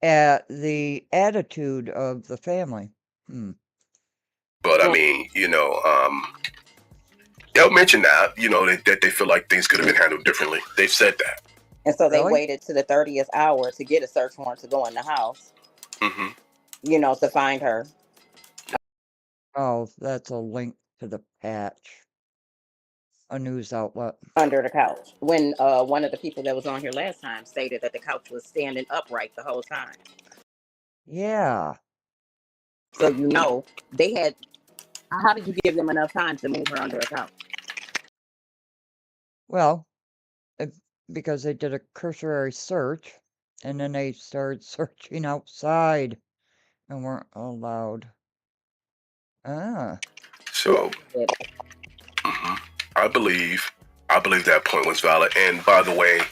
at the attitude of the family. But I mean, they'll mention that, that they feel like things could have been handled differently. They've said that. And so they waited to the 30th hour to get a search warrant to go in the house, to find her. Oh, that's a link to the patch. A news outlet. Under the couch. When one of the people that was on here last time stated that the couch was standing upright the whole time. Yeah. So, they had, how did you give them enough time to move her under a couch? Well, because they did a cursory search, and then they started searching outside and weren't allowed. So, I believe that point was valid. And by the way,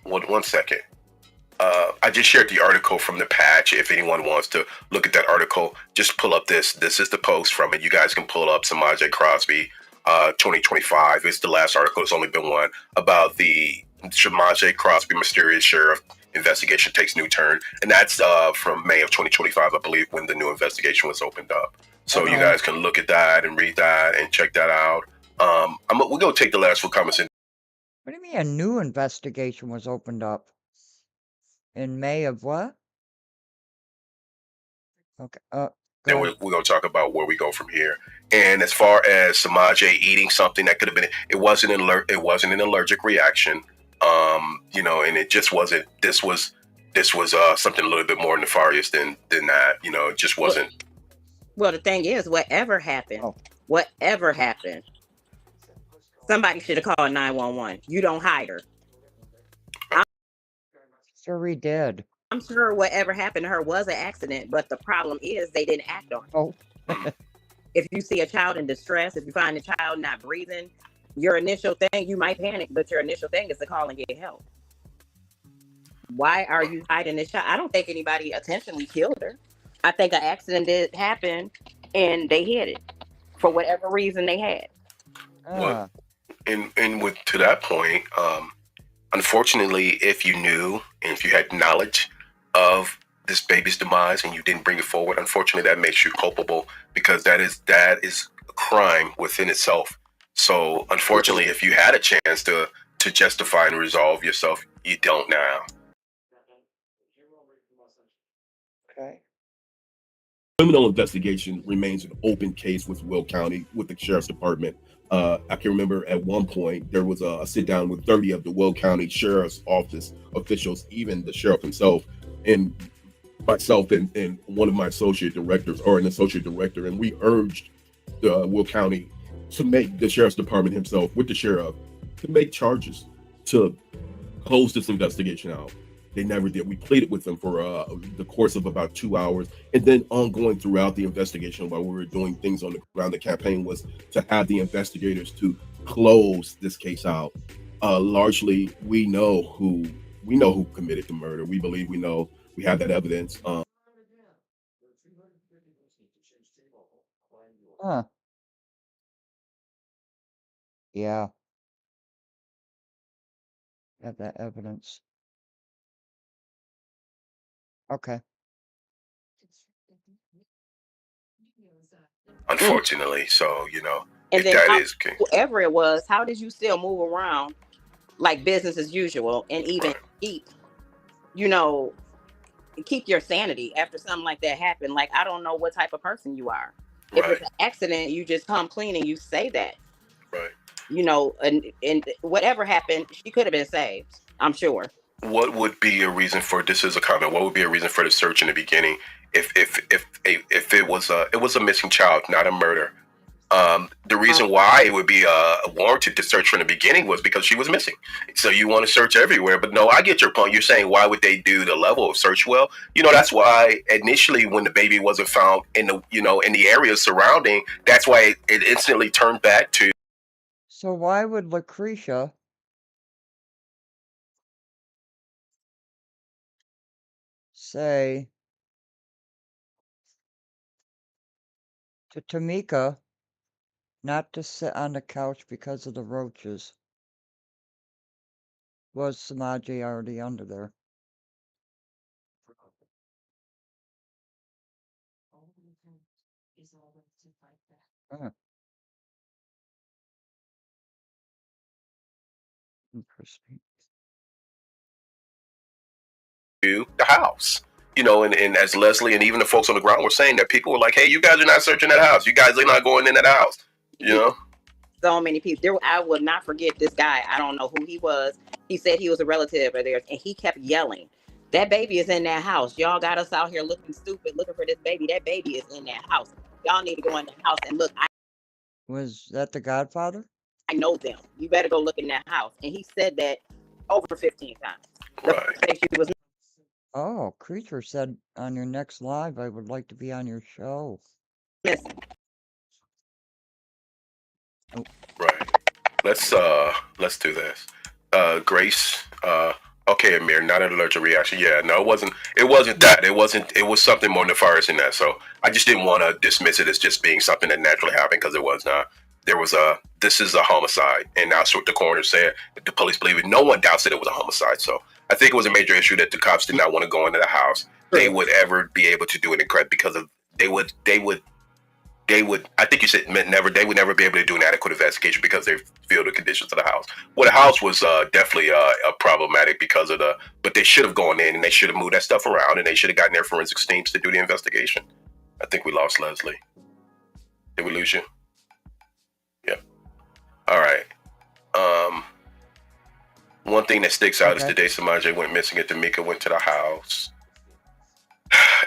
one second. I just shared the article from the patch. If anyone wants to look at that article, just pull up this. This is the post from it. You guys can pull up Semaj Crosby, 2025. It's the last article. It's only been one about the Semaj Crosby mysterious sheriff investigation takes new turn, and that's from May of 2025, I believe, when the new investigation was opened up. So you guys can look at that and read that and check that out. We're gonna take the last few comments in. What do you mean a new investigation was opened up? In May of what? Okay. Then we're going to talk about where we go from here. And as far as Semaj eating something that could have been, it wasn't an allergic reaction. And it just wasn't. This was something a little bit more nefarious than that. It just wasn't. Well, the thing is, whatever happened, somebody should have called 911. You don't hide her. Sure we did. I'm sure whatever happened to her was an accident, but the problem is they didn't act on it. If you see a child in distress, if you find a child not breathing, your initial thing, you might panic, but your initial thing is to call and get help. Why are you hiding this child? I don't think anybody intentionally killed her. I think an accident did happen and they hid it for whatever reason they had. Well, and to that point, unfortunately, if you knew and if you had knowledge of this baby's demise and you didn't bring it forward, unfortunately, that makes you culpable because that is a crime within itself. So, unfortunately, if you had a chance to justify and resolve yourself, you don't now. Okay. Criminal investigation remains an open case with Will County, with the Sheriff's Department. I can remember at one point there was a sit down with 30 of the Will County Sheriff's Office officials, even the sheriff himself, and myself and one of my associate directors, or an associate director, and we urged the Will County to make the Sheriff's Department himself with the sheriff to make charges to close this investigation out. They never did. We pleaded with them for the course of about 2 hours, and then ongoing throughout the investigation while we were doing things on the ground. The campaign was to have the investigators to close this case out. Largely, we know who committed the murder. We believe we know. We have that evidence. Huh. Yeah. Have that evidence. Okay. Unfortunately, so And if then that is okay. whoever it was, how did you still move around like business as usual and even keep, keep your sanity after something like that happened? Like, I don't know what type of person you are. If it's an accident, you just come clean and you say that. Right. And whatever happened, she could have been saved, I'm sure. What would be a reason for this? Is a comment. What would be a reason for the search in the beginning? If it was a missing child, not a murder. The reason why it would be warranted to search from the beginning was because she was missing. So you want to search everywhere, but no, I get your point. You're saying why would they do the level of search? Well, that's why initially when the baby wasn't found in the in the area surrounding, that's why it instantly turned back to. So why would Lucretia say to Tamika not to sit on the couch because of the roaches? Was Semaj already under there? Huh. Interesting. The house. And as Leslie and even the folks on the ground were saying, that people were like, hey, you guys are not searching that house. You guys are not going in that house. So many people. I will not forget this guy. I don't know who he was. He said he was a relative of theirs, and he kept yelling, that baby is in that house. Y'all got us out here looking stupid, looking for this baby. That baby is in that house. Y'all need to go in the house and look. Was that the Godfather? I know them. You better go look in that house. And he said that over 15 times. Right. Oh, Creature said on your next live, I would like to be on your show. Listen. Oh. Right. Let's do this. Grace. Okay, Amir, not an allergic reaction. Yeah, no, it wasn't that. It was something more nefarious than that. So I just didn't want to dismiss it as just being something that naturally happened, because it was not. This is a homicide, and that's what the coroner said. The police believe it. No one doubts that it was a homicide. So I think it was a major issue that the cops did not want to go into the house. They would ever be able to do it because of they would. I think you said never. They would never be able to do an adequate investigation because they feel the conditions of the house. Well, the house was definitely problematic because of but they should have gone in and they should have moved that stuff around and they should have gotten their forensic teams to do the investigation. I think we lost Leslie. Did we lose you? Yep. All right. One thing that sticks out is the day Semaj went missing and Tamika went to the house.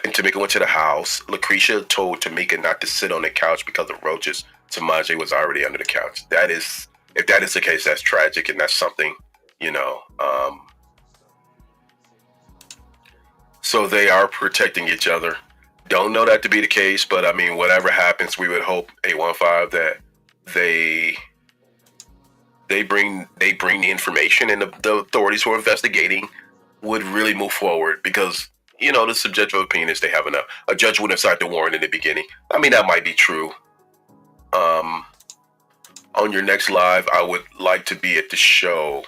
And Tamika went to the house. Lucretia told Tamika not to sit on the couch because of roaches. Semaj was already under the couch. If that is the case, that's tragic, and that's something, so they are protecting each other. Don't know that to be the case, but I mean, whatever happens, we would hope 815 that they bring the information, and the authorities who are investigating would really move forward, because the subjective opinion is they have enough. A judge wouldn't have cited the warrant in the beginning. I mean, that might be true. On your next live, I would like to be at the show.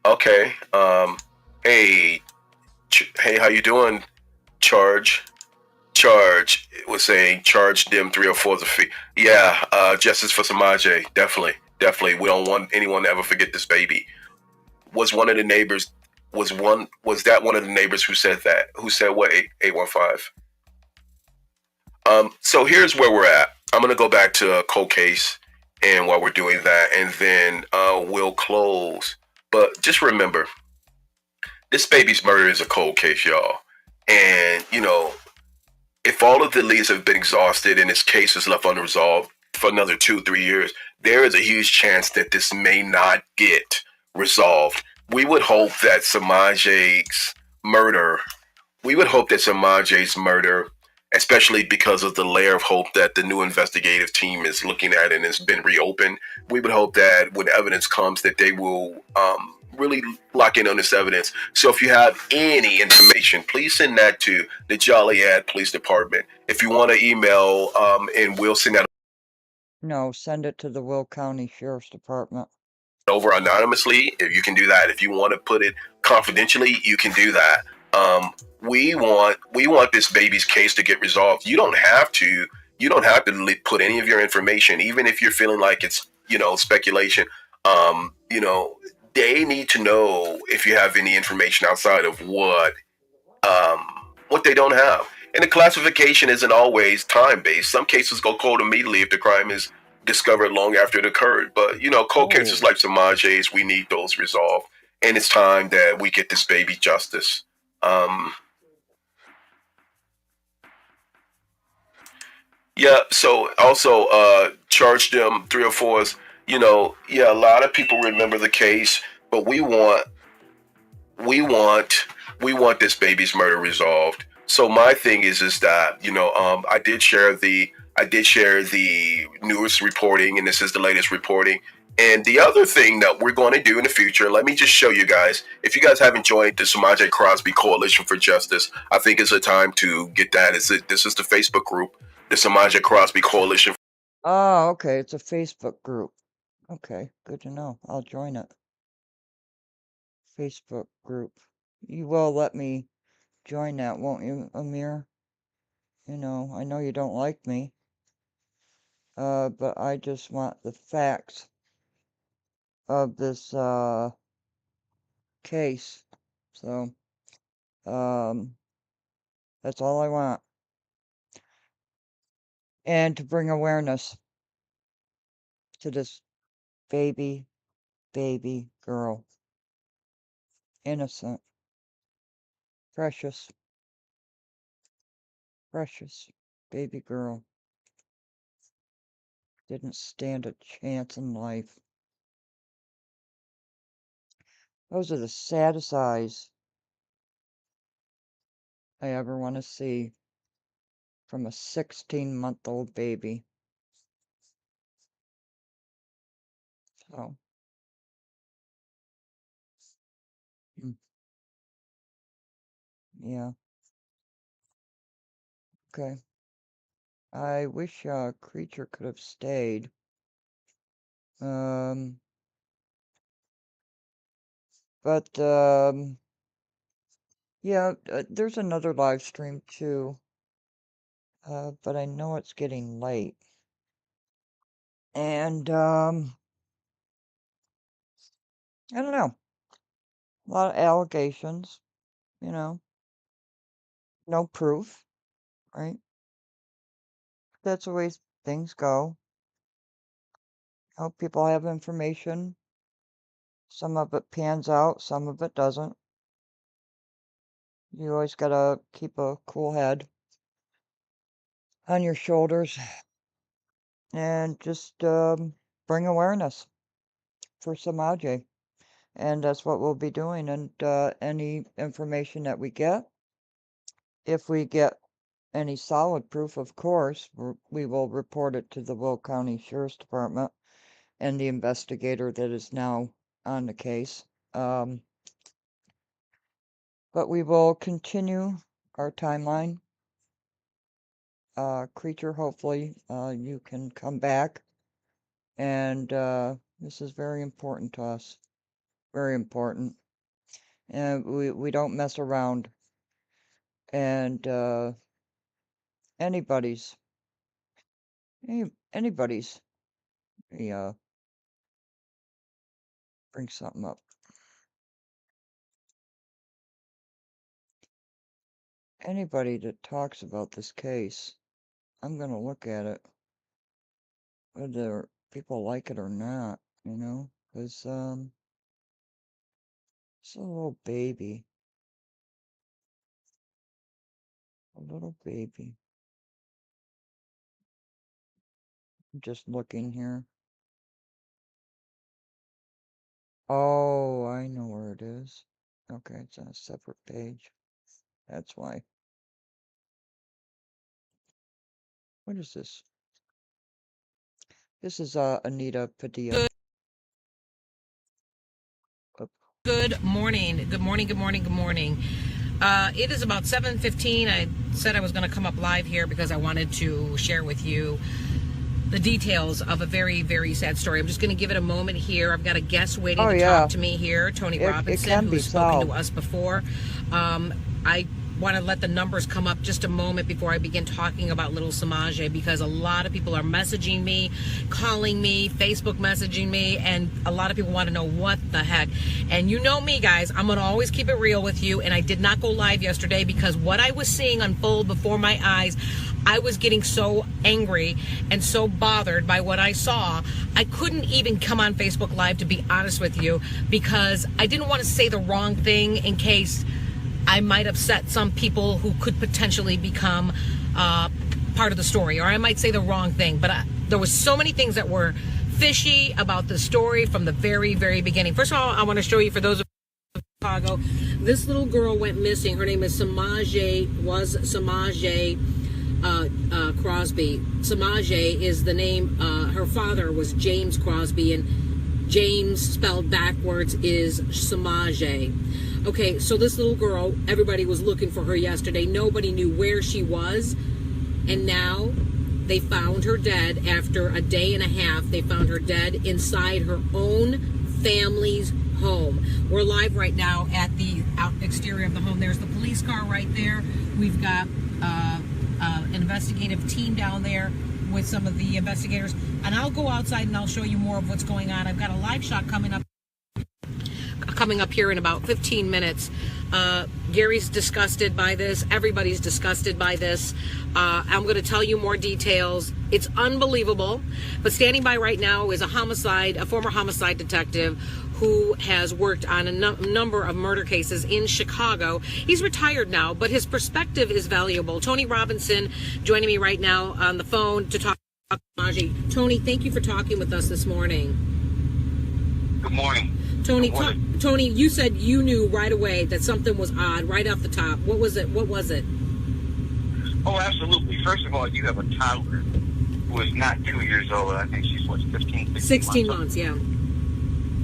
Okay. Hey, how you doing? Charge. Charge. It was saying charge them 304 the fee. Yeah, justice for Samaje. Definitely. Definitely. We don't want anyone to ever forget this baby. Was one of the neighbors was that one of the neighbors who said that? Who said what, 815? So here's where we're at. I'm gonna go back to a cold case, and while we're doing that, and then we'll close. But just remember, this baby's murder is a cold case, y'all. And if all of the leads have been exhausted and this case is left unresolved for another 2-3 years, there is a huge chance that this may not get resolved. We would hope that Samaje's murder, especially because of the layer of hope that the new investigative team is looking at and has been reopened, we would hope that when evidence comes that they will really lock in on this evidence. So if you have any information, please send that to the Joliet Police Department. If you want to email, and we'll send that No, send it to the Will County Sheriff's Department. over anonymously. If you can do that, if you want to put it confidentially, you can do that. We want this baby's case to get resolved. You don't have to put any of your information, even if you're feeling like it's speculation. They need to know if you have any information outside of what they don't have. And the classification isn't always time based. Some cases go cold immediately if the crime is discovered long after it occurred. But cold cases like Samaje's, we need those resolved, and it's time that we get this baby justice. Yeah. So also, charge them 304s. A lot of people remember the case, but we want this baby's murder resolved. So my thing is that I did share the newest reporting, and this is the latest reporting. And the other thing that we're going to do in the future, let me just show you guys. If you guys haven't joined the Semaj Crosby Coalition for Justice, I think it's a time to get that. This is the Facebook group, the Semaj Crosby Coalition. Oh, okay. It's a Facebook group. Okay, good to know. I'll join it. Facebook group. You will let me join that, won't you, Amir? I know you don't like me. But I just want the facts of this, case. So, that's all I want. And to bring awareness to this baby girl. Innocent. Precious baby girl. Didn't stand a chance in life. Those are the saddest eyes I ever want to see from a 16-month-old baby. So. Yeah. Okay. I wish Creature could have stayed. But yeah, there's another live stream too. But I know it's getting late. And I don't know. A lot of allegations, no proof, right? That's the way things go. How people have information. Some of it pans out, some of it doesn't. You always gotta keep a cool head on your shoulders and just bring awareness for Samaje. And that's what we'll be doing. And any information that we get, if we get any solid proof, of course, we will report it to the Will County Sheriff's Department and the investigator that is now on the case. But we will continue our timeline. Creature, hopefully you can come back. And this is very important to us. Very important. And we don't mess around. And anybody's. Anybody's. Let me bring something up. Anybody that talks about this case, I'm gonna look at it, whether people like it or not, you know, because it's a little baby. A little baby. I'm just looking here. Oh, I know where it is. Okay, it's on a separate page. That's why. What is this? This is Anita Padilla. Good morning. Good morning. Good morning. Good morning. It is about 7:15. I said I was going to come up live here because I wanted to share with you the details of a very, very sad story. I'm just going to give it a moment here. I've got a guest waiting to talk to me here, Tony Robinson, who's spoken to us before. I want to let the numbers come up just a moment before I begin talking about little Semaj, because a lot of people are messaging me, calling me, Facebook messaging me, and a lot of people want to know what the heck. And you know me, guys, I'm going to always keep it real with you, and I did not go live yesterday because what I was seeing unfold before my eyes, I was getting so angry and so bothered by what I saw. I couldn't even come on Facebook Live, to be honest with you, because I didn't want to say the wrong thing in case I might upset some people who could potentially become part of the story, or I might say the wrong thing. But there was so many things that were fishy about the story from the very, very beginning. First of all, I want to show you, for those of Chicago, this little girl went missing. Her name is Semaj Crosby. Semaj is the name. Her father was James Crosby, and James spelled backwards is Semaj. Okay, so this little girl, everybody was looking for her yesterday. Nobody knew where she was, and now they found her dead after a day and a half. They found her dead inside her own family's home. We're live right now at the exterior of the home. There's the police car right there. We've got an investigative team down there with some of the investigators, and I'll go outside and I'll show you more of what's going on. I've got a live shot coming up here in about 15 minutes. Gary's disgusted by this. Everybody's disgusted by this. I'm going to tell you more details. It's unbelievable. But standing by right now is a former homicide detective who has worked on a number of murder cases in Chicago. He's retired now, but his perspective is valuable. Tony Robinson joining me right now on the phone to talk about Semaj. Tony, thank you for talking with us this morning. Good morning. Tony, Tony, you said you knew right away that something was odd right off the top. What was it? What was it? Oh, absolutely. First of all, you have a toddler who is not 2 years old. I think she's, 16 months, yeah.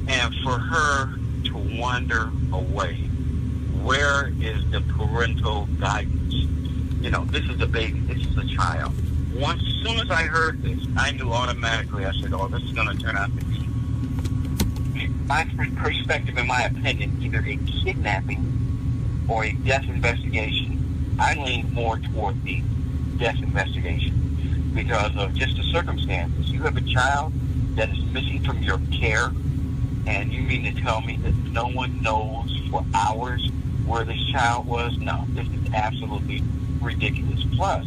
And for her to wander away, where is the parental guidance? You know, this is a baby. This is a child. As soon as I heard this, I knew automatically. I said, oh, this is going to turn out to be, my perspective, in my opinion, either a kidnapping or a death investigation. I lean more toward the death investigation because of just the circumstances. You have a child that is missing from your care, and you mean to tell me that no one knows for hours where this child was? No, this is absolutely ridiculous. Plus,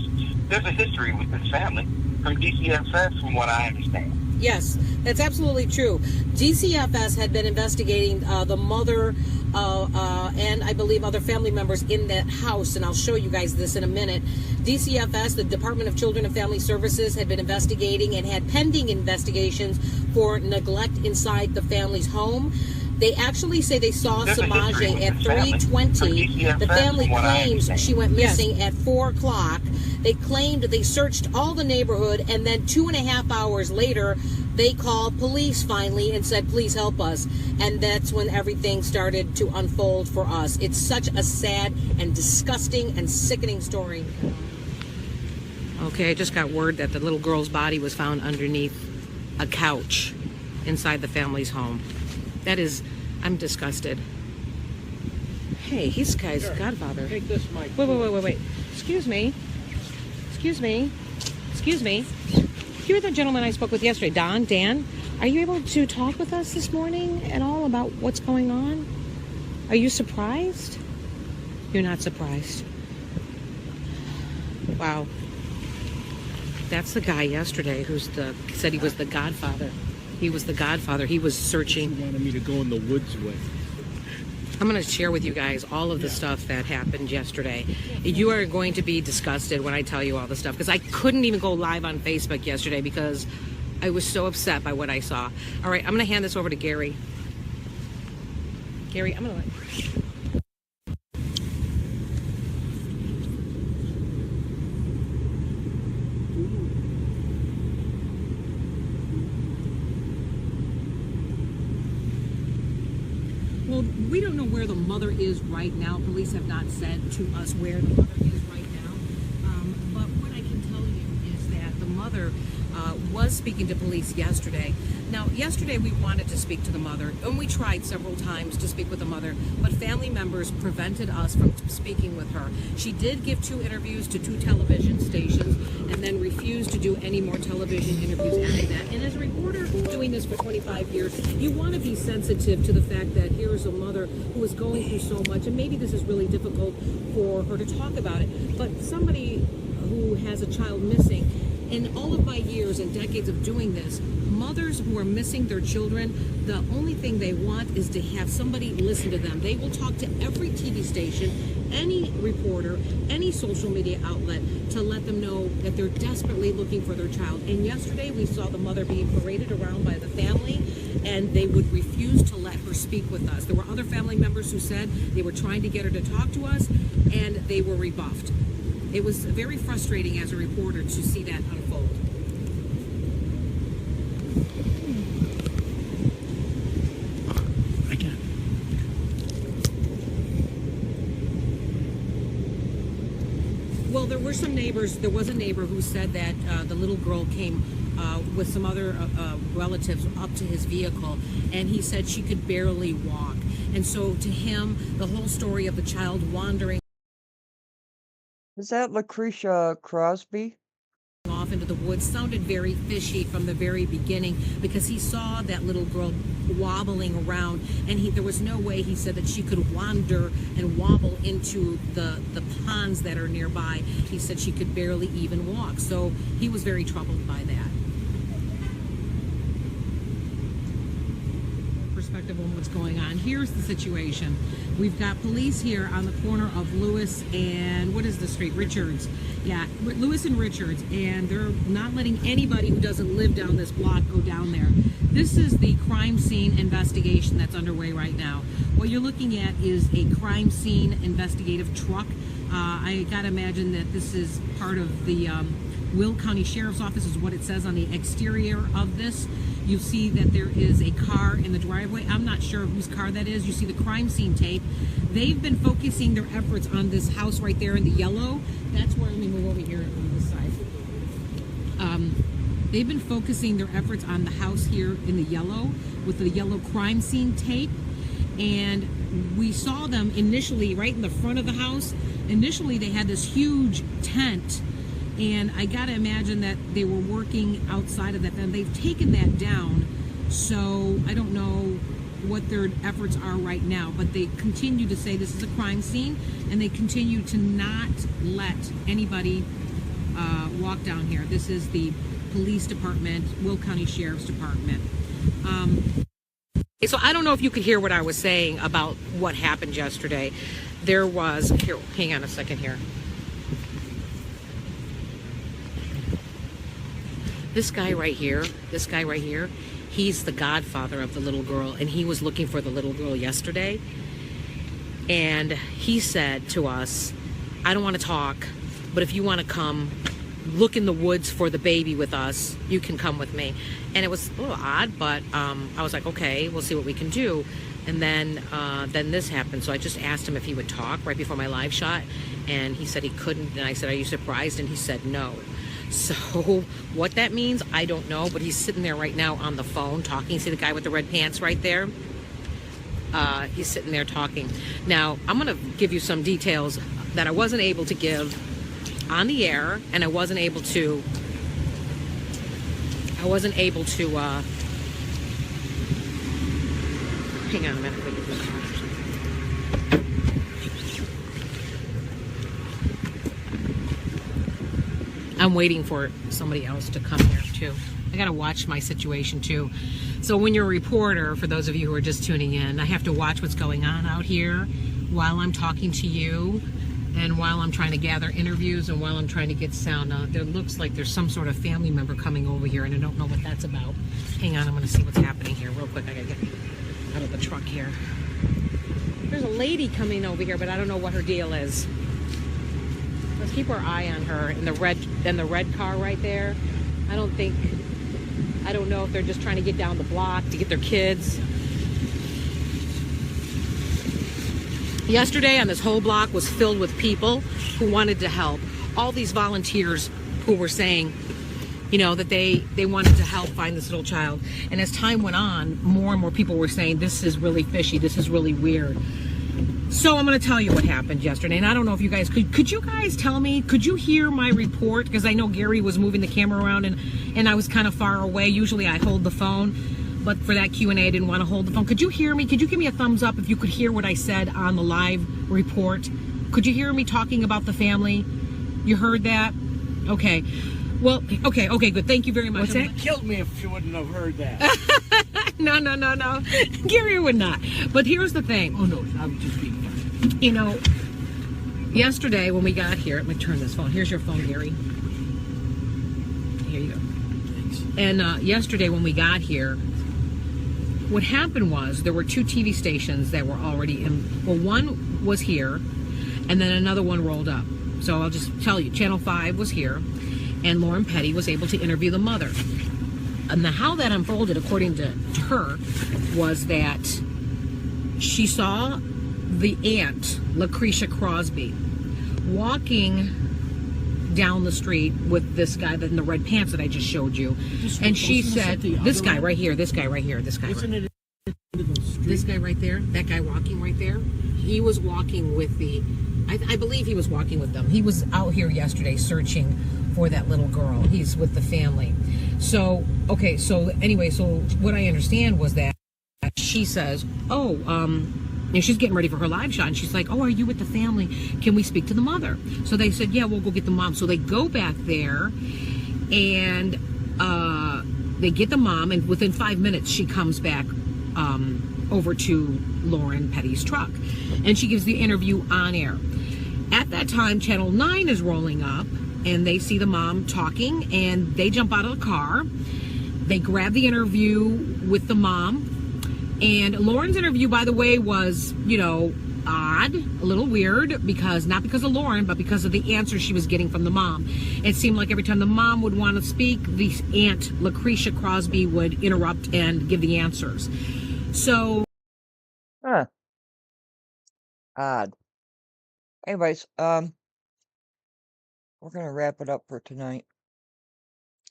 there's a history with this family from DCFS, from what I understand. Yes, that's absolutely true. DCFS had been investigating the mother and I believe other family members in that house, and I'll show you guys this in a minute. DCFS, the Department of Children and Family Services, had been investigating and had pending investigations for neglect inside the family's home. They actually say they saw Semaj at 3:20. The family claims she went missing at 4 o'clock. They claimed they searched all the neighborhood, and then 2.5 hours later, they called police finally and said, please help us. And that's when everything started to unfold for us. It's such a sad and disgusting and sickening story. Okay, I just got word that the little girl's body was found underneath a couch inside the family's home. That is, I'm disgusted. Hey, he's the guy's godfather. Take this mic. Wait. Excuse me. You're the gentleman I spoke with yesterday, Dan. Are you able to talk with us this morning at all about what's going on? Are you surprised? You're not surprised. Wow. That's the guy yesterday said he was the godfather. He was the godfather. He was searching. He wanted me to go in the woods with. I'm going to share with you guys all of the stuff that happened yesterday. You are going to be disgusted when I tell you all the stuff, because I couldn't even go live on Facebook yesterday because I was so upset by what I saw. All right, I'm going to hand this over to Gary. Gary, I'm going to Well, we don't know where the mother is right now. Police have not said to us where the mother is right now. But what I can tell you is that the mother was speaking to police yesterday. Now, yesterday we wanted to speak to the mother, and we tried several times to speak with the mother, but family members prevented us from speaking with her. She did give 2 interviews to 2 television stations and then refused to do any more television interviews after that. And as a reporter doing this for 25 years, you want to be sensitive to the fact that here is a mother who is going through so much, and maybe this is really difficult for her to talk about it, but somebody who has a child missing, in all of my years and decades of doing this, mothers who are missing their children, the only thing they want is to have somebody listen to them. They will talk to every TV station, any reporter, any social media outlet to let them know that they're desperately looking for their child. And yesterday we saw the mother being paraded around by the family, and they would refuse to let her speak with us. There were other family members who said they were trying to get her to talk to us, and they were rebuffed. It was very frustrating as a reporter to see that unfold. Well, there were some neighbors. There was a neighbor who said that the little girl came with some other relatives up to his vehicle, and he said she could barely walk. And so to him, the whole story of the child wandering Is that Lucretia Crosby? off into the woods sounded very fishy from the very beginning, because he saw that little girl wobbling around, and there was no way, he said, that she could wander and wobble into the ponds that are nearby. He said she could barely even walk, so he was very troubled by that. Perspective on what's going on. Here's the situation. We've got police here on the corner of Lewis and, what is the street? Richards. Yeah, Lewis and Richards, and they're not letting anybody who doesn't live down this block go down there. This is the crime scene investigation that's underway right now. What you're looking at is a crime scene investigative truck. I gotta imagine that this is part of the Will County Sheriff's Office, is what it says on the exterior of this. You see that there is a car in the driveway. I'm not sure whose car that is. You see the crime scene tape. They've been focusing their efforts on this house right there in the yellow. That's where, let me move over here on this side. They've been focusing their efforts on the house here in the yellow with the yellow crime scene tape. And we saw them initially right in the front of the house. Initially, they had this huge tent, and I gotta imagine that they were working outside of that, and they've taken that down. So I don't know what their efforts are right now, but they continue to say this is a crime scene, and they continue to not let anybody walk down here. This is the police department, Will County Sheriff's Department. So I don't know if you could hear what I was saying about what happened yesterday. There was, here, hang on a second here. This guy right here, he's the godfather of the little girl, and he was looking for the little girl yesterday. And he said to us, I don't want to talk, but if you want to come look in the woods for the baby with us, you can come with me. And it was a little odd, but I was like, okay, we'll see what we can do. And then this happened. So I just asked him if he would talk right before my live shot, and he said he couldn't. And I said, are you surprised? And he said no. So what that means, I don't know, but he's sitting there right now on the phone talking. See the guy with the red pants right there? he's sitting there talking. Now, I'm going to give you some details that I wasn't able to give on the air, and I wasn't able to hang on a minute. I'm waiting for somebody else to come here too. I gotta watch my situation too. So when you're a reporter, for those of you who are just tuning in, I have to watch what's going on out here while I'm talking to you and while I'm trying to gather interviews and while I'm trying to get sound on. There looks like there's some sort of family member coming over here and I don't know what that's about. Hang on, I'm gonna see what's happening here real quick. I gotta get out of the truck here. There's a lady coming over here, but I don't know what her deal is. Let's keep our eye on her in the red car right there. I don't know if they're just trying to get down the block to get their kids. Yesterday on this whole block was filled with people who wanted to help. All these volunteers who were saying, you know, that they wanted to help find this little child. And as time went on, more and more people were saying, this is really fishy, this is really weird. So I'm going to tell you what happened yesterday, and I don't know if you guys could you guys tell me, could you hear my report? Because I know Gary was moving the camera around and I was kind of far away. Usually I hold the phone, but for that Q&A I didn't want to hold the phone. Could you hear me? Could you give me a thumbs up if you could hear what I said on the live report? Could you hear me talking about the family? You heard that? Okay. Well, okay, good. Thank you very much. What's that? Killed me if she wouldn't have heard that. No. Gary would not. But here's the thing. Oh, no, I was just being funny. You know, yesterday when we got here, let me turn this phone. Here's your phone, Gary. Here you go. Thanks. And yesterday when we got here, what happened was there were two TV stations that were already in. Well, one was here, and then another one rolled up. So I'll just tell you, Channel 5 was here, and Lauren Petty was able to interview the mother. And how that unfolded, according to her, was that she saw the aunt, Lucretia Crosby, walking down the street with this guy in the red pants that I just showed you. And she said, this guy right here, this guy right here, this guy right here. This guy right there, that guy walking right there, he was walking with the, I believe he was walking with them. He was out here yesterday searching for that little girl. He's with the family. So, okay, so anyway, so what I understand was that she says, and she's getting ready for her live shot, and she's like, oh, are you with the family? Can we speak to the mother? So they said, yeah, we'll go get the mom. So they go back there, and they get the mom, and within 5 minutes, she comes back over to Lauren Petty's truck, and she gives the interview on air. At that time, Channel 9 is rolling up, and they see the mom talking, and they jump out of the car. They grab the interview with the mom. And Lauren's interview, by the way, was, you know, odd, a little weird, because not because of Lauren, but because of the answers she was getting from the mom. It seemed like every time the mom would want to speak, the aunt, Lucretia Crosby, would interrupt and give the answers. So... Odd. Anyways, we're gonna wrap it up for tonight.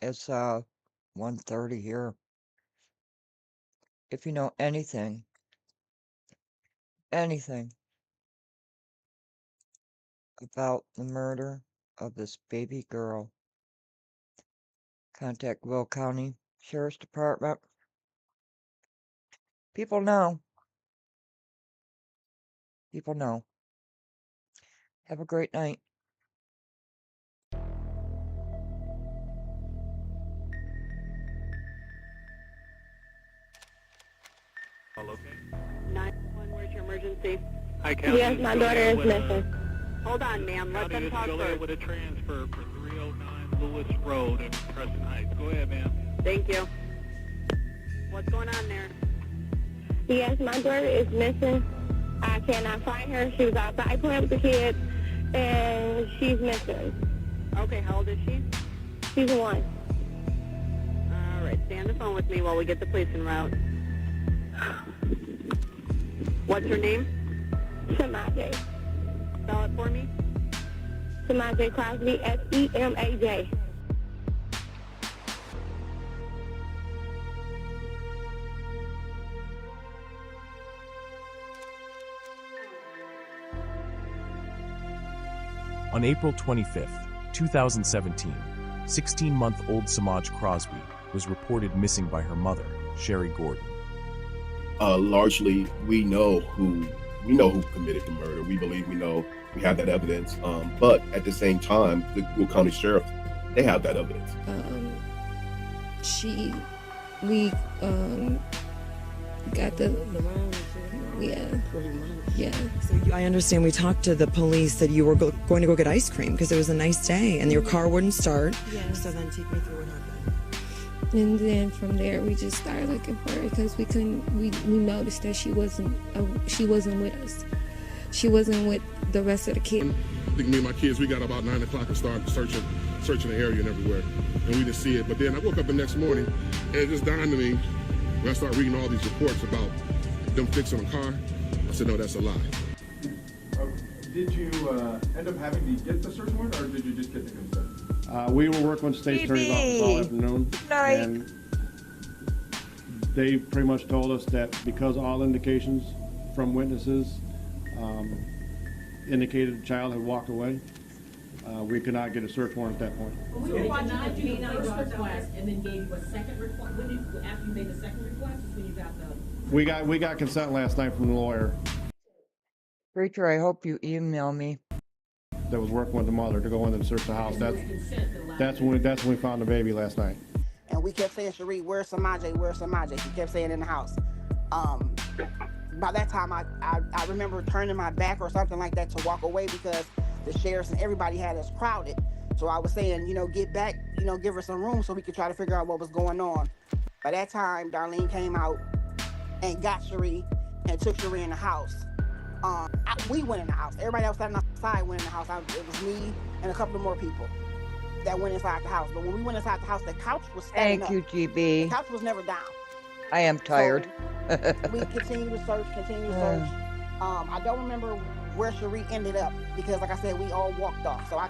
It's 1:30 here. If you know anything about the murder of this baby girl, contact Will County Sheriff's Department. People know. Have a great night. All okay? 911, where's your emergency? Hi, County. Yes, my daughter is missing. Hold on, ma'am. Let them talk first. With a transfer for 309 Lewis Road in Crescent Heights. Go ahead, ma'am. Thank you. What's going on there? Yes, my daughter is missing. I cannot find her. She was outside playing with the kids, and she's missing. Okay, how old is she? She's 1. All right, stay on the phone with me while we get the police en route. What's her name? Semaj. Spell it for me. Semaj Crosby, S-E-M-A-J. On April 25th, 2017, 16-month-old Semaj Crosby was reported missing by her mother, Sherry Gordon. Largely, we know who committed the murder. We believe we have that evidence. But at the same time, the Will County Sheriff, they have that evidence. We got the, yeah. So I understand we talked to the police that you were going to go get ice cream because it was a nice day and your car wouldn't start. Yeah. So then take me through what happened. And then from there, we just started looking for her because we noticed that she wasn't with us. She wasn't with the rest of the kids. I think me and my kids, we got about 9 o'clock and started searching the area and everywhere, and we didn't see it. But then I woke up the next morning, and it just dawned on me when I started reading all these reports about them fixing a car. I said, no, that's a lie. Did you end up having to get the search warrant, or did you just get the consent? We were working with the state attorney's office all afternoon, and they pretty much told us that because all indications from witnesses indicated the child had walked away, we could not get a search warrant at that point. Well, we were watching the first request and then gave you a second request. After you made the second request is when you got the... We got consent last night from the lawyer. Preacher, I hope you email me. That was working with the mother to go in and search the house. That's when we found the baby last night. And we kept saying, Cherie, where's Semaj? Where's Semaj? She kept saying in the house. By that time, I remember turning my back or something like that to walk away because the sheriffs and everybody had us crowded. So I was saying, get back, give her some room so we could try to figure out what was going on. By that time, Darlene came out and got Cherie and took Cherie in the house. We went in the house. Everybody else standing outside went in the house. It was me and a couple of more people that went inside the house. But when we went inside the house, the couch was standing up. Thank you, GB. The couch was never down. I am tired. So we continued to search. I don't remember where Cherie ended up because, like I said, we all walked off. So I